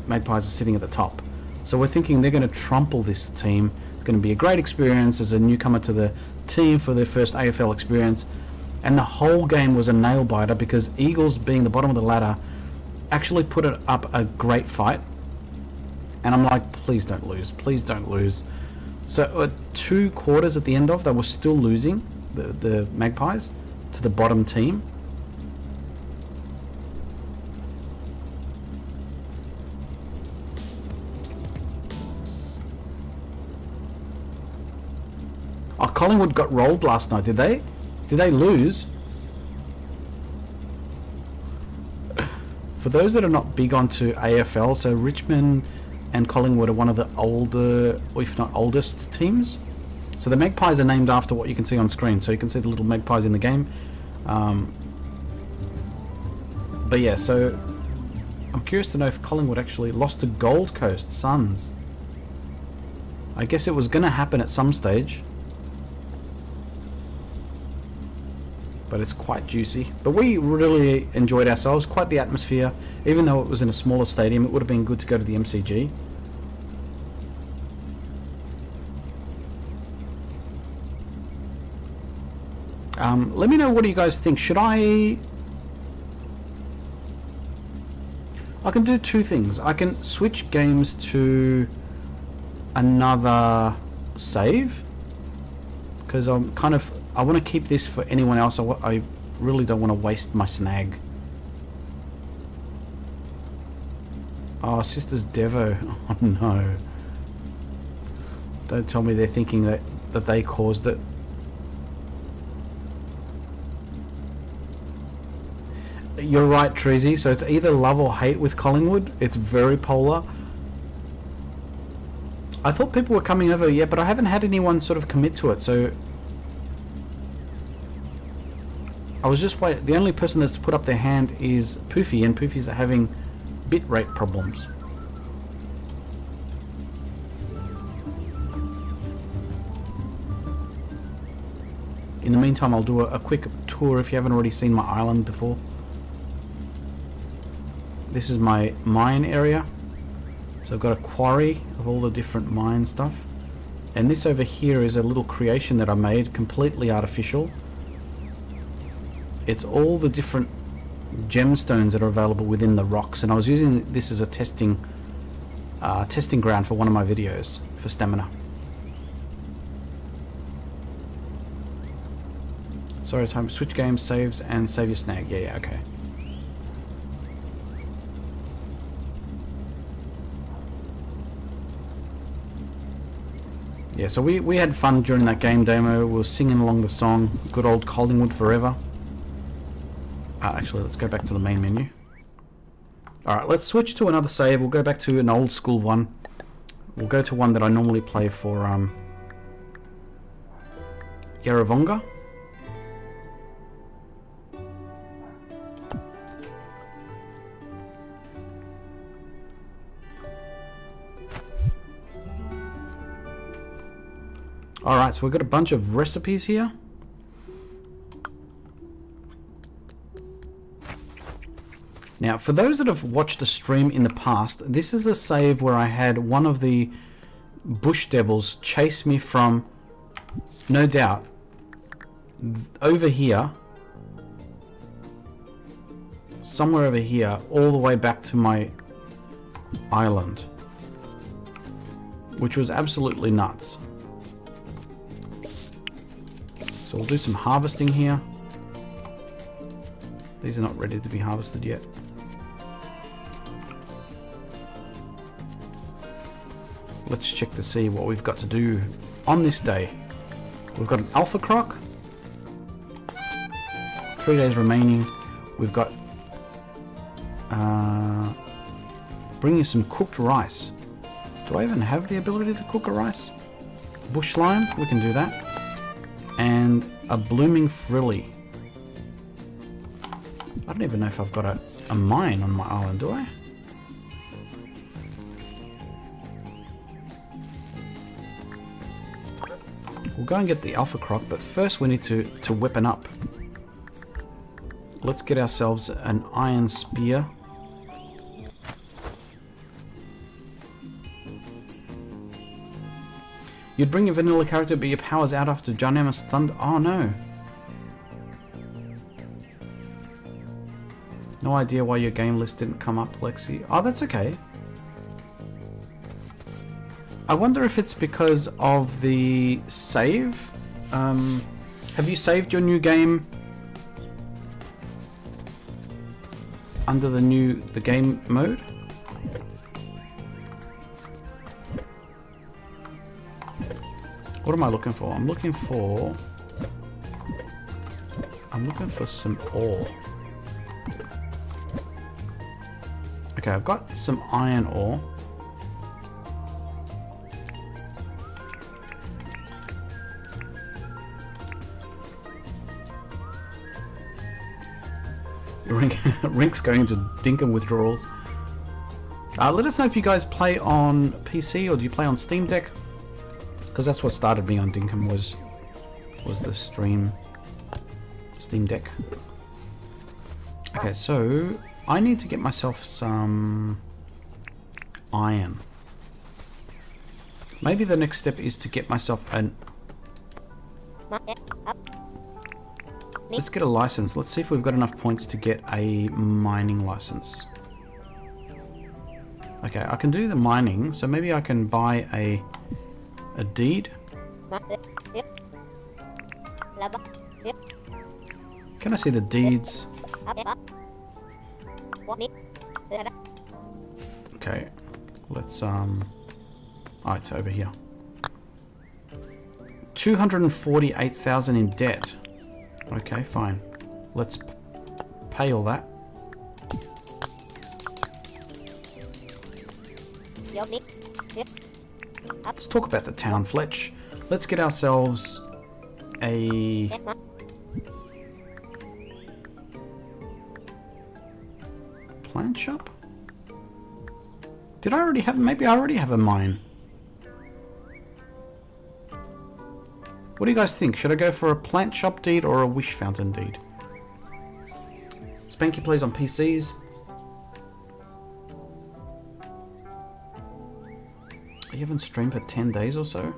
Magpies are sitting at the top. So we're thinking they're going to trample this team. It's going to be a great experience as a newcomer to the team for their first AFL experience. And the whole game was a nail-biter because Eagles, being the bottom of the ladder, actually put it up a great fight. And I'm like, please don't lose. Please don't lose. So at 2 quarters at the end of, they were still losing, the Magpies, to the bottom team. Oh, Collingwood got rolled last night, did they? Did they lose? For those that are not big onto AFL, so Richmond and Collingwood are one of the older, or if not oldest, teams. So the Magpies are named after what you can see on screen. So you can see the little Magpies in the game. But yeah, so I'm curious to know if Collingwood actually lost to Gold Coast Suns. I guess it was going to happen at some stage. But it's quite juicy. But we really enjoyed ourselves, quite the atmosphere. Even though it was in a smaller stadium, it would have been good to go to the MCG. Let me know, what do you guys think? Should I can do 2 things. I can switch games to another save, because I'm kind of, I want to keep this for anyone else. I really don't want to waste my snag. Oh, Sisters Devo. Oh no. Don't tell me they're thinking that they caused it. You're right, Treasy. So it's either love or hate with Collingwood. It's very polar. I thought people were coming over, yeah, but I haven't had anyone sort of commit to it, so I was just waiting. The only person that's put up their hand is Poofy, and Poofy's having bitrate problems. In the meantime, I'll do a quick tour if you haven't already seen my island before. This is my mine area. So I've got a quarry of all the different mine stuff. And this over here is a little creation that I made, completely artificial. It's all the different gemstones that are available within the rocks, and I was using this as a testing ground for one of my videos for stamina. Sorry, time to switch games, saves, and save your snag. Yeah, okay. Yeah, so we had fun during that game demo. We were singing along the song, good old Collingwood forever. Actually, let's go back to the main menu. Alright, let's switch to another save. We'll go back to an old school one. We'll go to one that I normally play for Yarravonga. Alright, so we've got a bunch of recipes here. Now, for those that have watched the stream in the past, this is a save where I had one of the bush devils chase me from, no doubt, over here, somewhere over here, all the way back to my island. which was absolutely nuts. So we'll do some harvesting here. These are not ready to be harvested yet. Let's check to see what we've got to do on this day. We've got an alpha croc. 3 days remaining. We've got bring you some cooked rice. Do I even have the ability to cook a rice? Bush lime, we can do that. And a blooming frilly. I don't even know if I've got a mine on my island, do I? We'll go and get the alpha croc, but first we need to weapon up. Let's get ourselves an iron spear. You'd bring your vanilla character, but your power's out after Ginormous Thunder. Oh no. No idea why your game list didn't come up, Alexi. Oh, that's okay. I wonder if it's because of the save. Have you saved your new game under the game mode? What am I looking for? I'm looking for some ore. Okay, I've got some iron ore. Rink's going to Dinkum withdrawals. Let us know if you guys play on PC or do you play on Steam Deck? Because that's what started me on Dinkum was the Steam Deck. Okay, so I need to get myself some iron. Maybe the next step is to get myself an... Let's get a license. Let's see if we've got enough points to get a mining license. Okay, I can do the mining, so maybe I can buy a deed. Can I see the deeds? Okay, let's oh, it's over here. 248,000 in debt. Okay, fine. Let's pay all that. Let's talk about the town, Fletch. Let's get ourselves a... plant shop? Did I already have... maybe I already have a mine. What do you guys think? Should I go for a plant shop deed or a wish fountain deed? Spanky plays on PCs. You haven't streamed for 10 days or so?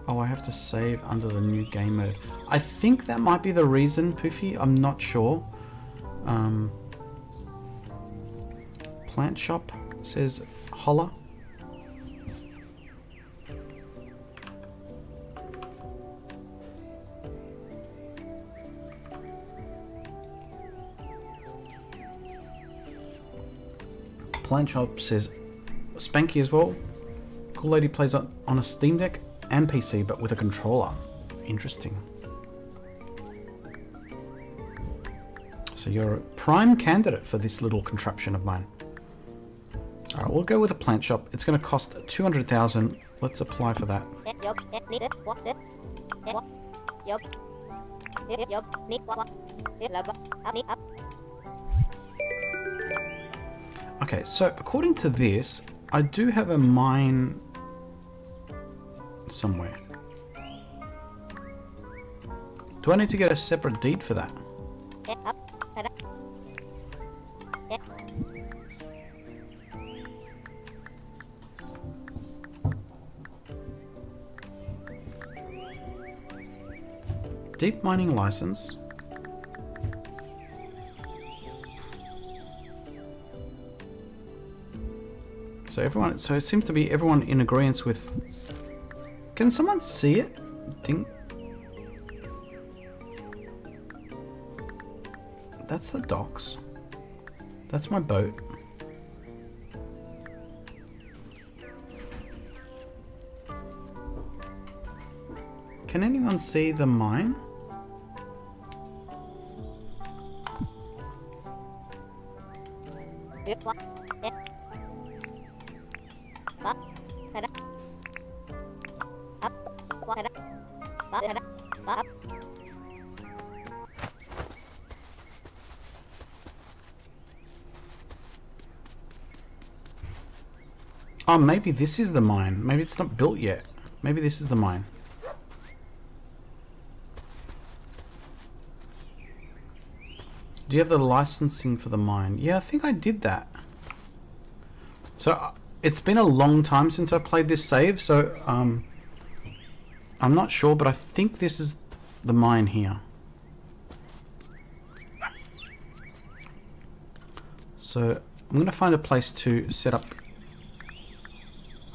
Oh, I have to save under the new game mode. I think that might be the reason, Poofy. I'm not sure. Plant shop says holla. Plant shop says Spanky as well. Cool lady plays on a Steam Deck and PC, but with a controller. Interesting. So you're a prime candidate for this little contraption of mine. Alright, we'll go with a plant shop. It's going to cost 200,000. Let's apply for that. Okay, so according to this, I do have a mine somewhere. Do I need to get a separate deed for that? Deep mining license. So everyone, so it seems to be everyone in agreement with. Can someone see it? Ding. That's the docks. That's my boat. Can anyone see the mine? Oh, maybe this is the mine. Maybe it's not built yet. Maybe this is the mine. Do you have the licensing for the mine? Yeah, I think I did that. So it's been a long time since I played this save, so I'm not sure, but I think this is the mine here. So I'm going to find a place to set up.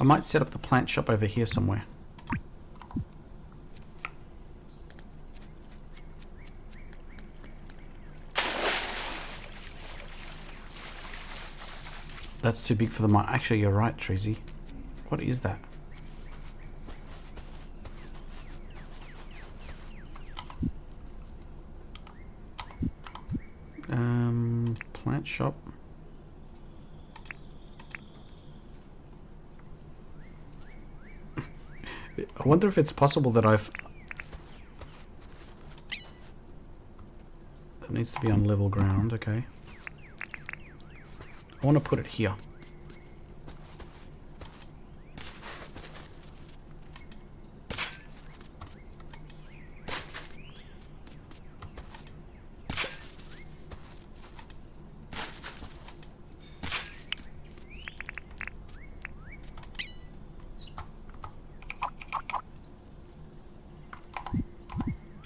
I might set up the plant shop over here somewhere. That's too big for the mine. Actually, you're right, Treasy. What is that? Plant shop. I wonder if it's possible that That needs to be on level ground, okay. I want to put it here.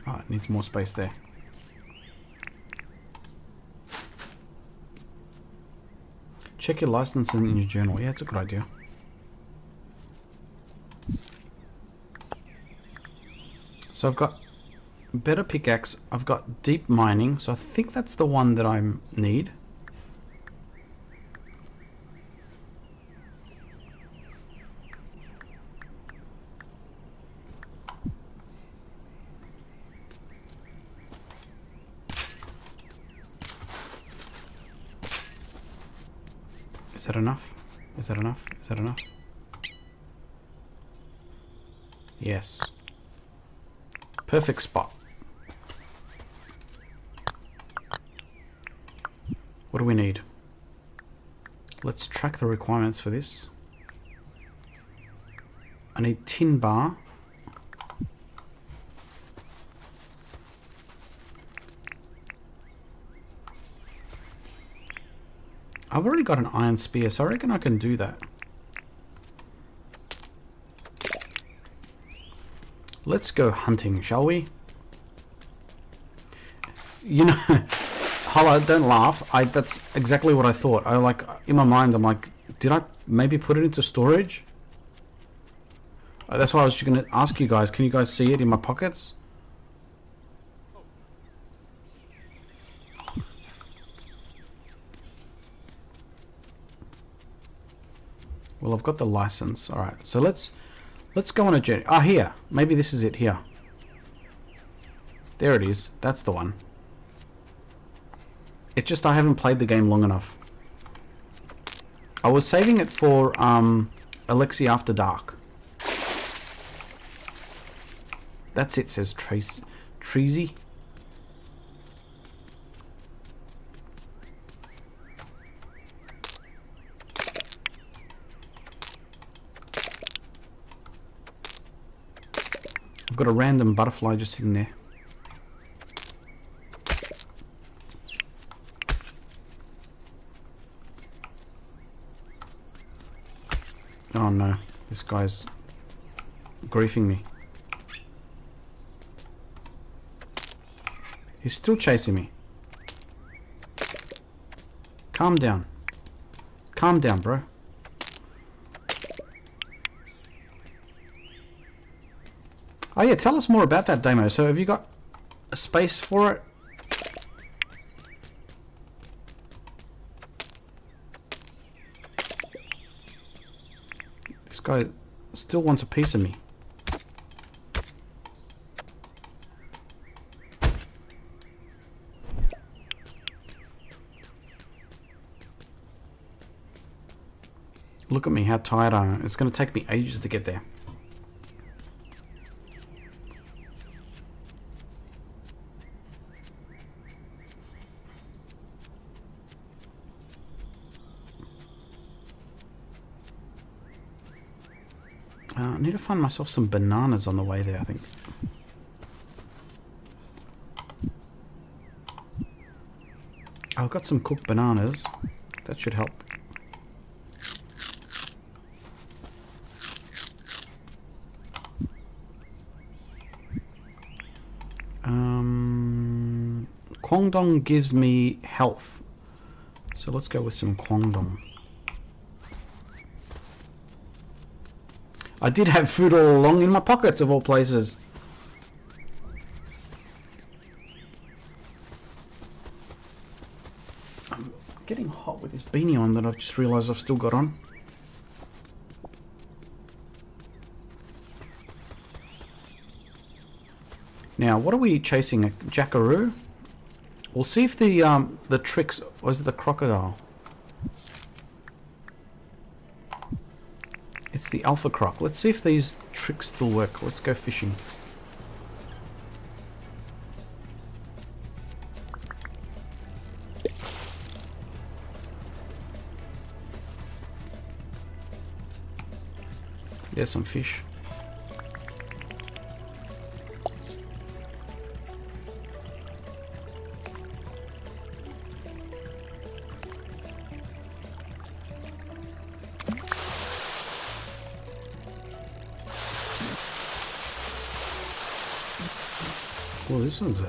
Oh, it needs more space there. Check your licensing in your journal. Yeah, it's a good idea. So I've got better pickaxe. I've got deep mining. So I think that's the one that I need. Is that enough? Is that enough? Is that enough? Yes. Perfect spot. What do we need? Let's track the requirements for this. I need tin bar. I've already got an iron spear, so I reckon I can do that. Let's go hunting, shall we? You know, Holla, don't laugh. That's exactly what I thought. In my mind, I'm like, did I maybe put it into storage? That's why I was going to ask you guys, can you guys see it in my pockets? Well, I've got the license. All right, so let's go on a journey. Ah, here. Maybe this is it here. There it is. That's the one. It's just I haven't played the game long enough. I was saving it for Alexi After Dark. That's it, says Treasy. I've got a random butterfly just sitting there. Oh no, this guy's griefing me. He's still chasing me. Calm down. Calm down, bro. Oh yeah, tell us more about that demo. So have you got a space for it? This guy still wants a piece of me. Look at me, how tired I am. It's going to take me ages to get there. I need to find myself some bananas on the way there, I think. I've got some cooked bananas. That should help. Kwangdong gives me health. So let's go with some Kwangdong. I did have food all along in my pockets, of all places. I'm getting hot with this beanie on that I've just realised I've still got on. Now, what are we chasing? A jackaroo? We'll see if the tricks... Or is it the crocodile? It's the alpha croc. Let's see if these tricks still work. Let's go fishing. There's some fish. Well, this one's a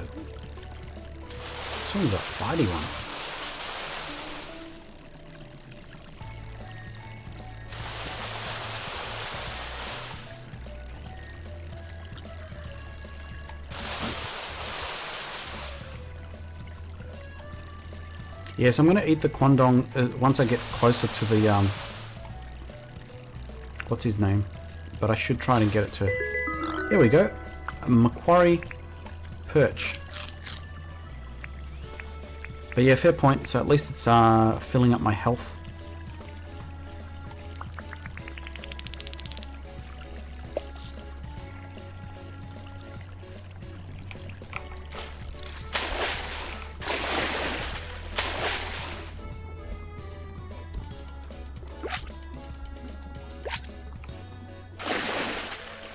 fighty one. Yes, I'm going to eat the Kwangdong once I get closer to the what's his name? But I should try and get it to. There we go, a Macquarie perch. But yeah, fair point. So at least it's filling up my health.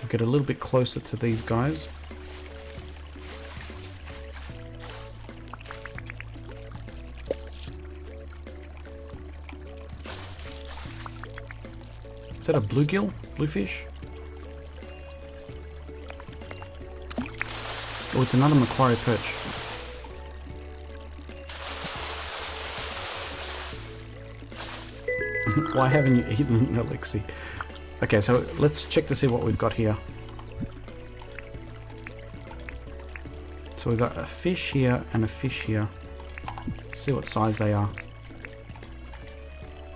I'll get a little bit closer to these guys. Is that a bluegill? Bluefish? Oh, it's another Macquarie perch. Why haven't you eaten Alexi? Okay, so let's check to see what we've got here. So we've got a fish here and a fish here. Let's see what size they are.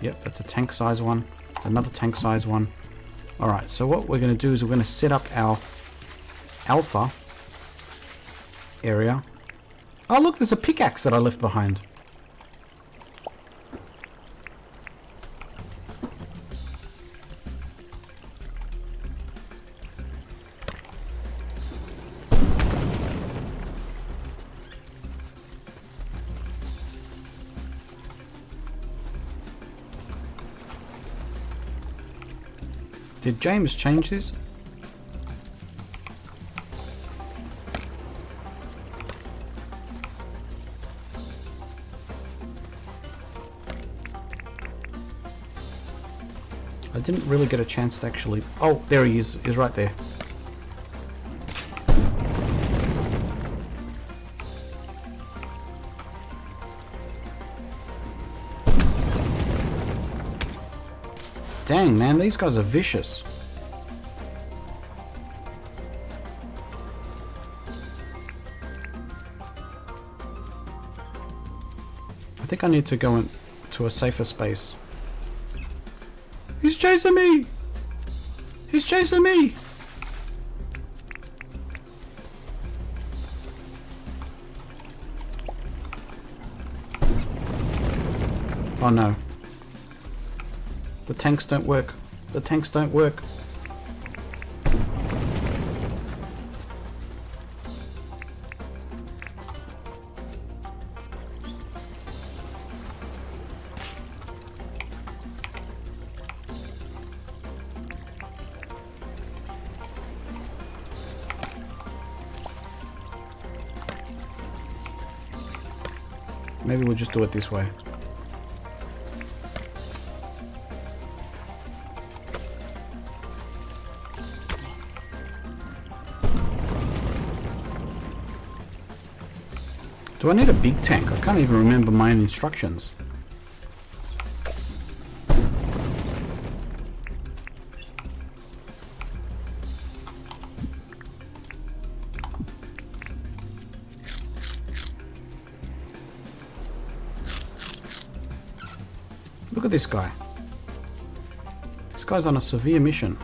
Yep, that's a tank size one. It's another tank size one. Alright, so what we're going to do is we're going to set up our alpha area. Oh look, there's a pickaxe that I left behind. Did James change this? I didn't really get a chance to actually... Oh, there he is. He's right there. Dang, man, these guys are vicious. think I need to go into a safer space. He's chasing me! He's chasing me! Oh no. The tanks don't work. The tanks don't work. Maybe we'll just do it this way. Do I need a big tank? I can't even remember my own instructions. Look at this guy. This guy's on a severe mission.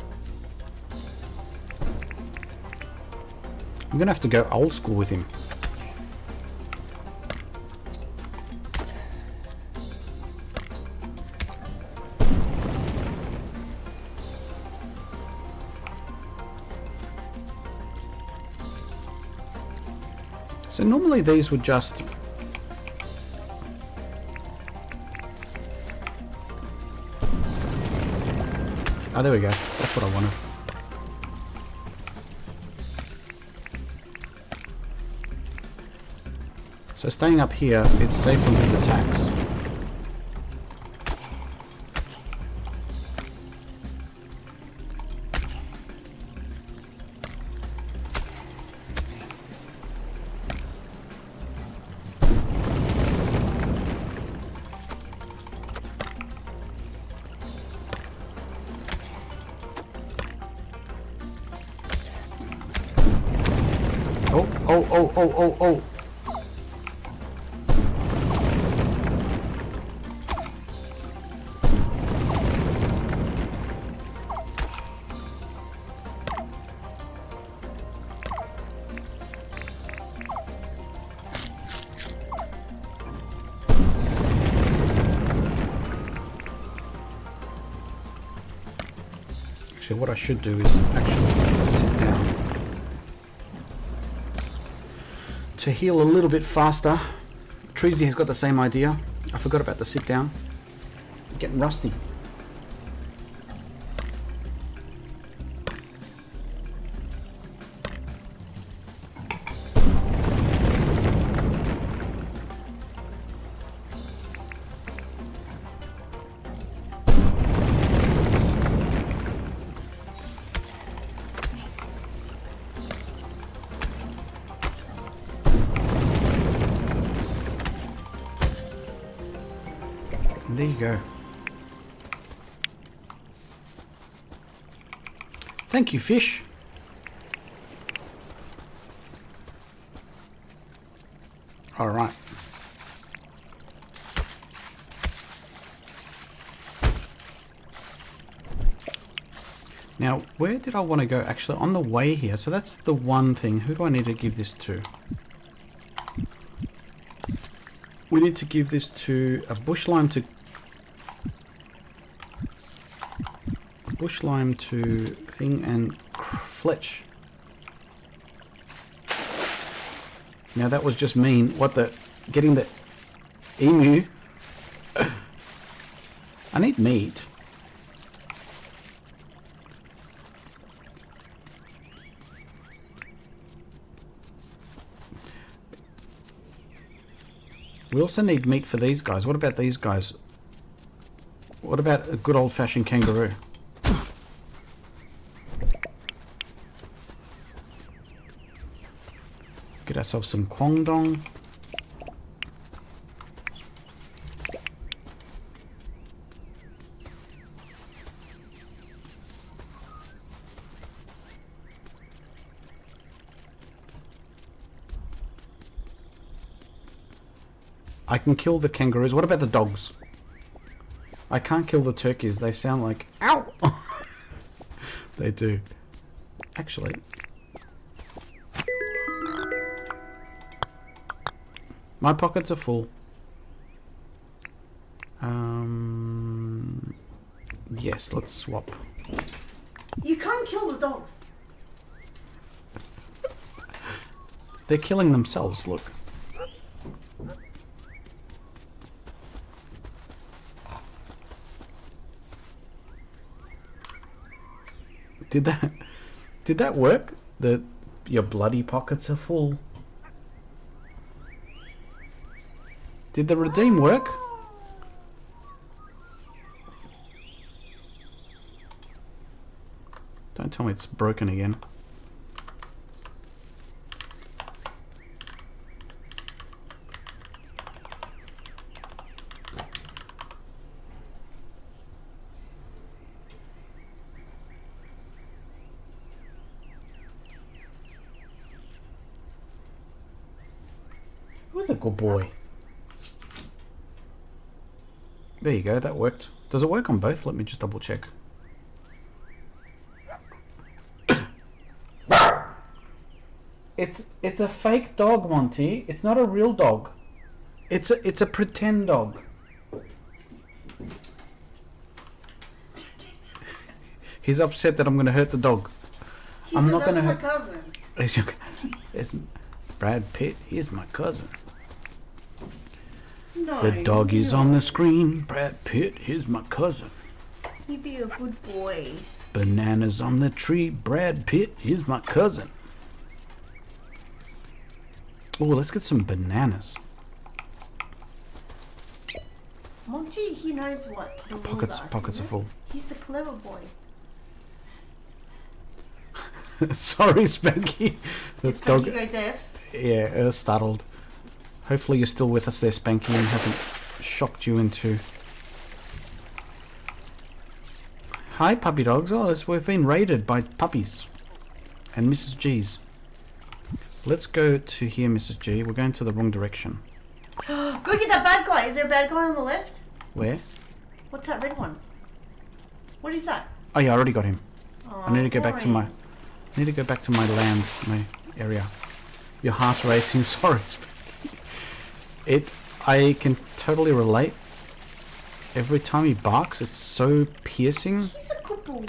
I'm gonna have to go old school with him. So normally these would just... Oh, there we go. That's what I wanted. So staying up here, it's safe from his attacks. Oh. Actually, what I should do is actually sit down to heal a little bit faster. Treasy has got the same idea. I forgot about the sit down. I'm getting rusty. There you go. Thank you, fish. All right. Now, where did I want to go? Actually, on the way here. So that's the one thing. Who do I need to give this to? We need to give this to a bush lime to thing and Fletch. Now that was just mean. What the? Getting the emu. I need meat. We also need meat for these guys. What about these guys? What about a good old-fashioned kangaroo? Get ourselves some kwangdong. I can kill the kangaroos. What about the dogs? I can't kill the turkeys. They sound like ow. They do. Actually, my pockets are full. Yes, let's swap. You can't kill the dogs. They're killing themselves, look. Did that work? Your bloody pockets are full. Did the redeem work? Don't tell me it's broken again. Who's a good boy? There you go, that worked. Does it work on both? Let me just double check. It's a fake dog, Monty. It's not a real dog. It's a pretend dog. He's upset that I'm going to hurt the dog. I'm not going to hurt. That's my cousin. It's Brad Pitt. He's my cousin. No, The dog is on the screen. Brad Pitt. He's my cousin. You be a good boy. Bananas on the tree. Brad Pitt. He's my cousin. Oh, let's get some bananas. Monty, he knows what the rules are. Pockets are full. He's a clever boy. Sorry, Spanky. Did Spanky go deaf? Yeah, startled. Hopefully you're still with us there, Spanky, and hasn't shocked you into... Hi, puppy dogs. Oh, we've been raided by puppies. And Mrs. G's. Let's go to here, Mrs. G. We're going to the wrong direction. Go get that bad guy. Is there a bad guy on the left? Where? What's that red one? What is that? Oh yeah, I already got him. Oh, I need to go back to my... land, my area. Your heart's racing. Sorry, Spanky. I can totally relate. Every time he barks, it's so piercing. He's a good boy.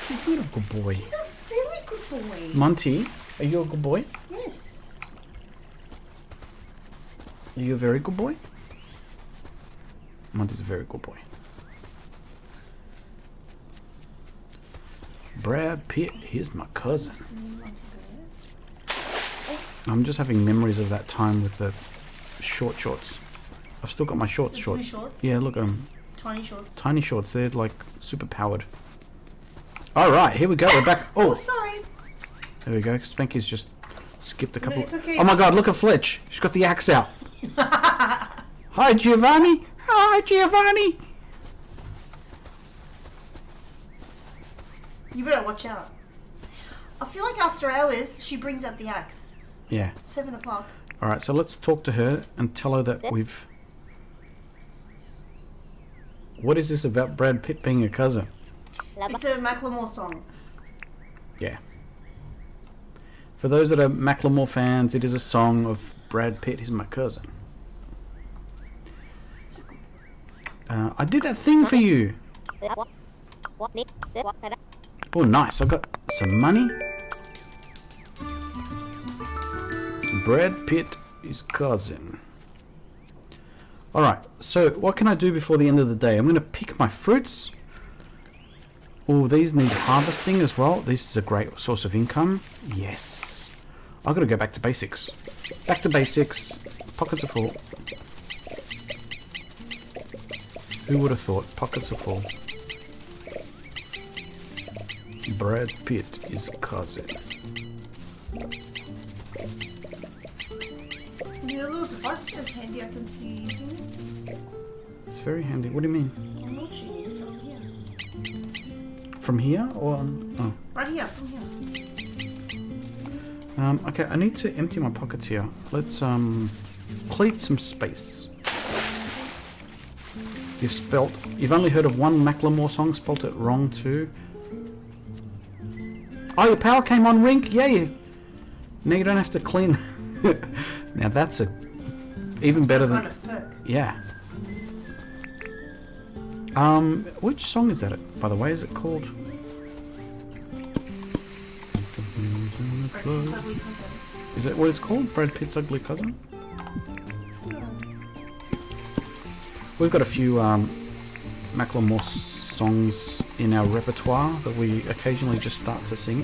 He's not a good boy. He's a very good boy. Monty, are you a good boy? Yes. Are you a very good boy? Monty's a very good boy. Brad Pitt, here's my cousin. I'm just having memories of that time with the shorts. I've still got my shorts. Yeah, look at them. Tiny shorts. Tiny shorts, they're like super powered. Alright, here we go, we're back. Oh, Oh, sorry. there we go. Spanky's just skipped a couple. it's okay. Oh my god, look at Fletch. She's got the axe out. Hi, Giovani. Hi, Giovani. You better watch out. I feel like after hours, she brings out the axe. Yeah. 7 o'clock. Alright, so let's talk to her and tell her that we've... What is this about Brad Pitt being a cousin? It's a Macklemore song. Yeah. For those that are Macklemore fans, it is a song of Brad Pitt. He's my cousin. I did that thing for you. Oh, nice. I got some money. Brad Pitt is cousin. Alright, so what can I do before the end of the day? I'm going to pick my fruits. Oh, these need harvesting as well. This is a great source of income. Yes. I've got to go back to basics. Back to basics. Pockets are full. Who would have thought? Pockets are full. Brad Pitt is cousin. Your little device is handy. I can see you using it. It's very handy. What do you mean? I'm watching you from here. From here or on? Oh. Right here, from here. Okay, I need to empty my pockets here. Let's cleat some space. You've only heard of one Macklemore song, spelt it wrong too. Oh, your power came on, Rink? Yay! Now you don't have to clean. Now that's even better than... Kind of perk. Yeah. Which song is that, by the way? Is it called? Is it what it's called? Brad Pitt's Ugly Cousin? We've got a few Macklemore songs in our repertoire that we occasionally just start to sing.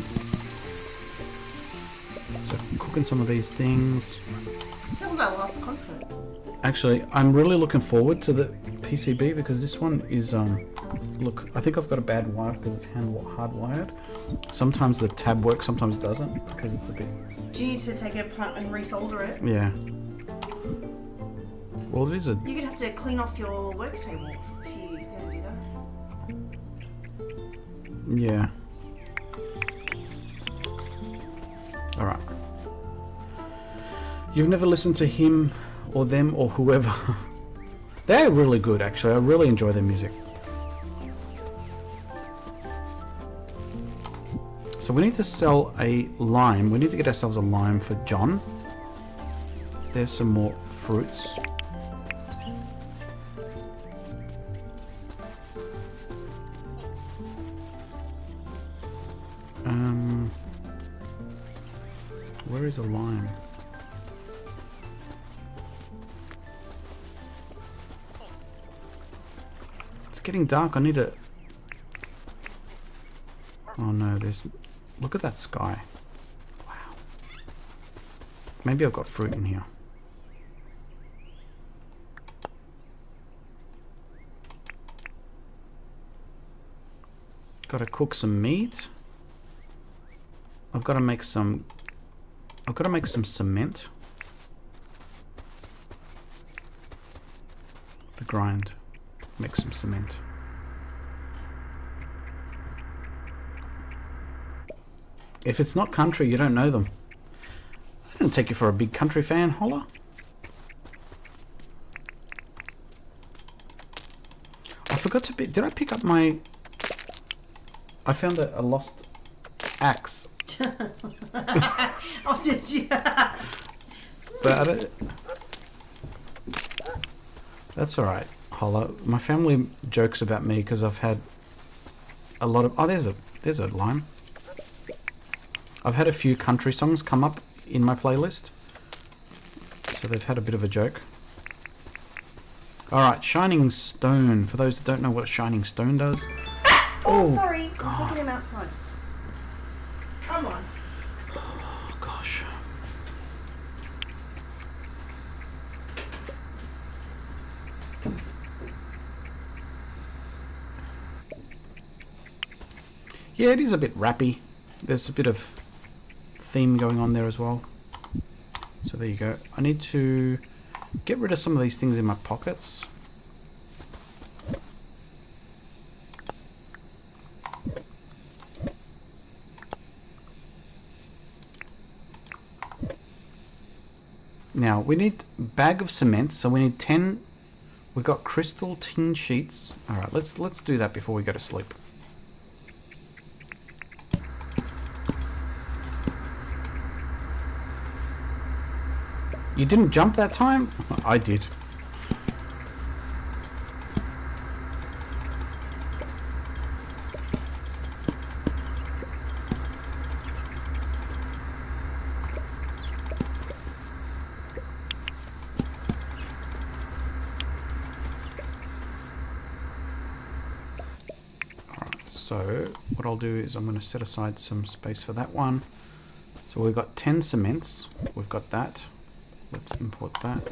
So cooking some of these things. That was our last concert. Actually, I'm really looking forward to the PCB because this one is look, I think I've got a bad wire because it's hardwired. Sometimes the tab works, sometimes it doesn't because it's a bit... Do you need to take it apart and resolder it? Yeah. Well, it is a... You're going to have to clean off your work table if you do that. Yeah. Alright. You've never listened to him or them or whoever. They're really good, actually. I really enjoy their music. So we need to sell a lime. We need to get ourselves a lime for John. There's some more fruits. Where is a lime? It's getting dark. I need a... Oh no, there's... Look at that sky. Wow. Maybe I've got fruit in here. Gotta cook some meat. I've got to make some cement. The grind. Make some cement. If it's not country, you don't know them. I didn't take you for a big country fan, Holla. I forgot to did I pick up my... I found a lost axe. Oh, did you? But that's alright, Holla. My family jokes about me because I've had a lot of... Oh, there's a lime. I've had a few country songs come up in my playlist, so they've had a bit of a joke. Alright, Shining Stone. For those that don't know what a Shining Stone does... Oh, sorry. I'm taking him outside. Come on. Oh, gosh. Yeah, it is a bit rappy. There's a bit of theme going on there as well. So there you go. I need to get rid of some of these things in my pockets. Now we need a bag of cement, so we need 10. We've got crystal tin sheets. All right, let's do that before we go to sleep. You didn't jump that time? I did. So what I'll do is I'm going to set aside some space for that one. So we've got 10 cements. We've got that. Let's import that.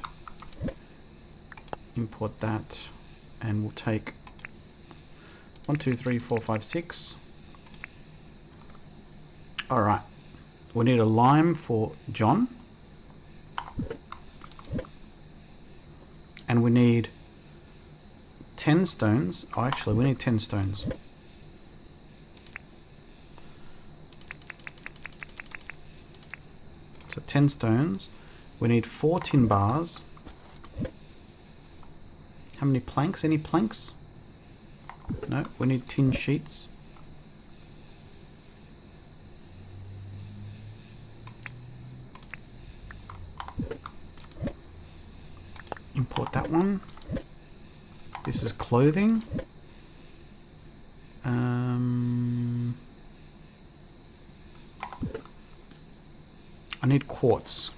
Import that. And we'll take 1, 2, 3, 4, 5, 6. Alright. We need a lime for John. And we need 10 stones. Oh, actually, we need 10 stones. So 10 stones. We need 4 tin bars. How How many planks? Any planks? No, we need tin sheets. Import that one. This is clothing. I need quartz.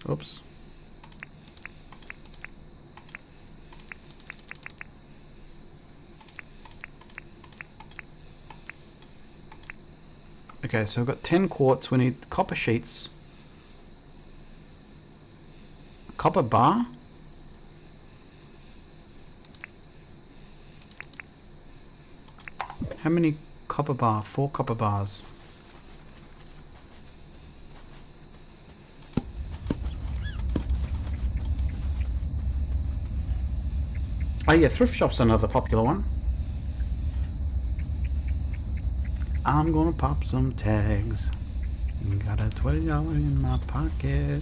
Oops. Okay, so I've got 10 quartz. We need copper sheets. Copper bar. How many copper bar? 4 copper bars. Oh yeah, thrift shop's another popular one. I'm gonna pop some tags. Got a $20 in my pocket.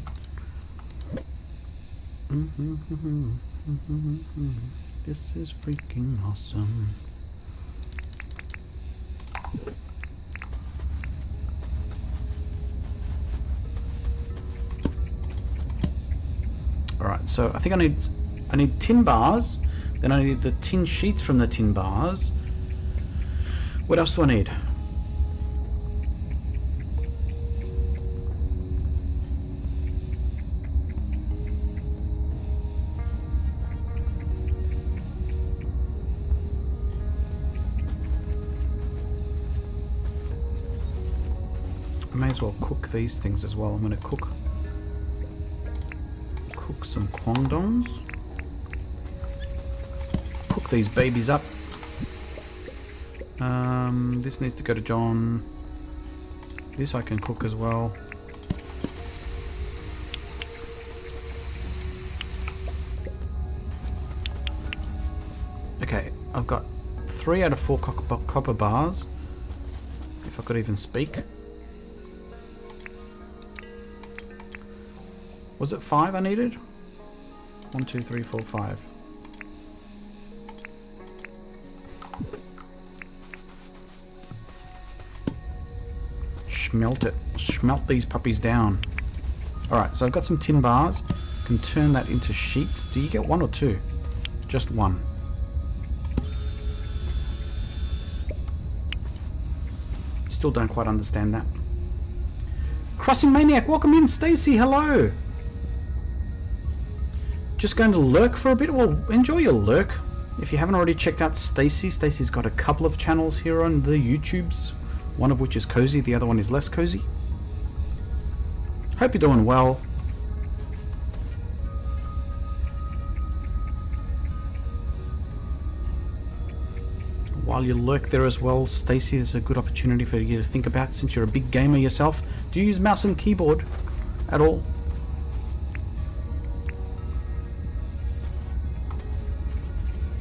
This is freaking awesome. Alright, so I think I need tin bars, then I need the tin sheets from the tin bars. What else do I need? I may as well cook these things as well. I'm going to cook some kwangdongs. Cook these babies up. This needs to go to John. This I can cook as well. Okay, I've got 3 out of 4 copper bars. If I could even speak. Was it 5 I needed? 1, 2, 3, 4, 5. Smelt it. Smelt these puppies down. Alright, so I've got some tin bars. Can turn that into sheets. Do you get 1 or 2? Just 1. Still don't quite understand that. Crossing Maniac, welcome in. Stacy, hello. Just going to lurk for a bit? Well, enjoy your lurk. If you haven't already checked out Stacy, Stacy's got a couple of channels here on the YouTubes. One of which is cozy, the other one is less cozy. Hope you're doing well. While you lurk there as well, Stacy, this is a good opportunity for you to think about, since you're a big gamer yourself. Do you use mouse and keyboard at all?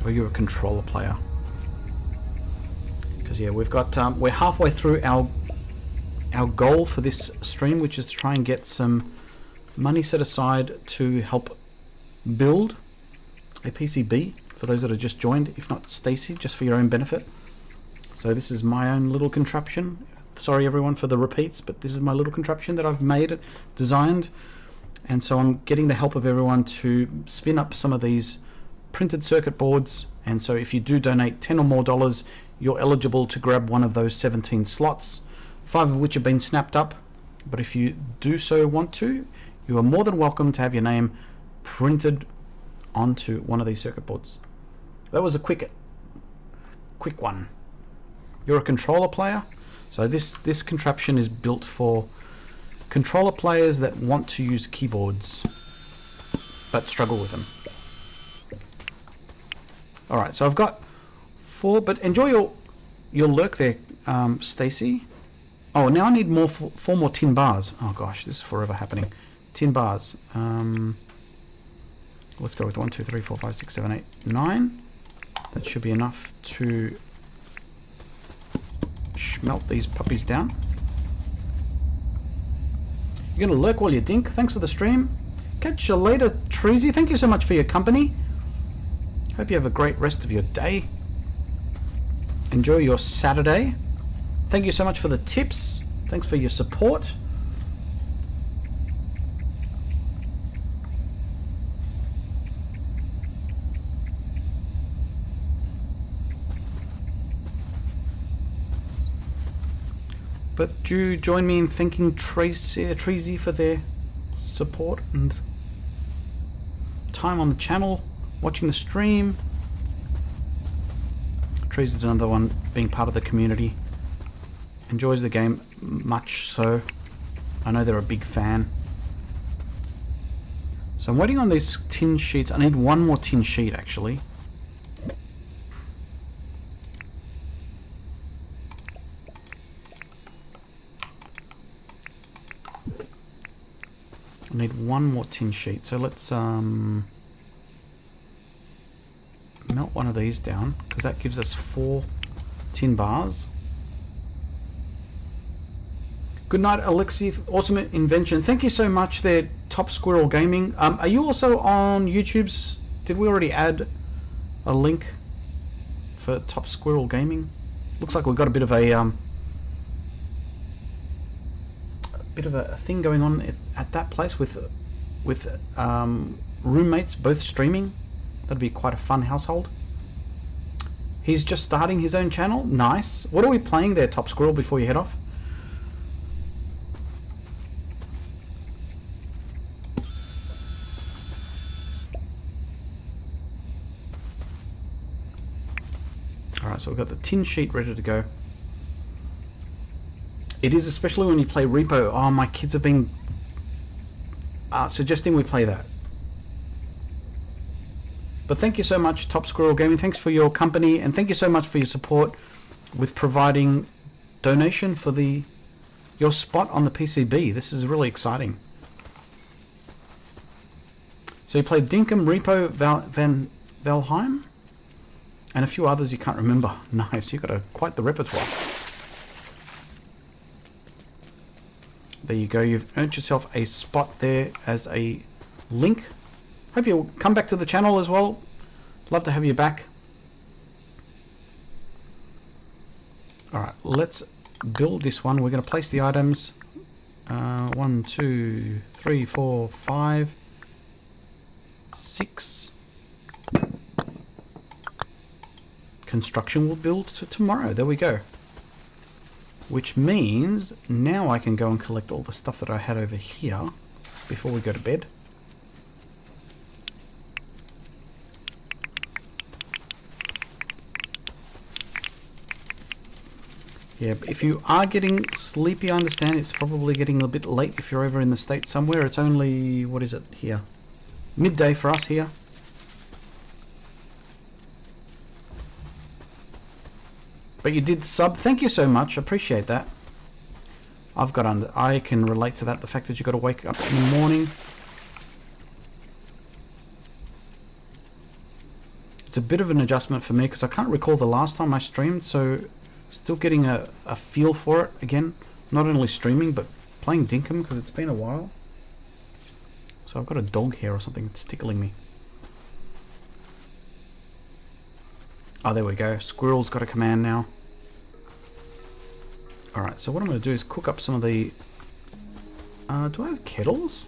Or you're a controller player? Because yeah, we've got we're halfway through our goal for this stream, which is to try and get some money set aside to help build a PCB for those that have just joined, if not Stacy, just for your own benefit. So this is my own little contraption. Sorry everyone for the repeats, but this is my little contraption that I've made, designed, and so I'm getting the help of everyone to spin up some of these printed circuit boards. And so if you do donate $10 or more, you're eligible to grab one of those 17 slots, 5 of which have been snapped up. But if you do so want to, you are more than welcome to have your name printed onto one of these circuit boards. That was a quick one. You're a controller player, so this contraption is built for controller players that want to use keyboards but struggle with them. Alright, so I've got 4, but enjoy your lurk there, Stacy. Oh, now I need 4 more tin bars. Oh gosh, this is forever happening. Tin bars. Let's go with 1, 2, 3, 4, 5, 6, 7, 8, 9. That should be enough to smelt these puppies down. You're gonna lurk while you dink. Thanks for the stream. Catch you later, Treasy. Thank you so much for your company. Hope you have a great rest of your day. Enjoy your Saturday. Thank you so much for the tips. Thanks for your support. But do you join me in thanking Treasy for their support and time on the channel, watching the stream. Treasy's another one being part of the community. Enjoys the game much so. I know they're a big fan. So I'm waiting on these tin sheets. I need one more tin sheet actually. I need one more tin sheet, so let's melt one of these down because that gives us 4 tin bars. Good night, Alexi. Awesome invention. Thank you so much there, Top Squirrel Gaming. Are you also on YouTube's? Did we already add a link for Top Squirrel Gaming? Looks like we've got a bit of a thing going on at that place with roommates both streaming. That'd be quite a fun household. He's just starting his own channel. Nice. What are we playing there, Top Squirrel, before you head off? Alright, so we've got the tin sheet ready to go. It is, especially when you play Repo. Oh, my kids have been suggesting we play that. But thank you so much, Top Squirrel Gaming. Thanks for your company, and thank you so much for your support with providing donation for your spot on the PCB. This is really exciting. So you played Dinkum, Repo, Valheim, and a few others you can't remember. Nice, you've got quite the repertoire. There you go, you've earned yourself a spot there as a link. Hope you'll come back to the channel as well. Love to have you back. Alright, let's build this one. We're going to place the items. 1, 2, 3, 4, 5, 6. Construction will build to tomorrow. There we go. Which means now I can go and collect all the stuff that I had over here before we go to bed. Yeah, but if you are getting sleepy, I understand it's probably getting a bit late if you're over in the States somewhere. It's only, what is it here? Midday for us here. But you did sub. Thank you so much. Appreciate that. I can relate to that. The fact that you got to wake up in the morning. It's a bit of an adjustment for me because I can't recall the last time I streamed. So still getting a feel for it again. Not only streaming but playing Dinkum because it's been a while. So I've got a dog here or something that's tickling me. Oh, there we go. Squirrel's got a command now. Alright, so what I'm going to do is cook up some of the... do I have kettles?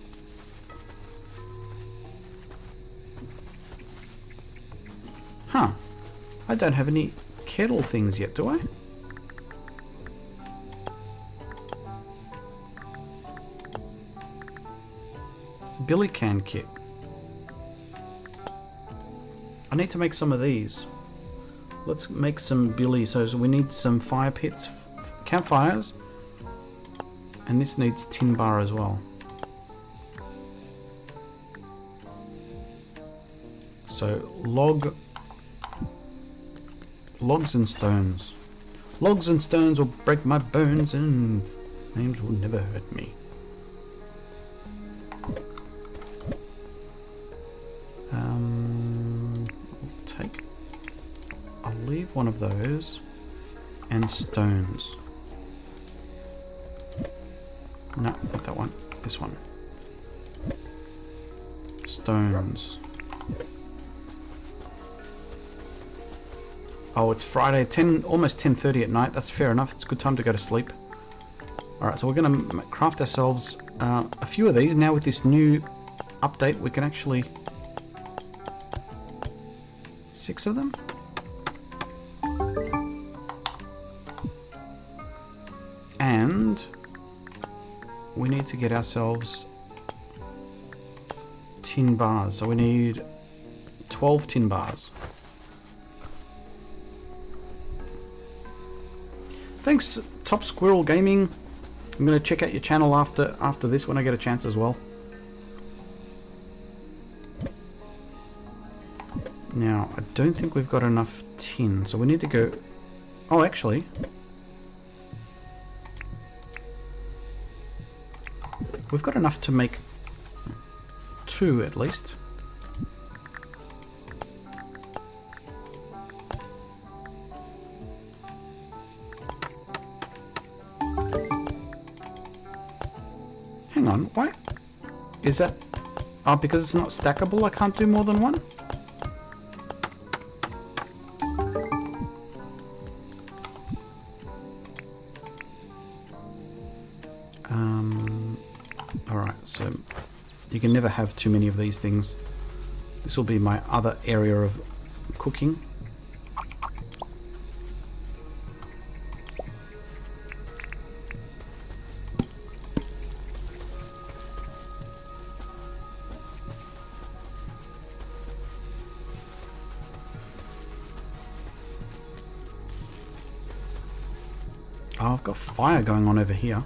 Huh. I don't have any kettle things yet, do I? Billy can kit. I need to make some of these. Let's make some billy. So we need some fire pits, campfires, and this needs tin bar as well. So logs and stones. Logs and stones will break my bones, and names will never hurt me. I'll leave one of those and stones. No, not that one. This one. Stones. Oh, it's Friday, almost 10:30 at night. That's fair enough. It's a good time to go to sleep. Alright, so we're going to craft ourselves a few of these. Now with this new update, we can actually... 6 of them? And we need to get ourselves tin bars. So we need 12 tin bars. Thanks, Top Squirrel Gaming. I'm going to check out your channel after this when I get a chance as well. Now, I don't think we've got enough tin, so we need to go... Oh, actually... We've got enough to make 2 at least. Hang on, why? Is that... Oh, because it's not stackable, I can't do more than 1? Alright, so you can never have too many of these things. This will be my other area of cooking. Oh, I've got fire going on over here.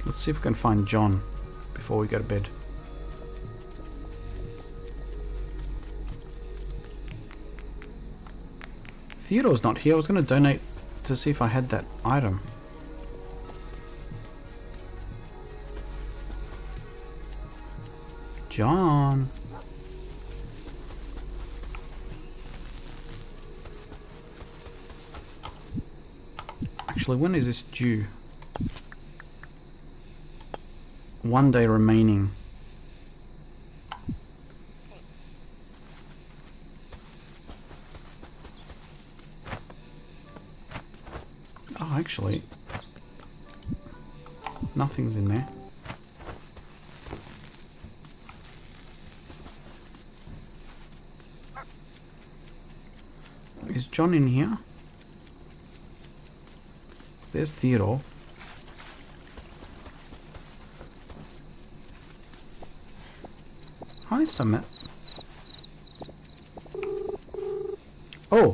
Let's see if we can find John before we go to bed. Theodore's not here. I was going to donate to see if I had that item. John. Actually, when is this due? 1 day remaining. Oh, actually, nothing's in there. Is John in here? There's Theodore. Hi, Summit. Oh.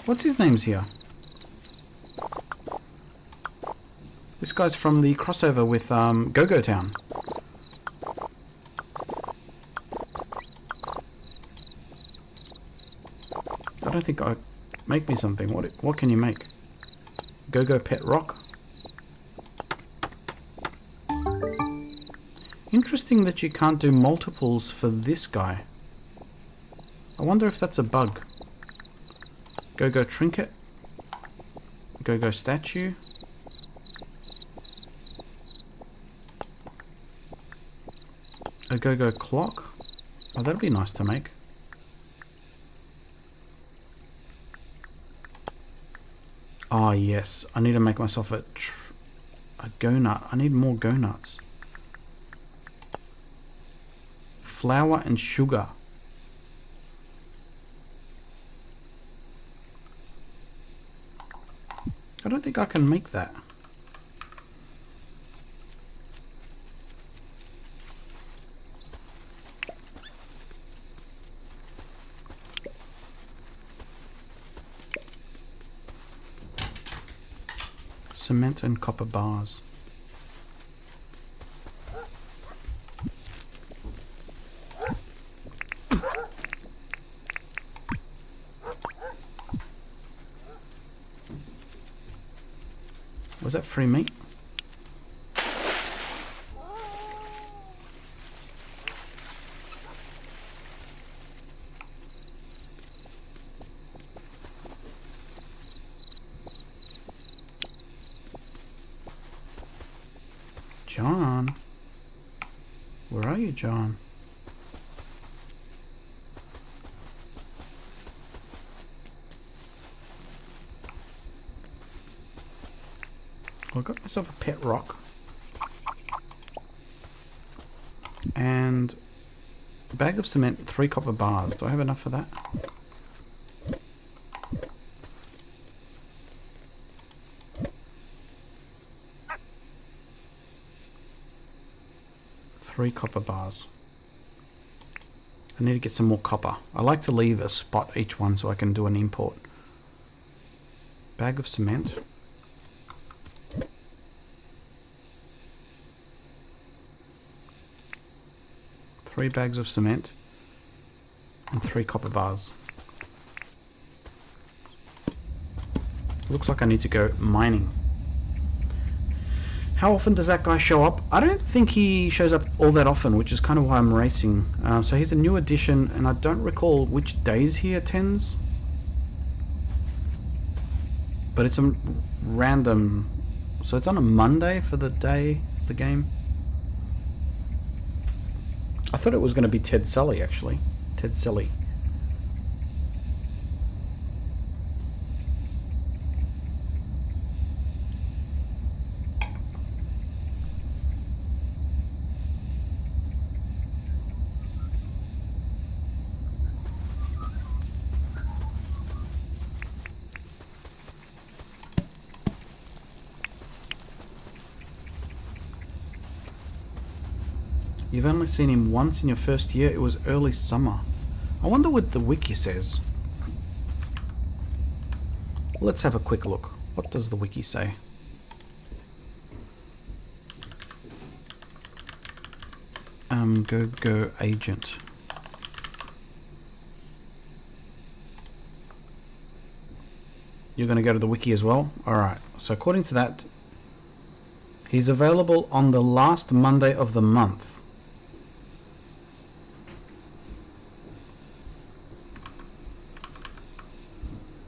What's his name's here? This guy's from the crossover with Go-Go Town. I don't think make me something. What can you make? Go-Go Pet Rock? Interesting that you can't do multiples for this guy. I wonder if that's a bug. Go-Go Trinket. Go-Go Statue. A Go-Go Clock. Oh, that'd be nice to make. Ah, yes. I need to make myself a go-nut. I need more go-nuts. Flour and sugar. I don't think I can make that. Cement and copper bars. Was that free meat? Where are you, John? Well, I got myself a pet rock. And a bag of cement, 3 copper bars. Do I have enough for that? Three copper bars. I need to get some more copper. I like to leave a spot each one so I can do an import. Bag of cement. Three bags of cement and 3 copper bars. Looks like I need to go mining. How often does that guy show up? I don't think he shows up all that often, which is kind of why I'm racing. So he's a new addition, and I don't recall which days he attends. But it's a random... So it's on a Monday for the day of the game. I thought it was going to be Ted Sully, actually. Ted Sully. You've only seen him once in your first year. It was early summer. I wonder what the wiki says. Let's have a quick look. What does the wiki say? Go agent. You're going to go to the wiki as well? Alright. So according to that, he's available on the last Monday of the month.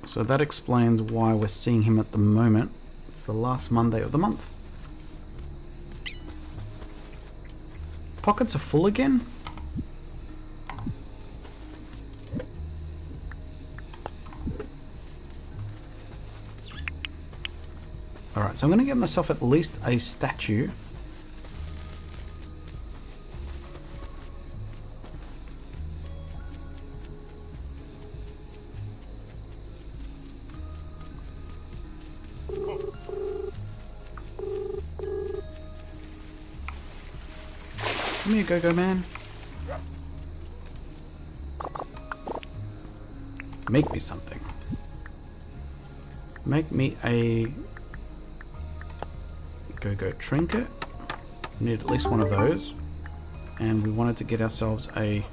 So that explains why we're seeing him at the moment. It's the last Monday of the month. Pockets are full again? Alright, so I'm going to get myself at least a statue. Come here, go-go man. Make me something. Make me a go-go trinket. We need at least one of those. And we wanted to get ourselves a...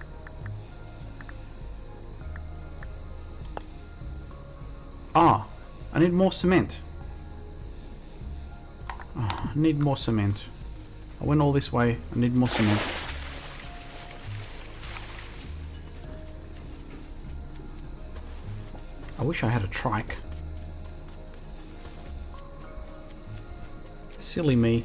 Ah! I need more cement. Oh, I need more cement. I went all this way. I need more cement. I wish I had a trike. Silly me.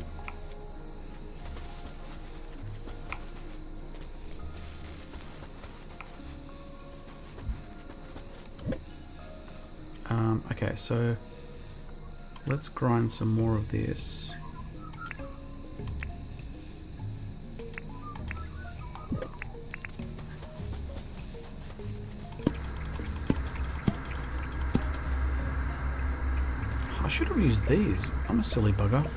Okay, so let's grind some more of this. I should have used these. I'm a silly bugger.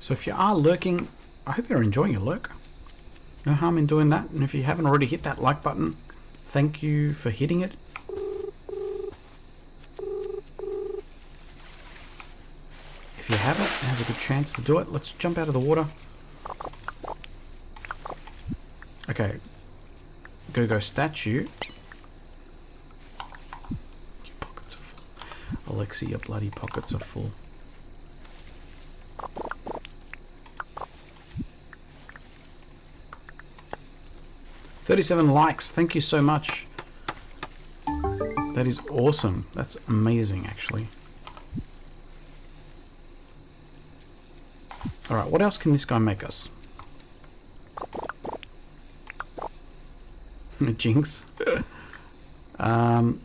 So if you are lurking, I hope you're enjoying your lurk. No harm in doing that. And if you haven't already hit that like button, thank you for hitting it. If you haven't, now's a good chance to do it. Let's jump out of the water. Okay. go-go statue. Your pockets are full. Alexi, your bloody pockets are full. $37 likes. Thank you so much. That is awesome. That's amazing, actually. Alright, what else can this guy make us? Jinx. Can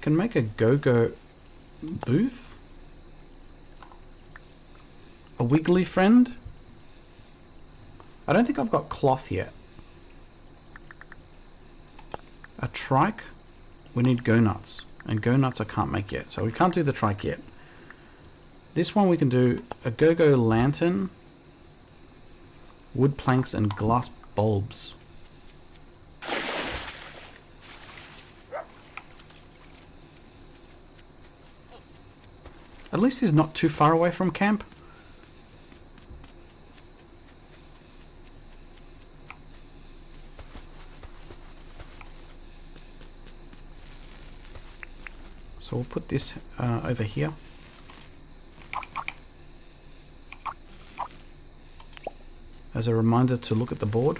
make a go-go booth? A wiggly friend? I don't think I've got cloth yet. A trike? We need go nuts. And go nuts I can't make yet. So we can't do the trike yet. This one we can do a go-go lantern, wood planks and glass bulbs. At least he's not too far away from camp. So we'll put this over here. As a reminder to look at the board.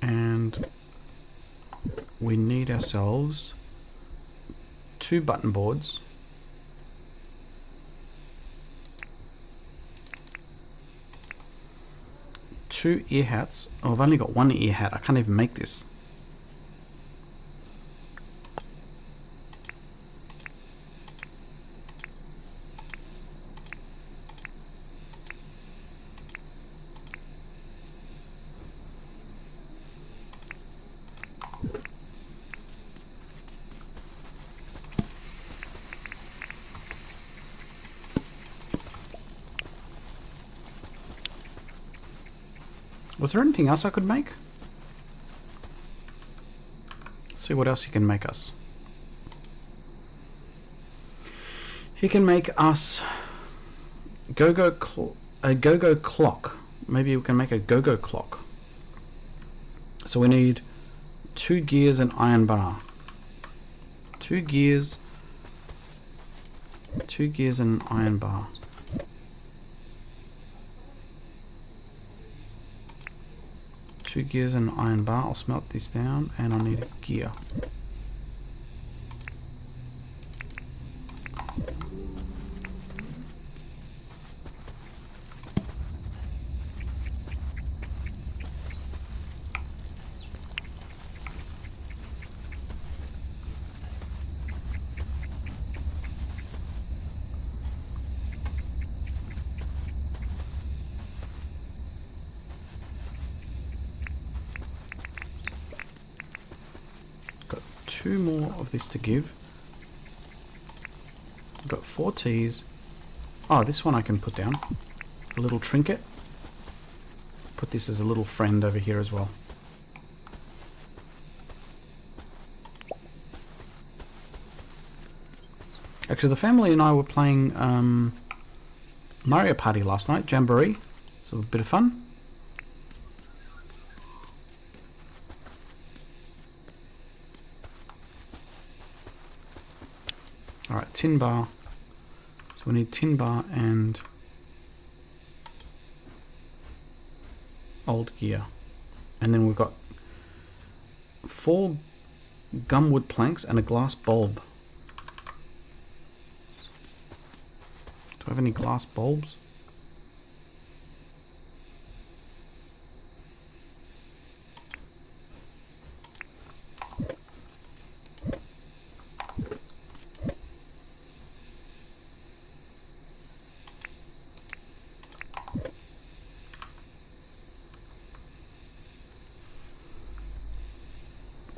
And we need ourselves 2 button boards. Two ear hats. Oh, I've only got 1 ear hat. I can't even make this. Was there anything else I could make? Let's see what else he can make us. He can make us a go-go clock. Maybe we can make a go-go clock. So we need 2 gears and iron bar. 2 gears and iron bar. 2 gears and iron bar. I'll smelt this down and I need a gear. Got 2 more of this to give. I've got 4 teas. Oh, this one I can put down. A little trinket. Put this as a little friend over here as well. Actually, the family and I were playing Mario Party last night, Jamboree. It's a bit of fun. Alright, tin bar. So we need tin bar and old gear. And then we've got 4 gumwood planks and a glass bulb. Do I have any glass bulbs?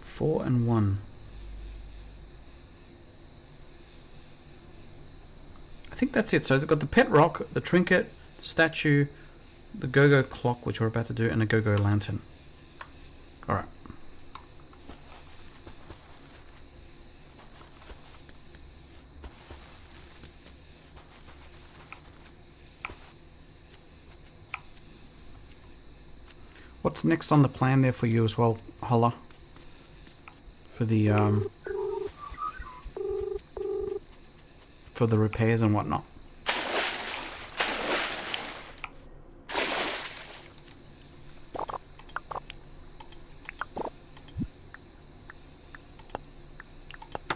Four and 1. I think that's it. So they've got the pet rock, the trinket, statue, the go-go clock, which we're about to do, and a go-go lantern. Alright. what's next on the plan there for you as well, Holla? For the repairs and whatnot.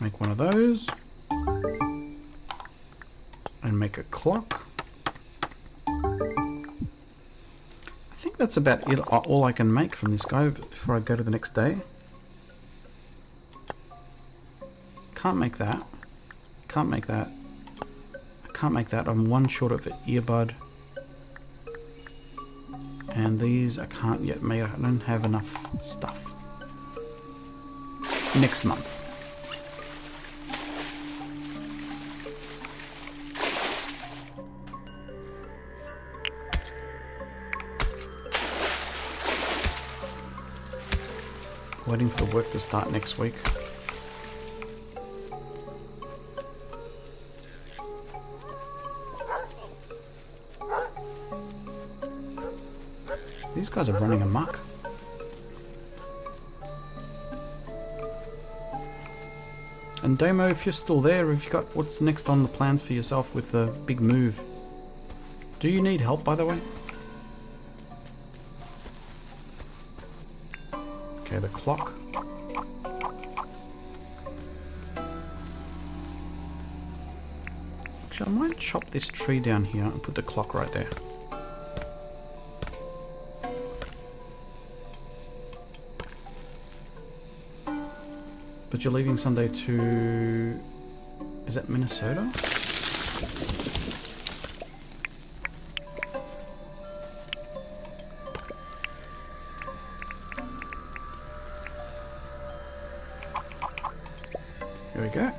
Make one of those. And make a clock. I think that's about it, all I can make from this guy before I go to the next day. Can't make that. Can't make that. I can't make that. I'm one short of an earbud. And these I can't yet make. I don't have enough stuff. Next month. Waiting for the work to start next week. These guys are running amok. And Damo, if you're still there, have you got what's next on the plans for yourself with the big move? Do you need help, by the way? Okay, the clock. Actually, I might chop this tree down here and put the clock right there. But you're leaving Sunday to... Is that Minnesota? There we go.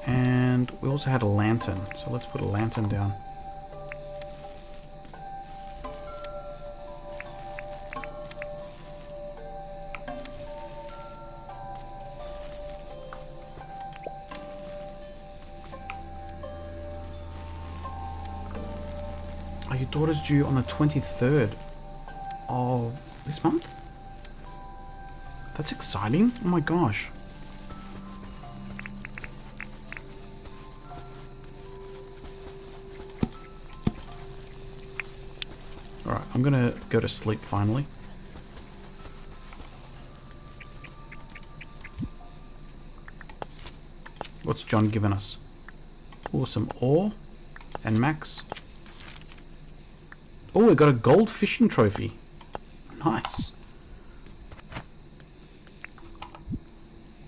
And we also had a lantern, so let's put a lantern down. Are your daughters due on the 23rd of this month? That's exciting. Oh my gosh. Alright, I'm gonna go to sleep finally. What's John given us? Oh, some ore and Max. Oh, we got a gold fishing trophy. Nice.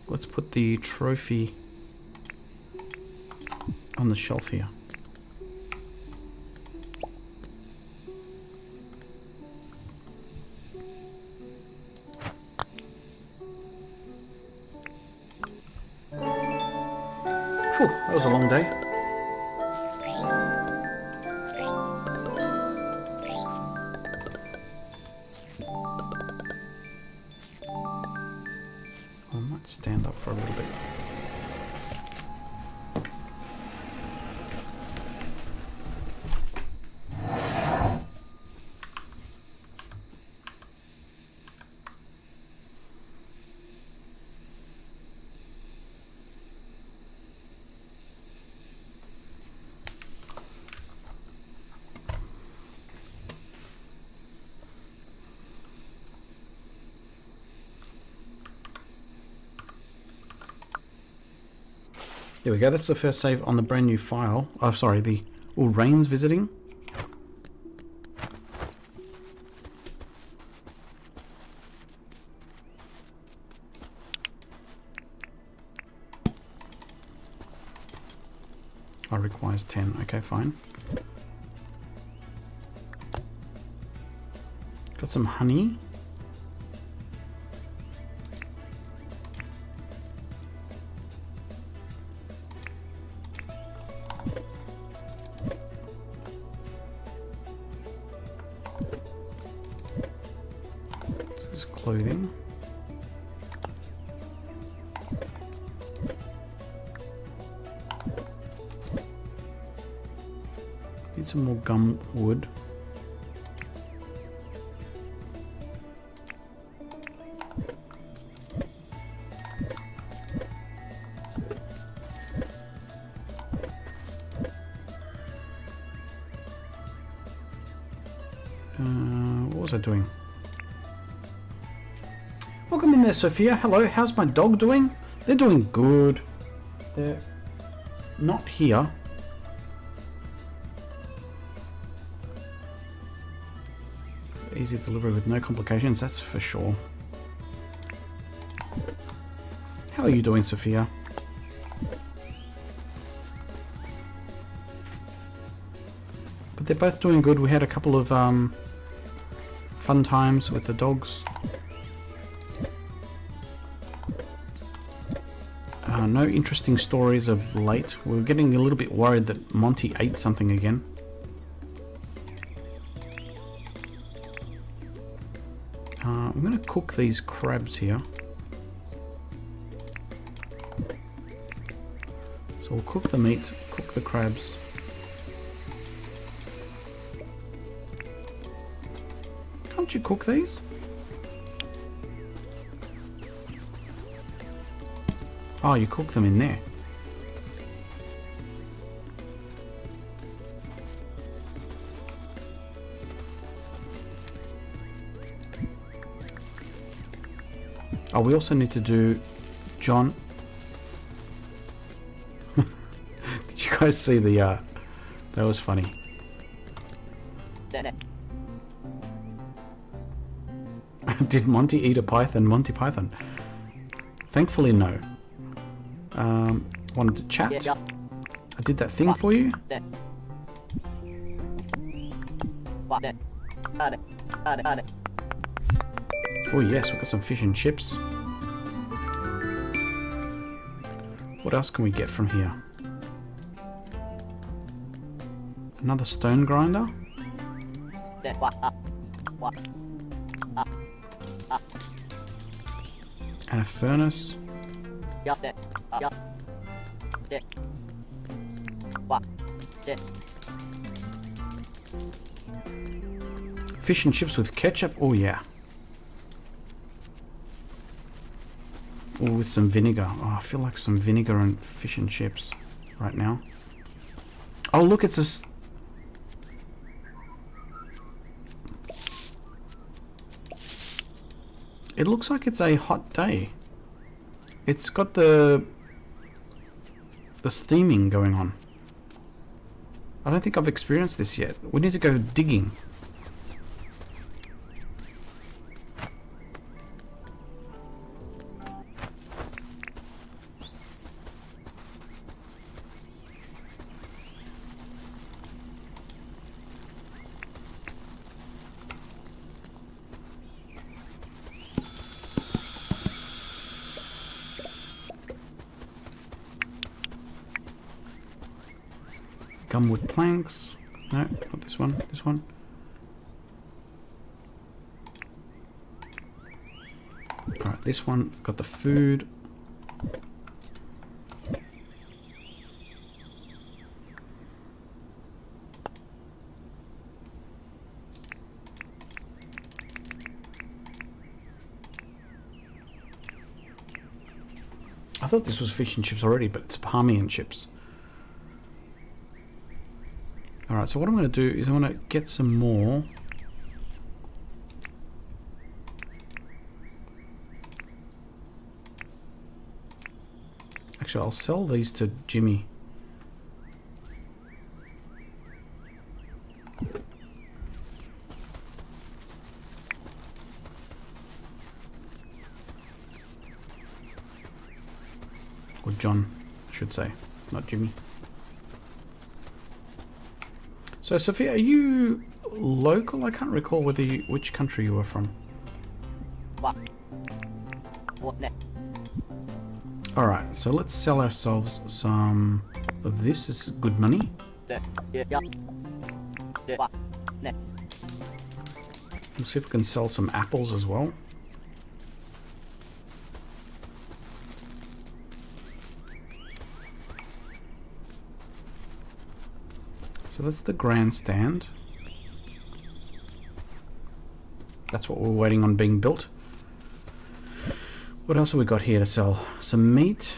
Let's put the trophy on the shelf here. Phew, that was a long day. I might stand up for a little bit. There we go, that's the first save on the brand new file. Oh, sorry, the... Oh, Rain's visiting. Oh, requires 10. Okay, fine. Got some honey. Clothing. Need some more gum wood. was I doing? Welcome in there, Sophia. Hello, how's my dog doing? They're doing good. They're not here. Easy delivery with no complications, that's for sure. How are you doing, Sophia? But they're both doing good. We had a couple of fun times with the dogs. No interesting stories of late. We were getting a little bit worried that Monty ate something again. I'm going to cook these crabs here. So we'll cook the meat, cook the crabs. Can't you cook these? Oh, you cook them in there. Oh, we also need to do John. Did you guys see the that was funny. Did Monty eat a python? Monty Python. Thankfully no. Wanted to chat. I did that thing for you. Oh yes, we've got some fish and chips. What else can we get from here? Another stone grinder. And a furnace. Fish and chips with ketchup. Oh yeah. Or with some vinegar. Oh, I feel like some vinegar and fish and chips right now. Oh look, it's a... It looks like it's a hot day. It's got the steaming going on. I don't think I've experienced this yet. We need to go digging. Gumwood planks. No, not this one. This one. Right, this one. Got the food. I thought this was fish and chips already, but it's palmy and chips. Alright, so what I'm going to do is I want to get some more. Actually, I'll sell these to Jimmy. Or John, I should say, not Jimmy. So, Sophia, are you local? I can't recall whether which country you were from. Alright, so let's sell ourselves some of this. This is good money. We'll see if we can sell some apples as well. So that's the grandstand. That's what we're waiting on being built. What else have we got here to sell? Some meat.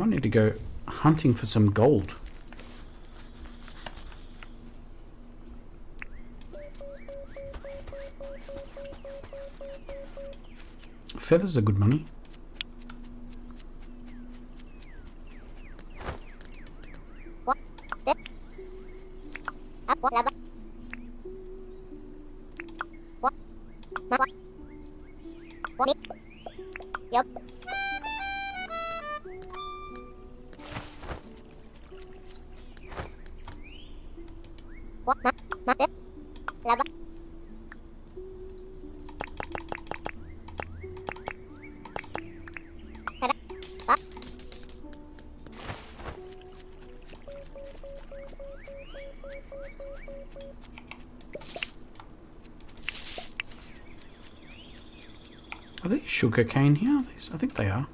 might need to go hunting for some gold. Feathers are good money. Are these sugar cane here? I think they are.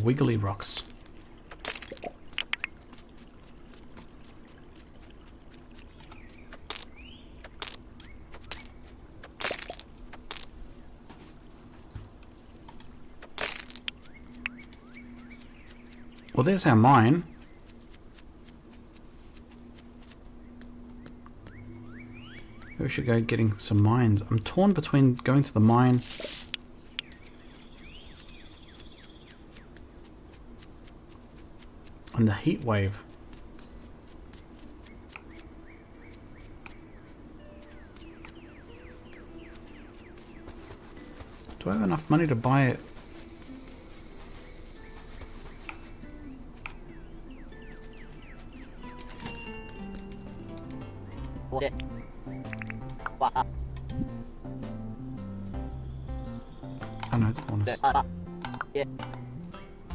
Wiggly rocks. Well, there's our mine. Maybe we should go getting some mines. I'm torn between going to the mine and the heat wave. Do I have enough money to buy it? Oh no, that one is...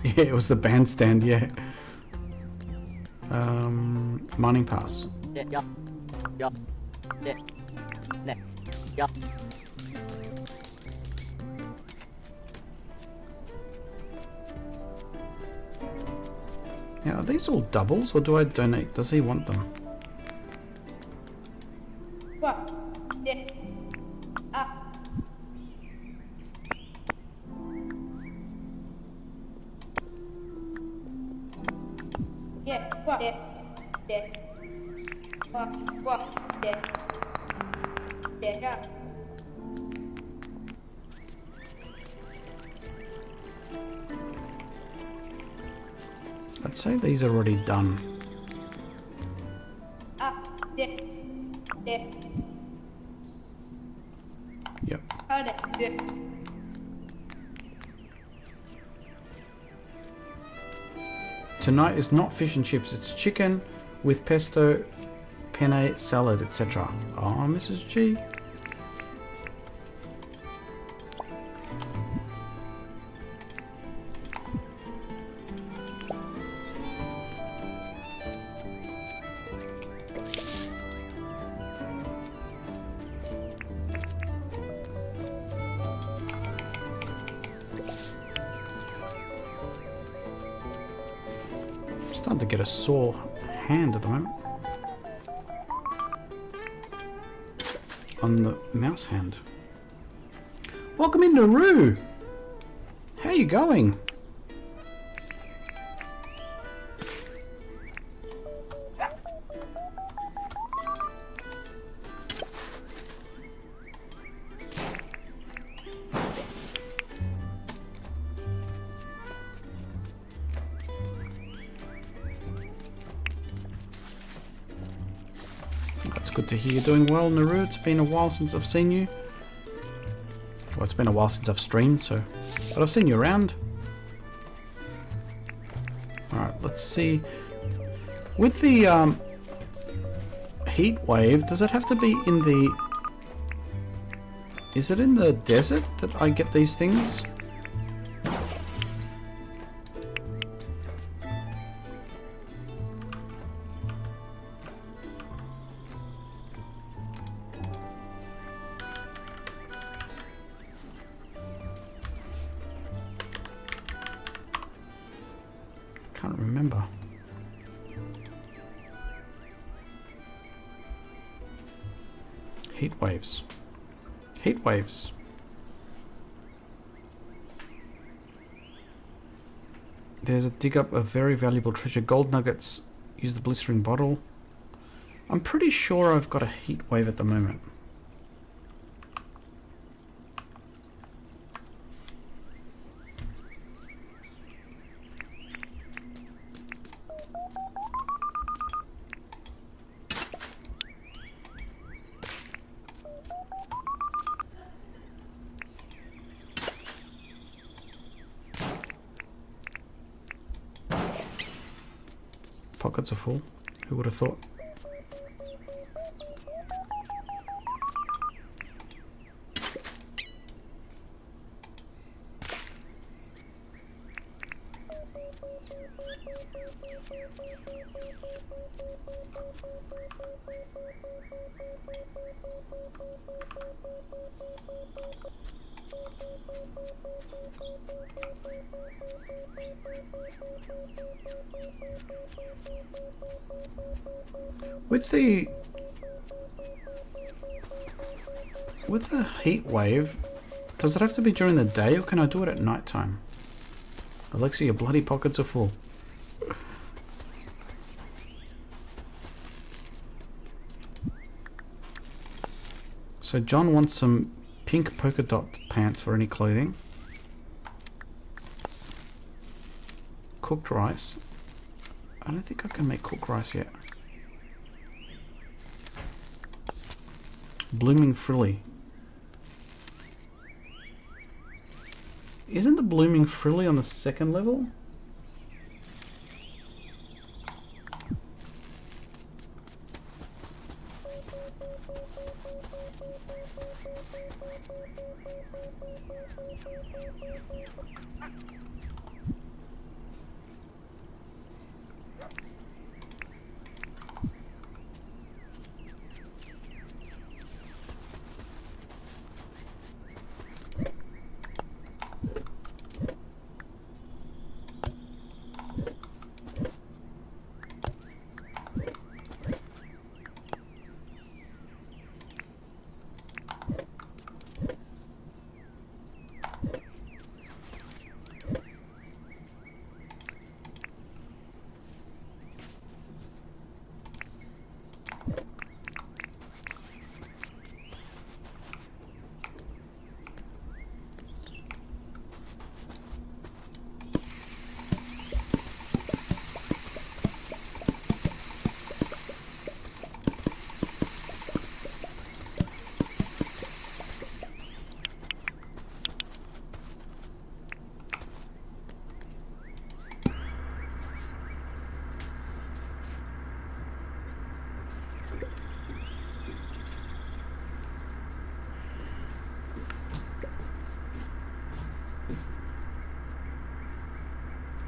Yeah, it was the bandstand, yeah. Mining pass. Now, are these all doubles, or do I donate? Does he want them? I'd say these are already done. Yep. Tonight is not fish and chips, it's chicken with pesto, penne, salad, etc. Oh, Mrs. G. Starting to get a sore hand at the moment on the mouse hand. Welcome in, Naru. How you going? Good to hear you're doing well, Naru. It's been a while since I've seen you. Well, it's been a while since I've streamed, but I've seen you around. Alright, let's see. With the heat wave, does it have to be in the... Is it in the desert that I get these things? Can't remember. Heat waves. Heat waves. There's a dig up a very valuable treasure. Gold nuggets. Use the blistering bottle. I'm pretty sure I've got a heat wave at the moment. Pockets are full. Who would have thought? With the heat wave, does it have to be during the day or can I do it at night time? Alexi, your bloody pockets are full. So John wants some pink polka dot pants for any clothing. Cooked rice. I don't think I can make cooked rice yet. Blooming frilly. Isn't the blooming frilly on the second level?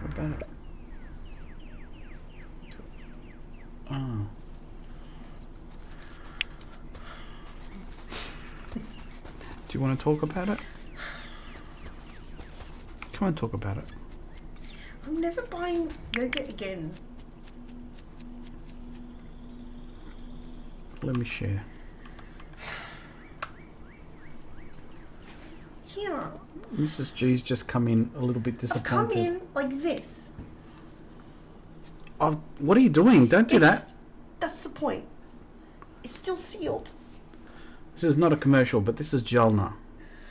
About it. Oh. Do you want to talk about it? Come and talk about it. I'm never buying yogurt again. Let me share. Here. Mrs. G's just come in a little bit disappointed. I've come in like this. Oh, what are you doing? Don't do that. That's the point. It's still sealed. This is not a commercial, but this is Jalna,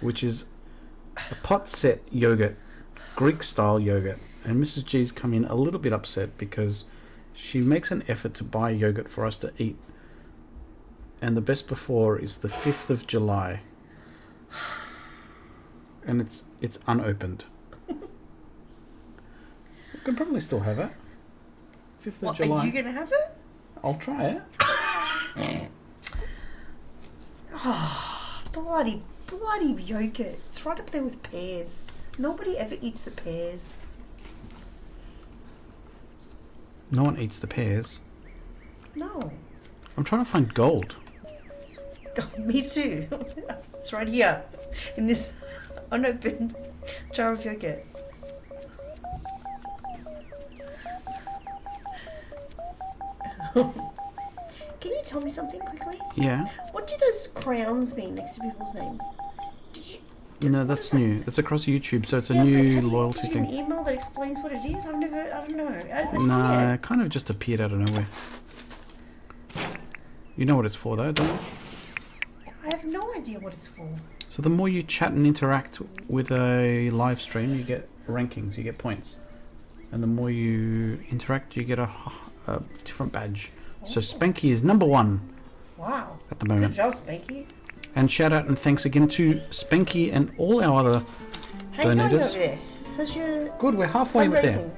which is a pot set yogurt, Greek style yogurt. And Mrs. G's come in a little bit upset because she makes an effort to buy yogurt for us to eat. And the best before is the 5th of July. And it's unopened. We could probably still have it. 5th of What, July. are you going to have it? I'll try it. Bloody yogurt. It's right up there with pears. Nobody ever eats the pears. No one eats the pears. No. I'm trying to find gold. Me too. It's right here. In this unopened jar of yogurt. Can you tell me something quickly? Yeah. What do those crowns mean next to people's names? Did you... No, that's new. It's across YouTube, so it's a Yeah, but new have you- loyalty did you an thing. email that explains what it is? I don't know. I see Nah, it. it kind of just appeared out of nowhere. You know what it's for, though, don't you? I have no idea what it's for. So the more you chat and interact with a live stream, you get rankings, you get points. And the more you interact, you get a different badge. So Spanky is number 1 Wow. at the moment. Good job, Spanky. And shout out and thanks again to Spanky and all our other How you going over donators. there? How's your Good, we're halfway there. fundraising?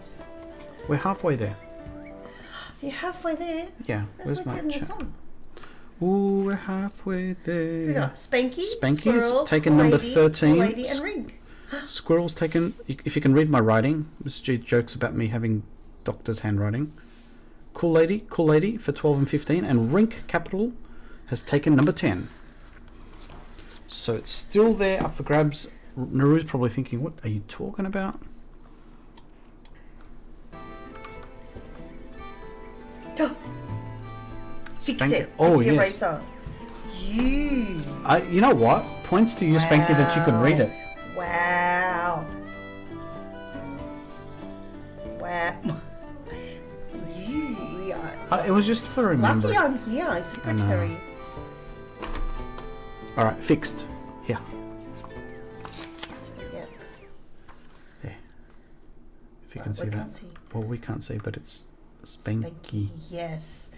We're halfway there. You're halfway there. Yeah, That's where's like my in the chat? song. Ooh, we're halfway We there. got Spanky, Spanky's Squirrel, taken number Lady, 13. Lady, and Ring. Squirrel's taken, if you can read my writing, Mr. G jokes about me having doctor's handwriting. Cool Lady for 12 and 15, and Rink Capital has taken number 10. So it's still there up for grabs. Naru's probably thinking, what are you talking about? Fix Spanky- it. oh, With your yes. eraser. You. You know what? Points to you, Spanky, that you can read it. Wow. Wow. You are It was just for remembering. lucky I'm here, secretary. Alright, fixed. Here. Yeah. There. If you can We see that. can't see. Well, we can't see, but it's Spanky. Yes.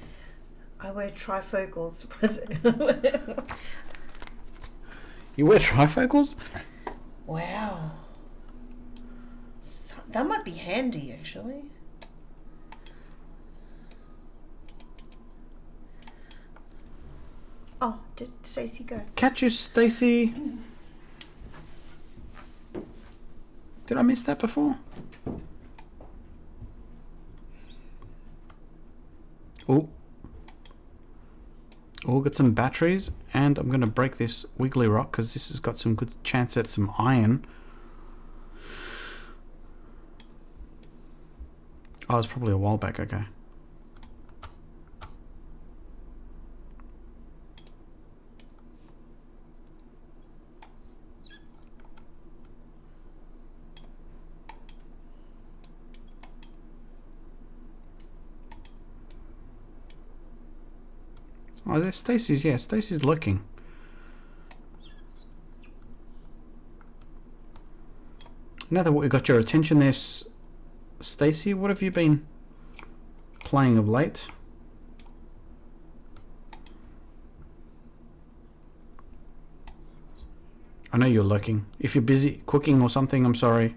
I wear trifocals. You wear trifocals? Wow. So, that might be handy, actually. Oh, did Stacey go? Catch you, Stacy. Did I miss that before? Oh. Oh, got some batteries, and I'm going to break this wiggly rock because this has got some good chance at some iron. Oh, it's probably a while back, okay. Oh, there's Stacey's. Yeah, Stacey's looking. Now that we got your attention there, Stacey, what have you been playing of late? I know you're looking. If you're busy cooking or something, I'm sorry.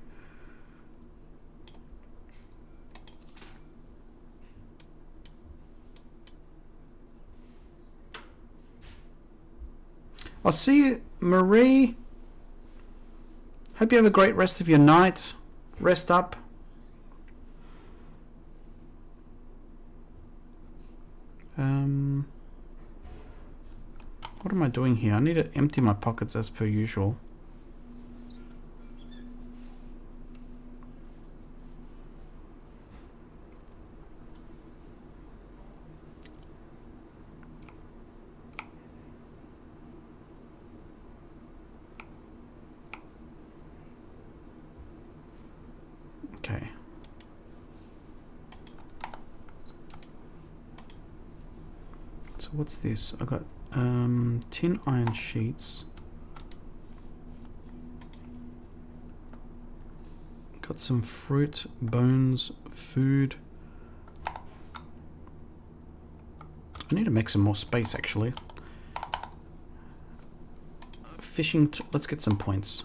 I'll see you, Marie. Hope you have a great rest of your night. Rest up. What am I doing here? I need to empty my pockets as per usual. Okay. So what's this? I got tin iron sheets. Got some fruit, bones, food. I need to make some more space actually. Fishing, let's get some points.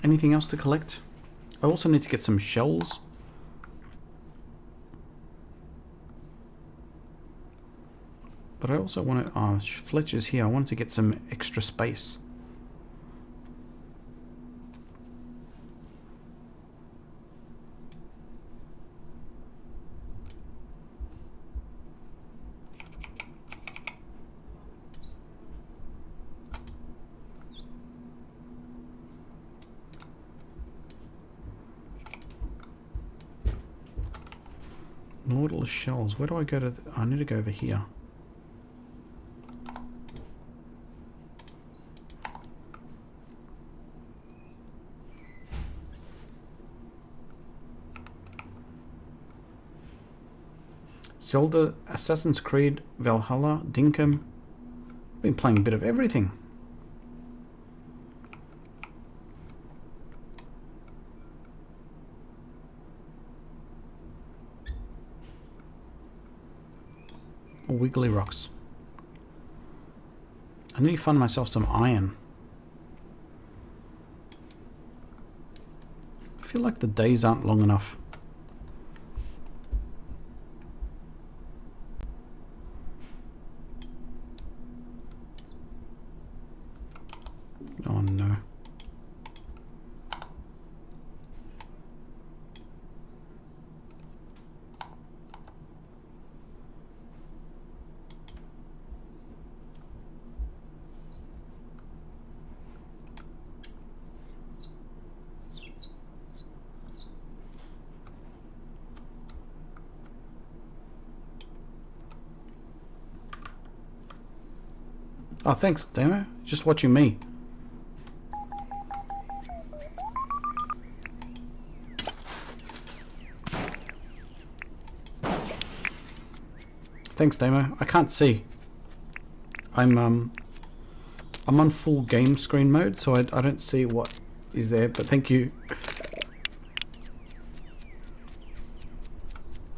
anything else to collect? I also need to get some shells. But I also want to... Oh, Fletcher's here. I wanted to get some extra space. Nautilus shells. Where do I go to? I need to go over here. Zelda, Assassin's Creed, Valhalla, Dinkum. Been playing a bit of everything. Wiggly rocks. I need to find myself some iron. I feel like the days aren't long enough. Oh no. Oh, thanks, Damo. Just watching me. Thanks, Damo. I can't see. I'm on full game screen mode, so I don't see what is there, but thank you.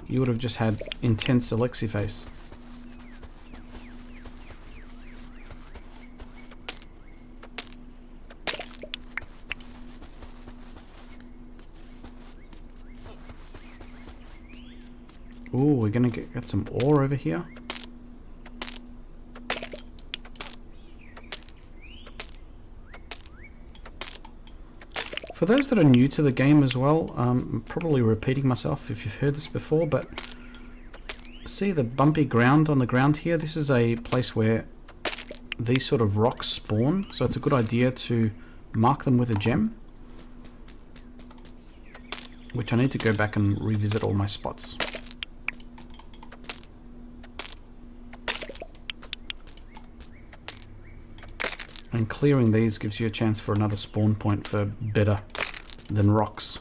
You would have just had intense Alexi face. Ooh, we're gonna get some ore over here. For those that are new to the game as well, I'm probably repeating myself if you've heard this before, but see the bumpy ground on the ground here? This is a place where these sort of rocks spawn, so it's a good idea to mark them with a gem, which I need to go back and revisit all my spots. And clearing these gives you a chance for another spawn point for better than rocks.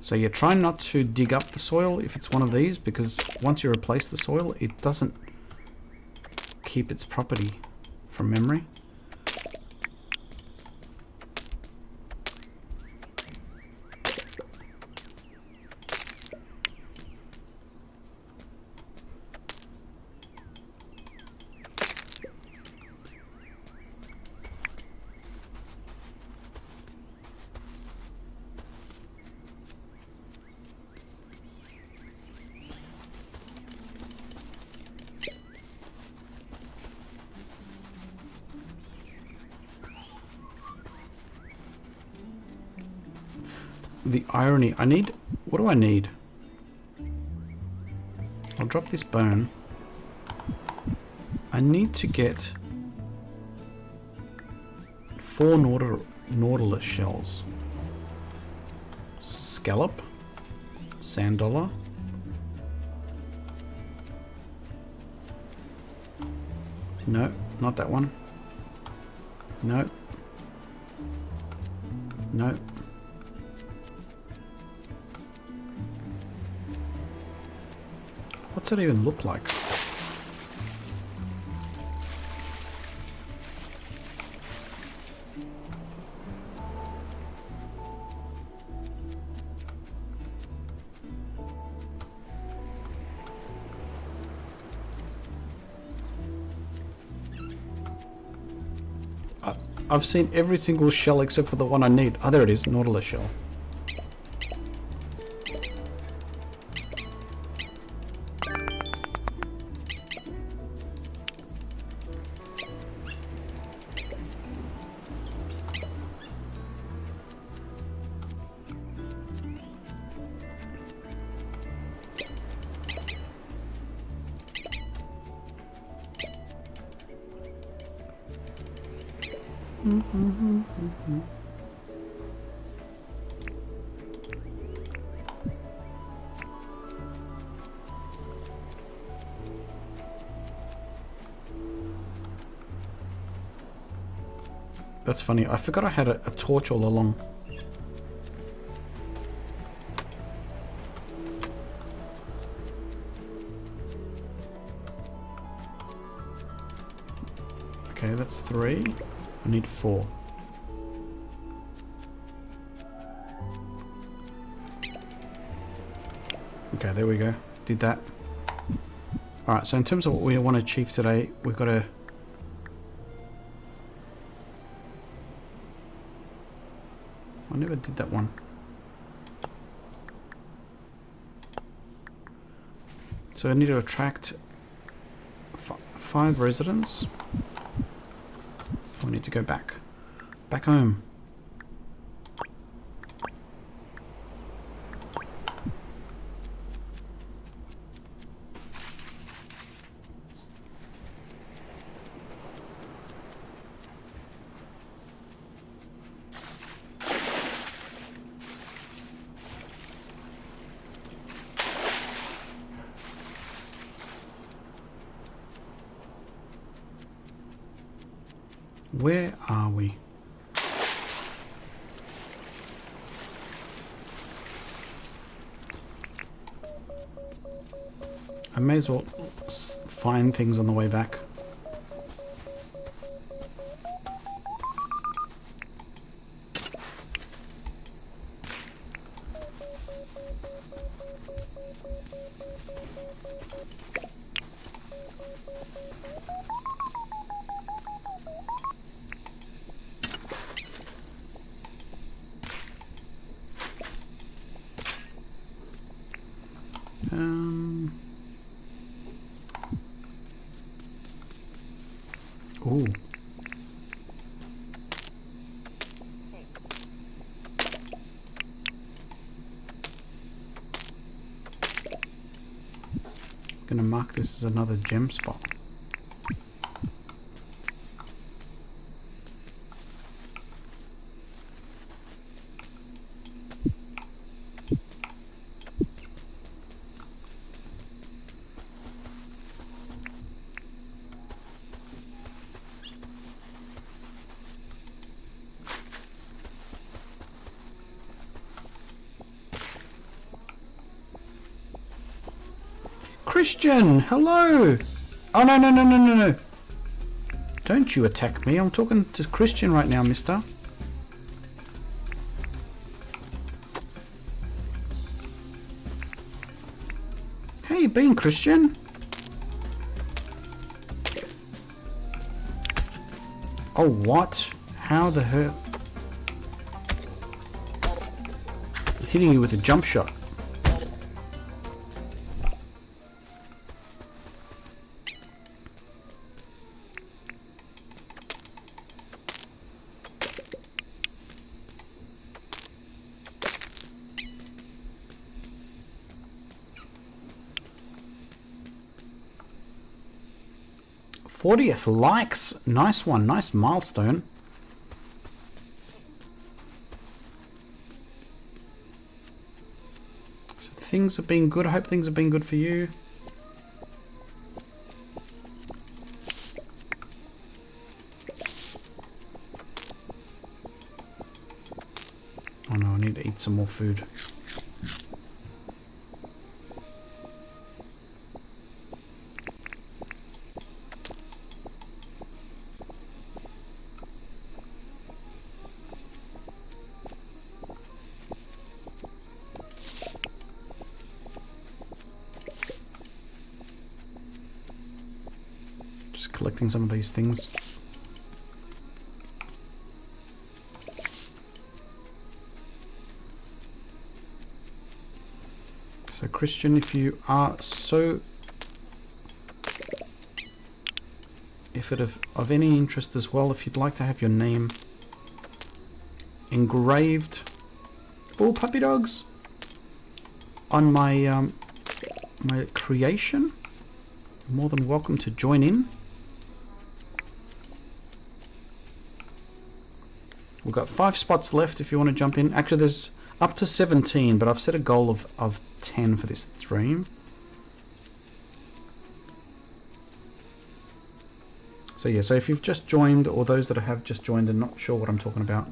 So yeah, try not to dig up the soil if it's one of these, because once you replace the soil, it doesn't keep its property from memory. The irony, I need, what do I need? I'll drop this bone. I need to get 4 nautilus shells. Scallop, sand dollar. No, not that one. No. No. What's it even look like? I've seen every single shell except for the one I need. Oh, there it is. Nautilus shell. That's funny. I forgot I had a torch all along. Okay, that's 3. I need 4. Okay, there we go. Did that. Alright, so in terms of what we want to achieve today, we've got to... I never did that one. So I need to attract 5 residents. We need to go back home. Where are we? I may as well find things on the way back. Ooh. Gonna mark this as another gem spot. Christian, hello! Oh, no. Don't you attack me. I'm talking to Christian right now, mister. How you been, Christian? Oh, what? How the hell? Hitting you with a jump shot. '40th likes. Nice one. Nice milestone. So things have been good. I hope things have been good for you. Oh no, I need to eat some more food. Collecting some of these things. So Christian, if you are so... if it of any interest as well, if you'd like to have your name engraved... Oh, puppy dogs! On my, my creation, you're more than welcome to join in. We've got 5 spots left if you want to jump in. Actually, there's up to 17, but I've set a goal of 10 for this stream. So yeah, so if you've just joined, or those that have just joined and not sure what I'm talking about,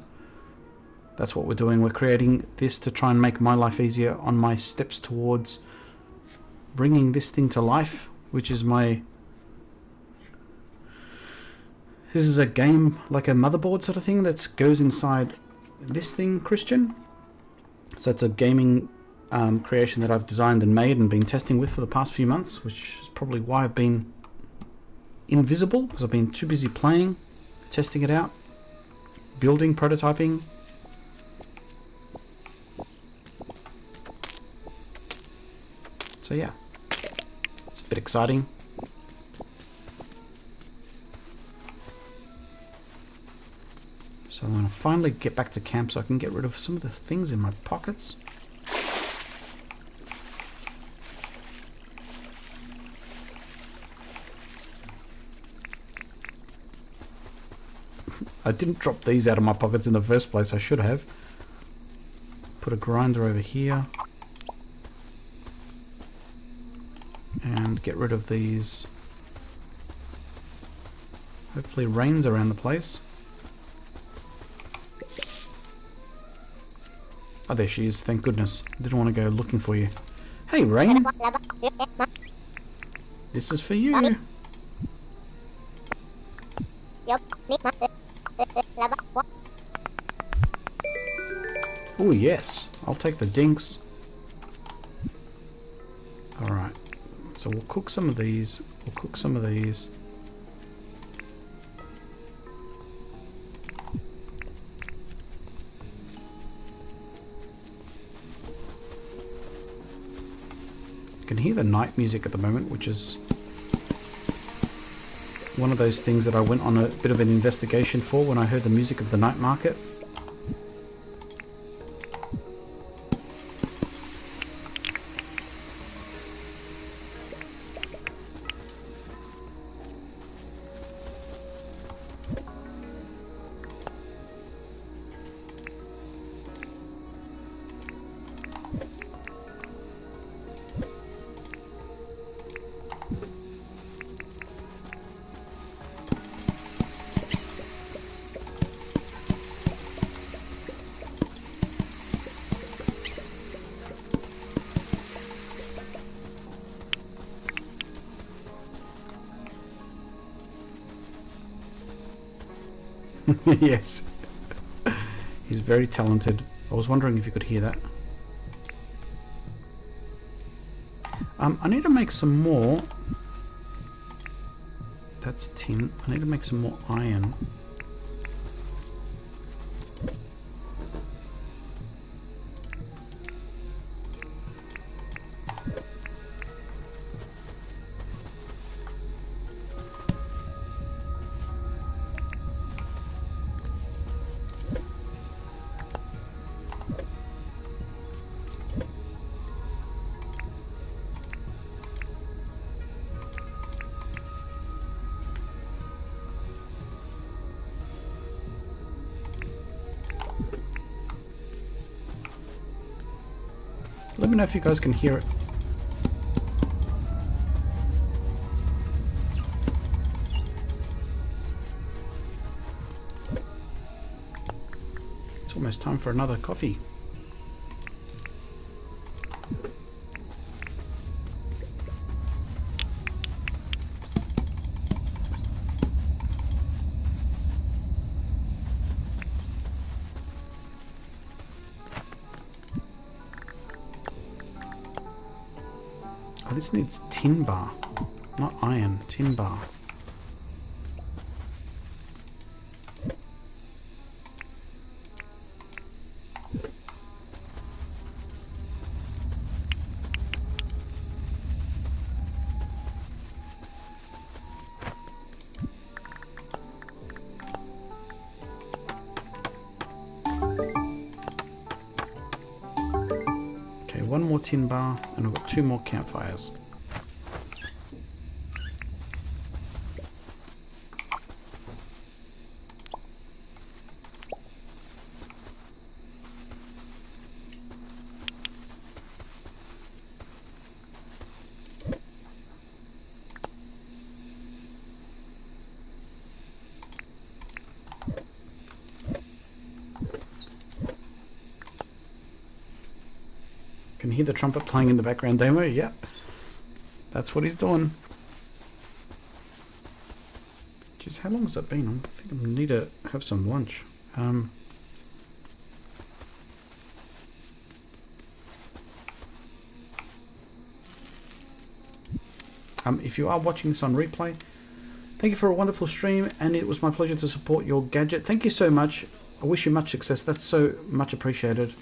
that's what we're doing. We're creating this to try and make my life easier on my steps towards bringing this thing to life, which is my... This is a game, like a motherboard sort of thing that goes inside this thing, Christian. So it's a gaming creation that I've designed and made and been testing with for the past few months, which is probably why I've been invisible, because I've been too busy playing, testing it out, building, prototyping. So yeah, it's a bit exciting. So I'm going to finally get back to camp so I can get rid of some of the things in my pockets. I didn't drop these out of my pockets in the first place. I should have. Put a grinder over here. And get rid of these. Hopefully rain's around the place. Oh, there she is. Thank goodness. Didn't want to go looking for you. Hey, Rain. This is for you. Oh, yes. I'll take the dinks. Alright. So we'll cook some of these. We'll cook some of these. You can hear the night music at the moment, which is one of those things that I went on a bit of an investigation for when I heard the music of the night market. Yes. He's very talented. I was wondering if you could hear that. I need to make some more. That's tin. I need to make some more iron. Let me know if you guys can hear it. It's almost time for another coffee. Oh, this needs tin bar, not iron, tin bar. Okay, one more tin bar, and I've got 2 more campfires. Can hear the trumpet playing in the background demo. Yep, that's what he's doing. Jeez, how long has that been? I think I need to have some lunch. If you are watching this on replay, thank you for a wonderful stream, and it was my pleasure to support your gadget. Thank you so much. I wish you much success. That's so much appreciated.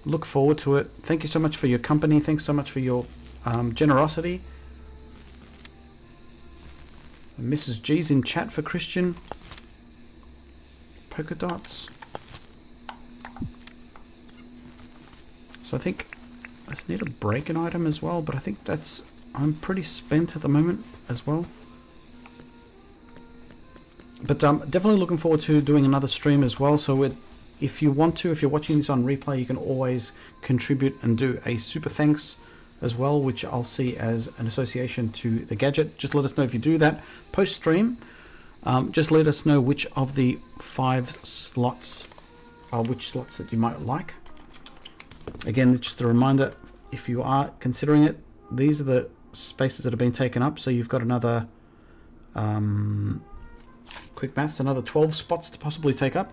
Look forward to it. Thank you so much for your company. Thanks so much for your generosity. Mrs. G's in chat for Christian. Polka dots. So I think I just need to break an item as well, but I think that's... I'm pretty spent at the moment as well. But definitely looking forward to doing another stream as well. So if you want to, if you're watching this on replay, you can always contribute and do a super thanks as well, which I'll see as an association to the gadget. Just let us know if you do that post stream. Just let us know which of the 5 slots which slots that you might like. Again, just a reminder, if you are considering it, these are the spaces that have been taken up. So you've got another quick maths, another 12 spots to possibly take up.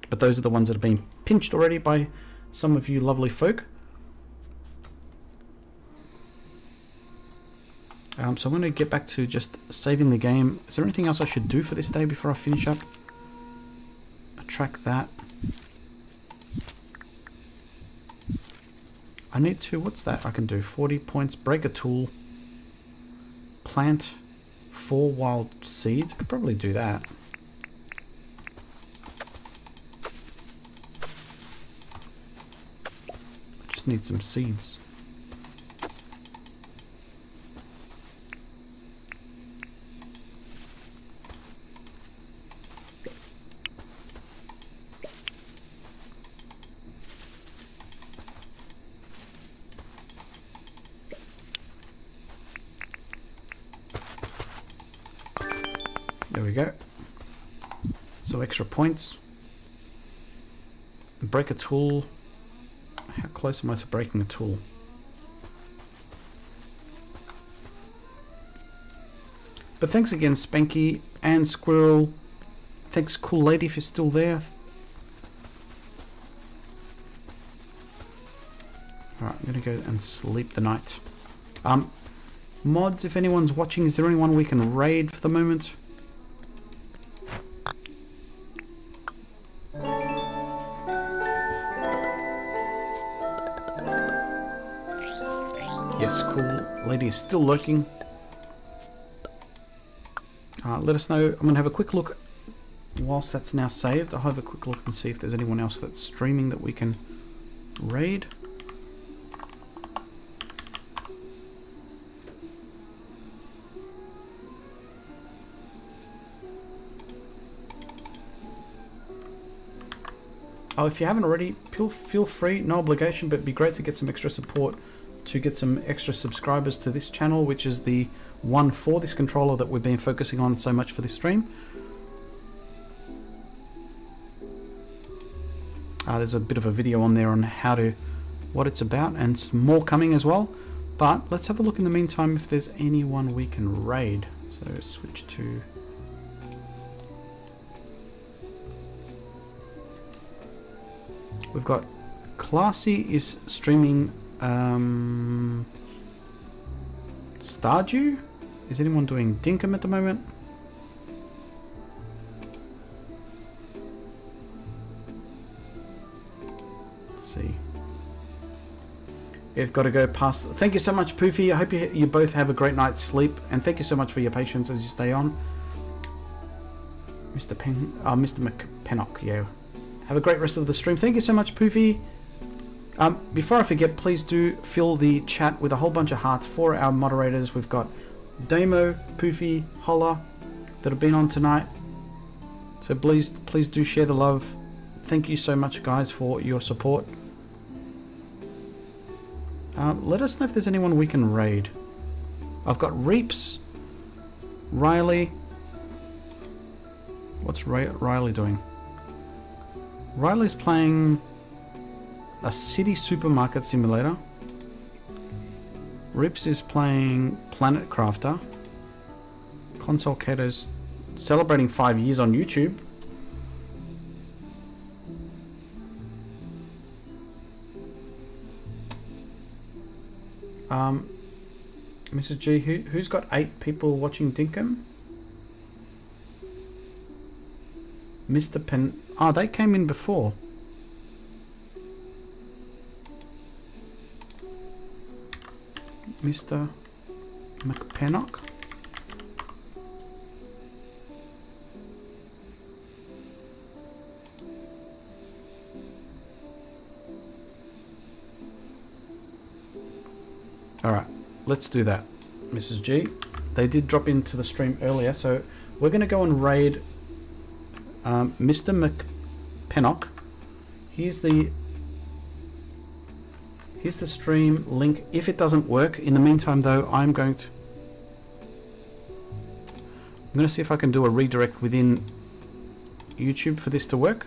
But those are the ones that have been pinched already by some of you lovely folk. So I'm going to get back to just saving the game. Is there anything else I should do for this day before I finish up? Attract that. I need to, what's that I can do? 40 points, break a tool, plant 4 wild seeds. I could probably do that. Need some seeds. There we go. So extra points. Break a tool. How close am I to breaking a tool? But thanks again, Spanky and Squirrel. Thanks, Cool Lady, if you're still there. Alright, I'm going to go and sleep the night. Mods, if anyone's watching, is there anyone we can raid for the moment? Yes, Cool Lady is still lurking. Let us know. I'm going to have a quick look whilst that's now saved. I'll have a quick look and see if there's anyone else that's streaming that we can raid. Oh, if you haven't already, feel free, no obligation, but it'd be great to get some extra support to get some extra subscribers to this channel, which is the one for this controller that we've been focusing on so much for this stream. There's a bit of a video on there on what it's about, and some more coming as well. But let's have a look in the meantime if there's anyone we can raid. So switch to... We've got Classy is streaming Stardew? Is anyone doing Dinkum at the moment? Let's see. We've got to go past... Thank you so much, Poofy. I hope you both have a great night's sleep, and thank you so much for your patience as you stay on. Mr. McPennock, yeah. Have a great rest of the stream. Thank you so much, Poofy. Before I forget, please do fill the chat with a whole bunch of hearts for our moderators. We've got Damo, Poofy, Holla that have been on tonight. So please do share the love. Thank you so much, guys, for your support. Let us know if there's anyone we can raid. I've got Reaps, Riley. What's Riley doing? Riley's playing a city supermarket simulator. Rips is playing Planet Crafter. Console Kato's celebrating 5 years on YouTube. Mrs. G, who's got 8 people watching Dinkum? Mr. Pen... Oh, they came in before. Mr. McPennock? Alright, let's do that, Mrs. G. They did drop into the stream earlier, so we're going to go and raid Mr. McPennock. Here's the stream link. If it doesn't work, in the meantime though, I'm going to see if I can do a redirect within YouTube for this to work.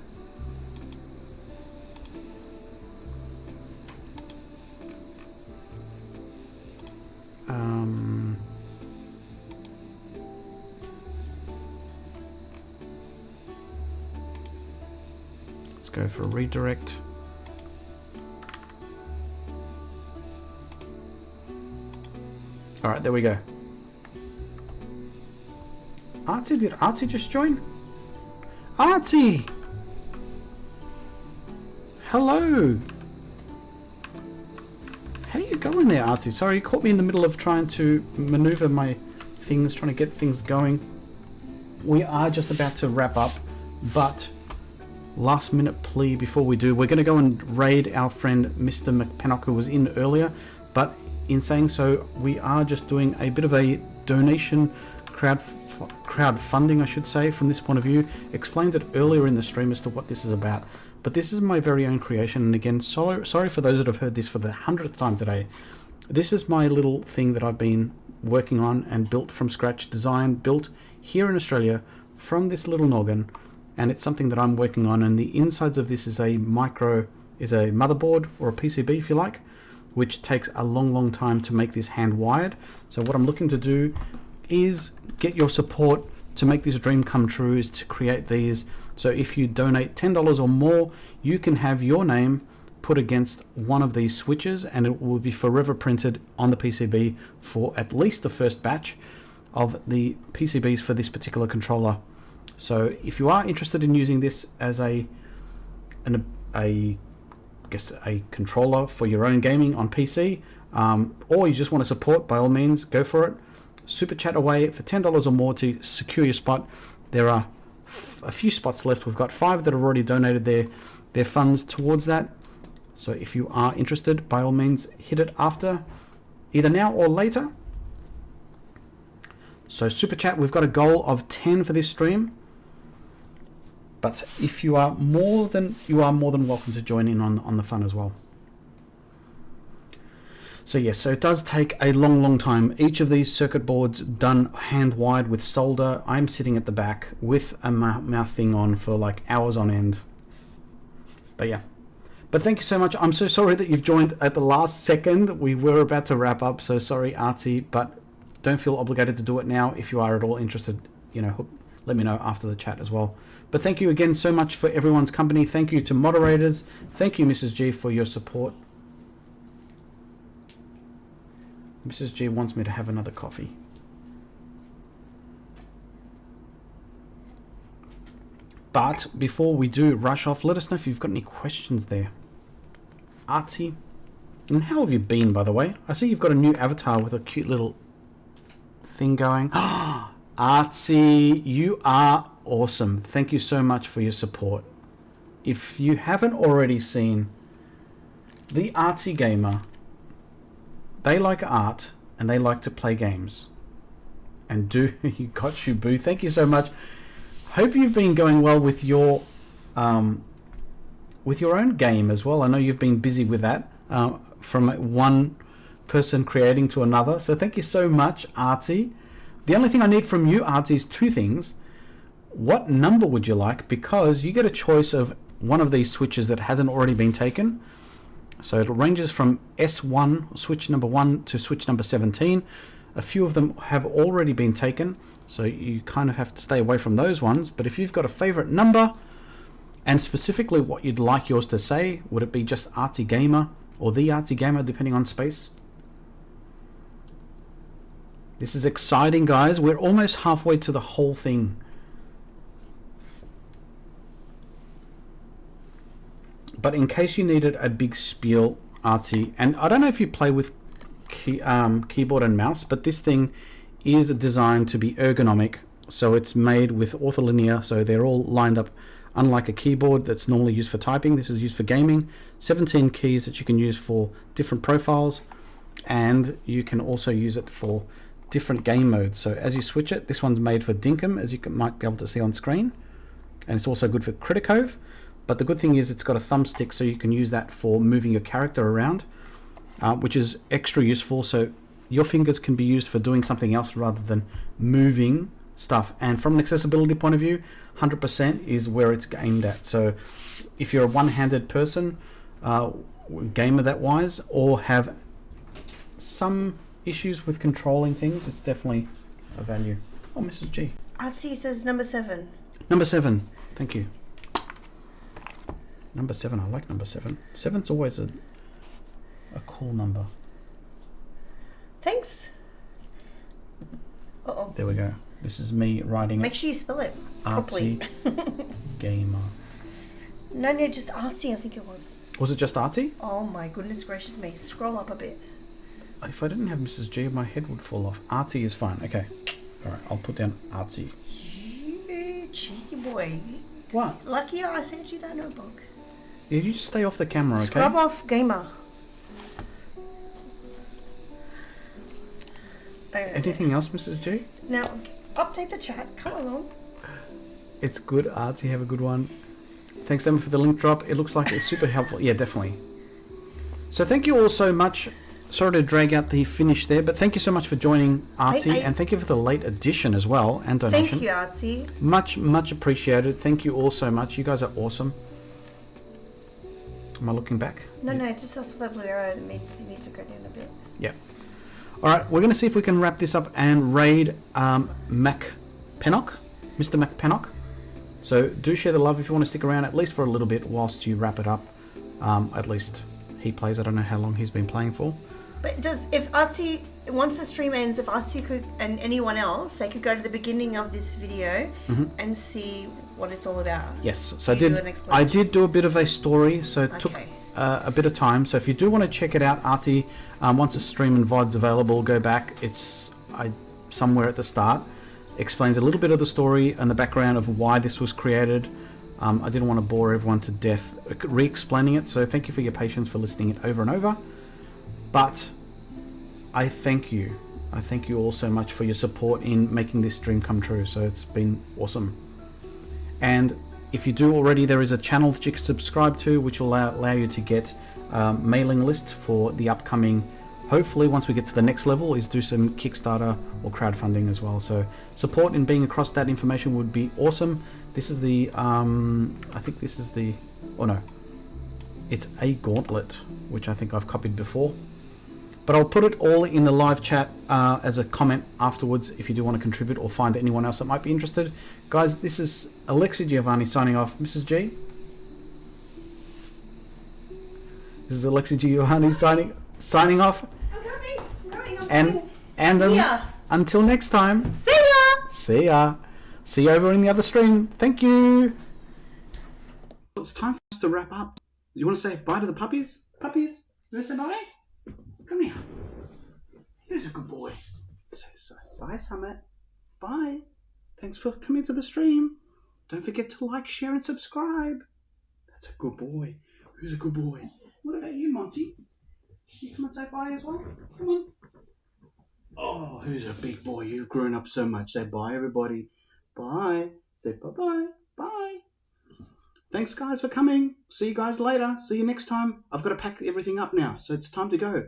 Let's go for a redirect. Alright, there we go. Artsy, did Artsy just join? Artsy! Hello! How you going there, Artsy? Sorry, you caught me in the middle of trying to maneuver my things, trying to get things going. We are just about to wrap up, but last minute plea before we do, we're going to go and raid our friend Mr. McPennock, who was in earlier, but in saying so, we are just doing a bit of a donation crowdfunding, I should say, from this point of view. Explained it earlier in the stream as to what this is about, but this is my very own creation. And again, sorry for those that have heard this for the 100th time today. This is my little thing that I've been working on and built from scratch, designed, built here in Australia from this little noggin, and it's something that I'm working on. And the insides of this is a motherboard, or a PCB if you like, which takes a long time to make this hand wired. So what I'm looking to do is get your support to make this dream come true, is to create these. So if you donate $10 or more, you can have your name put against one of these switches, and it will be forever printed on the PCB for at least the first batch of the PCBs for this particular controller. So if you are interested in using this as a controller for your own gaming on PC, or you just want to support, by all means, go for it. Super chat away for $10 or more to secure your spot. There are a few spots left. We've got 5 that have already donated their funds towards that. So if you are interested, by all means, hit it after, either now or later. So super chat, we've got a goal of 10 for this stream. But if you are more than welcome to join in on the fun as well. So yes, so it does take a long time. Each of these circuit boards done hand wired with solder. I'm sitting at the back with a mouth thing on for like hours on end. But yeah. But thank you so much. I'm so sorry that you've joined at the last second. We were about to wrap up, so sorry, Artsy, but don't feel obligated to do it now. If you are at all interested, let me know after the chat as well. But thank you again so much for everyone's company. Thank you to moderators. Thank you, Mrs. G, for your support. Mrs. G wants me to have another coffee. But before we do rush off, let us know if you've got any questions there. Artsy, and how have you been, by the way? I see you've got a new avatar with a cute little thing going. Artsy, you are awesome. Thank you so much for your support. If you haven't already seen the artsy gamer. They like art and they like to play games. And you got you, boo. Thank you so much. Hope you've been going well with your own game as well. I know you've been busy with that, from one person creating to another. So thank you so much, Artsy. The only thing I need from you, Artsy, is two things. What number would you like? Because you get a choice of one of these switches that hasn't already been taken. So it ranges from S1, switch number 1, to switch number 17. A few of them have already been taken, so you kind of have to stay away from those ones. But if you've got a favorite number, and specifically what you'd like yours to say, would it be just Artsy Gamer or the Artsy Gamer, depending on space? This is exciting, guys. We're almost halfway to the whole thing. But in case you needed a big spiel, Artsy, and I don't know if you play with keyboard and mouse, but this thing is designed to be ergonomic. So it's made with ortholinear, so they're all lined up. Unlike a keyboard that's normally used for typing, this is used for gaming. 17 keys that you can use for different profiles, and you can also use it for different game modes. So as you switch it, this one's made for Dinkum, as you might be able to see on screen, and it's also good for Criticove. But the good thing is it's got a thumbstick, so you can use that for moving your character around, which is extra useful. So your fingers can be used for doing something else rather than moving stuff. And from an accessibility point of view, 100% is where it's aimed at. So if you're a one-handed person, gamer that wise, or have some issues with controlling things, it's definitely a value. Oh, Mrs. G. Artsy says number 7. Number 7. Thank you. Number 7. I like number 7. 7's always a cool number. Thanks. Uh-oh. There we go. This is me writing Make it. sure you spell it properly. Artsy Gamer. No, just Artsy, I think it was. Was it just Artsy? Oh my goodness gracious me. Scroll up a bit. If I didn't have Mrs. G, my head would fall off. Artsy is fine. Okay. Alright, I'll put down Artsy. You cheeky boy. What? Lucky I sent you that notebook. Yeah, you just stay off the camera, okay? Scrub off gamer. Anything else, Mrs. G? Now, update the chat. Come along. It's good, Artsy. Have a good one. Thanks, Emma, for the link drop. It looks like it's super helpful. Yeah, definitely. So thank you all so much. Sorry to drag out the finish there, but thank you so much for joining, Artsy, and thank you for the late addition as well, and donation. Thank you, Artsy. Much, much appreciated. Thank you all so much. You guys are awesome. Am I looking back? No, just that's for that blue arrow that means you need to go down a bit. Yeah. Alright, we're going to see if we can wrap this up and raid Mac Pennock, Mr. Mac Pennock. So do share the love if you want to stick around at least for a little bit whilst you wrap it up. At least he plays. I don't know how long he's been playing for. But if Artsy, once the stream ends, if Artsy could, and anyone else, they could go to the beginning of this video and see what it's all about. Yes, so I did do a bit of a story, so it took a bit of time. So if you do want to check it out, Artsy, once the stream and VOD's available, go back. It's somewhere at the start. Explains a little bit of the story and the background of why this was created. I didn't want to bore everyone to death re-explaining it, so thank you for your patience for listening it over and over. But I thank you. I thank you all so much for your support in making this dream come true. So it's been awesome. And if you do already, there is a channel that you can subscribe to, which will allow you to get mailing list for the upcoming, hopefully once we get to the next level, is do some Kickstarter or crowdfunding as well. So support in being across that information would be awesome. This is the, I think this is the, oh no, it's a gauntlet, which I think I've copied before. But I'll put it all in the live chat as a comment afterwards if you do want to contribute or find anyone else that might be interested. Guys, this is Alexi Giovani signing off. Mrs. G? This is Alexi Giovani signing off. I'm coming. And until next time. See ya! See ya. See you over in the other stream. Thank you. It's time for us to wrap up. You want to say bye to the puppies? Puppies? You want to say bye? Come here. Here's a good boy. So bye, Summit. Bye. Thanks for coming to the stream. Don't forget to like, share, and subscribe. That's a good boy. Who's a good boy? What about you, Monty? You come and say bye as well? Come on. Oh, who's a big boy? You've grown up so much. Say bye, everybody. Bye. Say bye-bye. Bye. Thanks, guys, for coming. See you guys later. See you next time. I've got to pack everything up now, so it's time to go.